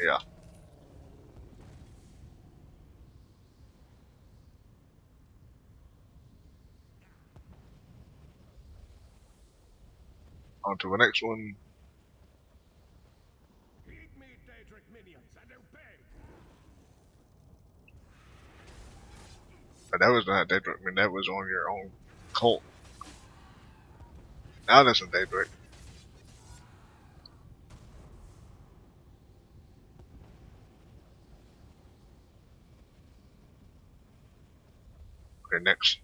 Yeah. On to the next one. Heed me, Daedric minions, and obey! But that was not Daedric. I mean, that was on your own cult. Now that's a Daedric. Okay, next.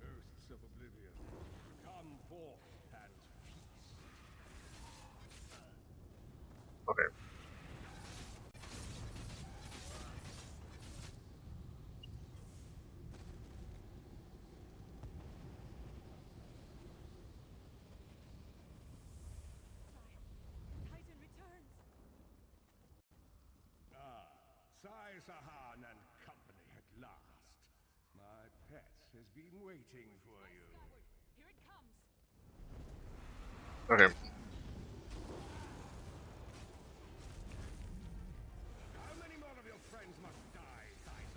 Hosts of oblivion, come forth and feast. Okay. Titan returns. Ah, Sai Sahan and company at last. My pet has been waiting for you. Here it comes. Okay. How many more of your friends must die, Thieves?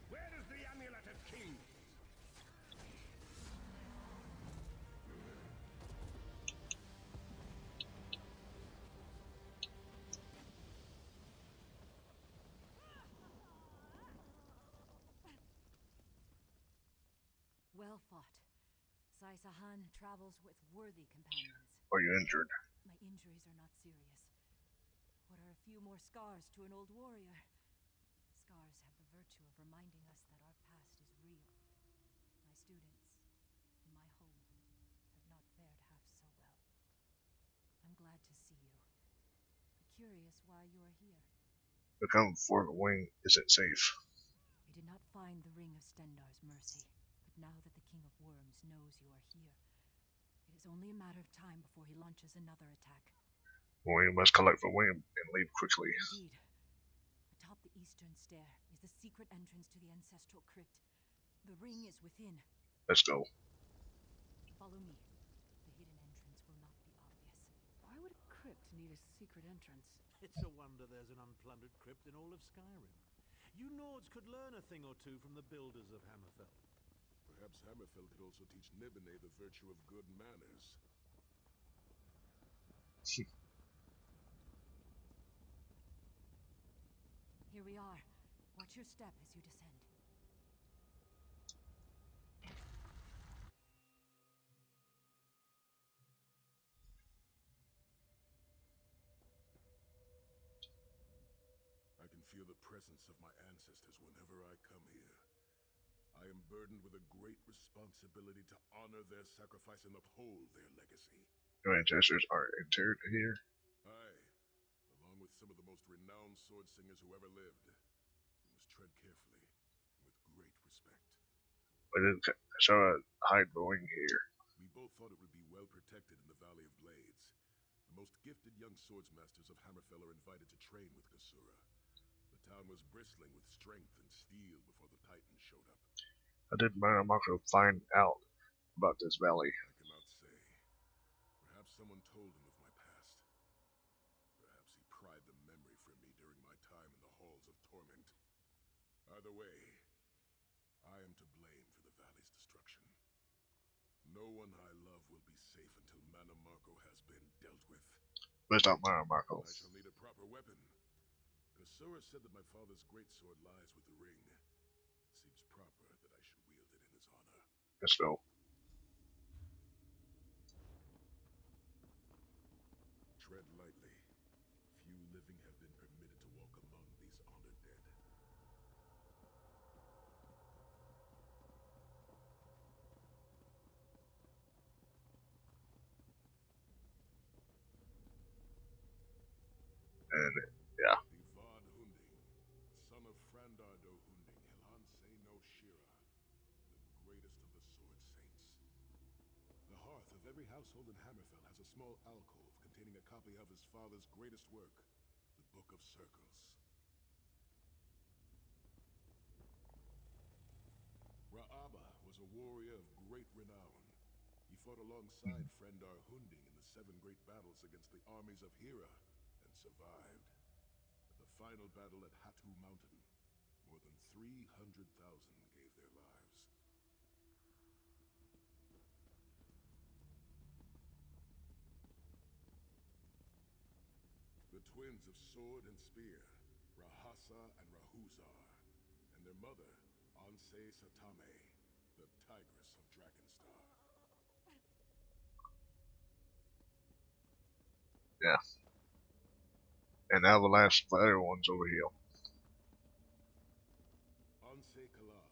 Where is the amulet of kings? Well fought. Saisahan travels with worthy companions. Are you injured? My injuries are not serious. What are a few more scars to an old warrior? Scars have the virtue of reminding us that our past is real. My students, in my home, have not fared half so well. I'm glad to see you. I'm curious why you are here. The come for the wing isn't safe. I did not find the Ring of Stendarr's mercy, but now that the King of Worms knows you are here, it is only a matter of time before he launches another attack. We must collect the wing and leave quickly. Indeed. Atop the eastern stair is the secret entrance to the ancestral crypt. The ring is within. Let's go. Follow me. The hidden entrance will not be obvious. Why would a crypt need a secret entrance? It's a wonder there's an unplundered crypt in all of Skyrim. You Nords could learn a thing or two from the builders of Hammerfell. Perhaps Hammerfell could also teach Nibene the virtue of good manners. Here we are. Watch your step as you descend. I can feel the presence of my ancestors whenever I come here. I am burdened with a great responsibility to honor their sacrifice and uphold their legacy. Your ancestors are interred here? Aye, along with some of the most renowned sword singers who ever lived. We must tread carefully and with great respect. But it show a hide the wing here. We both thought it would be well protected in the Valley of Blades. The most gifted young swordsmasters of Hammerfell are invited to train with Kasura. The town was bristling with strength and steel before the Titans showed up. How did Marco find out about this valley? I cannot say. Perhaps someone told him of my past. Perhaps he pried the memory from me during my time in the halls of torment. Either way, I am to blame for the valley's destruction. No one I love will be safe until Marco has been dealt with. Where's that Marco? I shall need a proper weapon. Kasura said that my father's greatsword lies with the ring. It seems proper that I should wield it in his honor. Let's go. Tread lightly. Few living have been permitted to walk among these honored dead. And yeah. Divad Hunding, son of Frandardo Hunding, Helhanse no Shira, the greatest of the sword saints. The hearth of every household in Hammerfell has a small alcove containing a copy of his father's greatest work, the Book of Circles. Ra'aba was a warrior of great renown. He fought alongside Frendar Hunding in the 7 great battles against the armies of Hira, and survived. At the final battle at Hatu Mountain, more than 300,000 gave their lives. The twins of Sword and Spear, Rahasa and Rahuzar, and their mother, Anse Satame, the Tigress of Dragonstar. Yeah. And now the last other one's over here. Anse Kalam,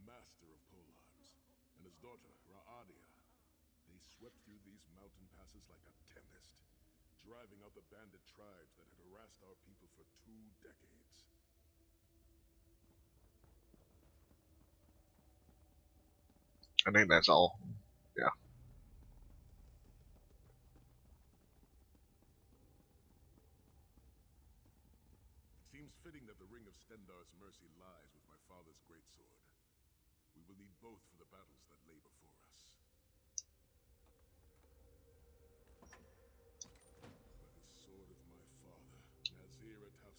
master of polearms, and his daughter, Ra'adia. They swept through these mountain passes like a tempest, driving out the bandit tribes that had harassed our people for 2 decades. I think that's all. Yeah. It seems fitting that the Ring of Stendarr's mercy lies with my father's greatsword. We will need both for the battles that lay before us.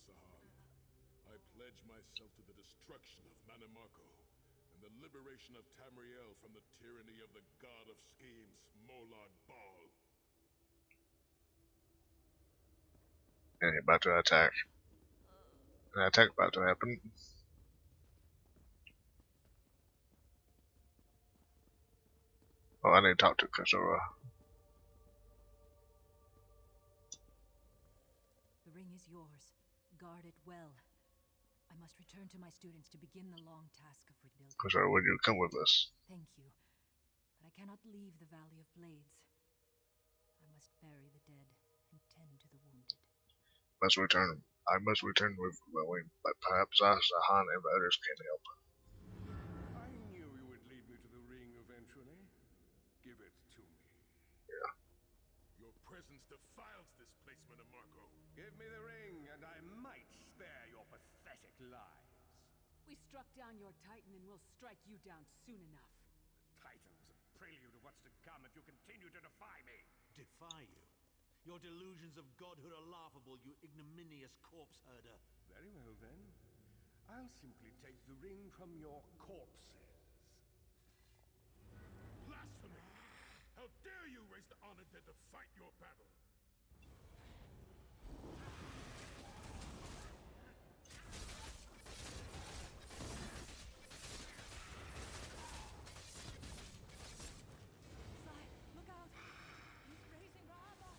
Sahan. I pledge myself to the destruction of Mannimarco and the liberation of Tamriel from the tyranny of the god of schemes, Molad Bal. And he's about to attack. An attack about to happen. Oh, I need to talk to Kasura. The ring is yours. Guard it well. I must return to my students to begin the long task of rebuilding. Kasura, would you come with us? Thank you, but I cannot leave the Valley of Blades. I must bury the dead and tend to the wounded. I must return with Willing, but perhaps Sahan and the others can help. I knew you would lead me to the ring eventually. Give it to me. Yeah. Your presence defiles this place, Mannimarco. Give me the ring, and I might spare your pathetic lives. We struck down your Titan and we'll strike you down soon enough. The Titan was a prelude of what's to come if you continue to defy me. Defy you? Your delusions of godhood are laughable, you ignominious corpse herder. Very well, then. I'll simply take the ring from your corpses. Blasphemy! How dare you raise the honored dead to fight your battle? Look out! He's raising the armor!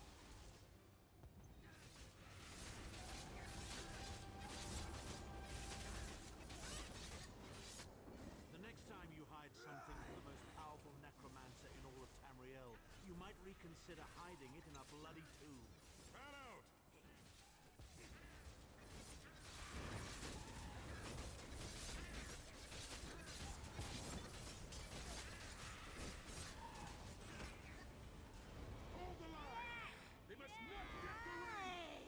The next time you hide something from the most powerful necromancer in all of Tamriel, you might reconsider hiding it in a bloody tomb. Fan out! Hold the line! They must not get the ring!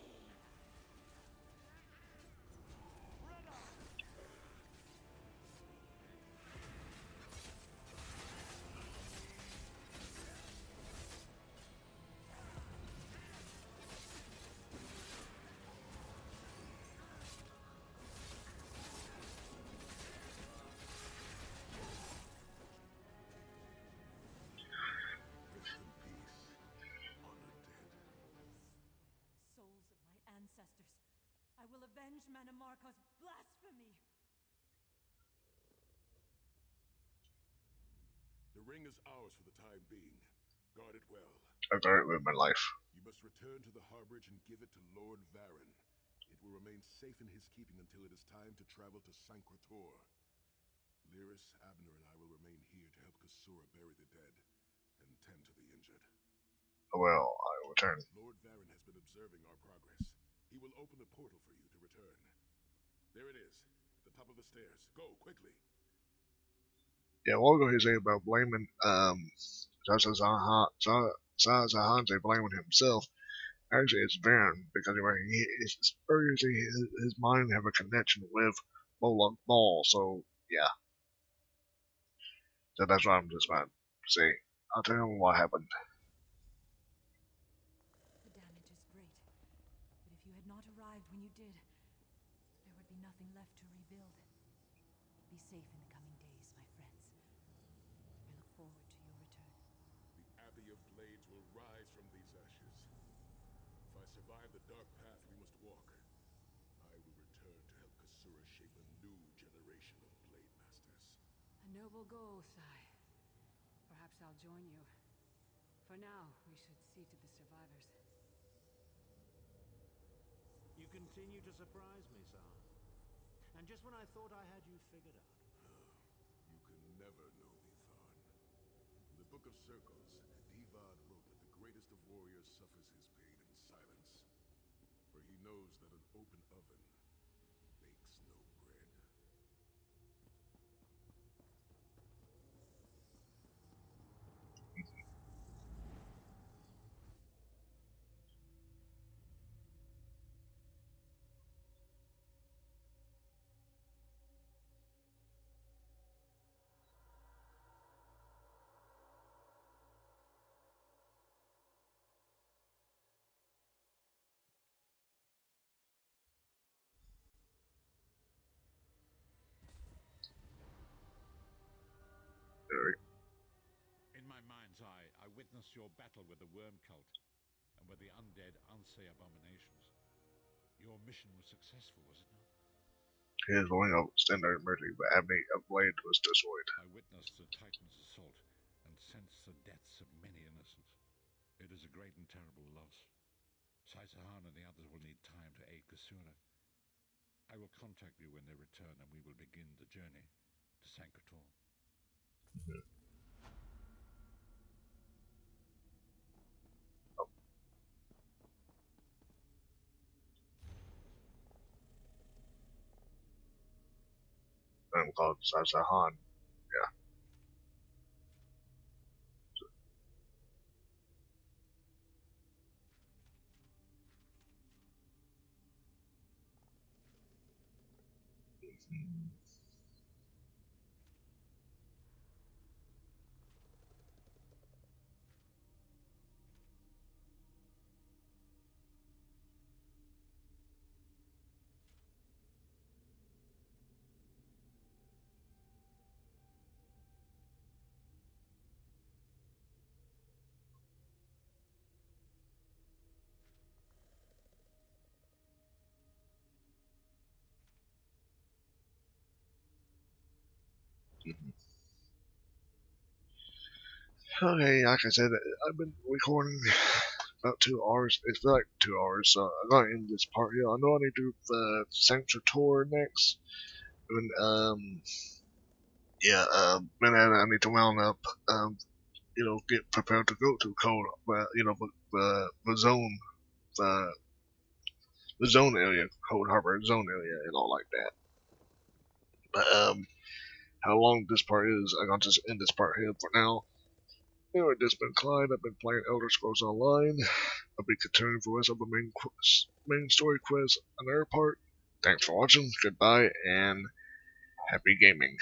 Souls of my ancestors, I will avenge Mannimarco's blasphemy! The ring is ours for the time being. Guard it well. I guard it with my life. You must return to the Harborage and give it to Lord Varen. It will remain safe in his keeping until it is time to travel to Sancrator. Lyris, Abner, and I will remain here to help Kasura bury the dead and tend to the injured. Well, I will return. Lord Varen has been observing our progress. He will open a portal for you to return. There it is, the top of the stairs. Go, quickly. Yeah, we'll go ahead about blaming Zahanze blaming himself. Actually, it's Varen because his mind have a connection with Molad Bal. So yeah, so that's what I'm just about to say. I'll tell him what happened. The damage is great, but if you had not arrived when you did, there would be nothing left to rebuild. Be safe in the coming days, my friends. I look forward to your return. The Abbey of Blades will rise from these ashes. If I survive the dark path we must walk, I will return to help Kasura shape a new generation of Blade Masters. A noble goal, Sai. Perhaps I'll join you. For now, we should see to the survivors. You continue to surprise me, Sahan. And just when I thought I had you figured out. You can never know me, Tharn. In the Book of Circles, Divad wrote that the greatest of warriors suffers his pain in silence, for he knows that an open oven bakes no bread. witnessed your battle with the worm cult and with the undead Unsay abominations. Your mission was successful, was it not? His ring of standard emerging, but Abney of Blade was destroyed. I witnessed the Titan's assault and sensed the deaths of many innocents. It is a great and terrible loss. Saisahan and the others will need time to aid Kasura. I will contact you when they return and we will begin the journey to Sankator. I'm called Saisahan. Yeah. Okay, like I said, I've been recording about 2 hours. It's been like 2 hours, so I'm gonna end this part here. I know I need to do the Sanctuary Tour next. And, yeah, then I need to round up, get prepared to go to Cold, the zone, the zone area, Cold Harbor zone area, and all like that. But, how long this part is, I'm gonna just end this part here for now. Anyway, this has been Clyde. I've been playing Elder Scrolls Online. I'll be continuing for the rest of the main story quest on our part. Thanks for watching, goodbye, and happy gaming.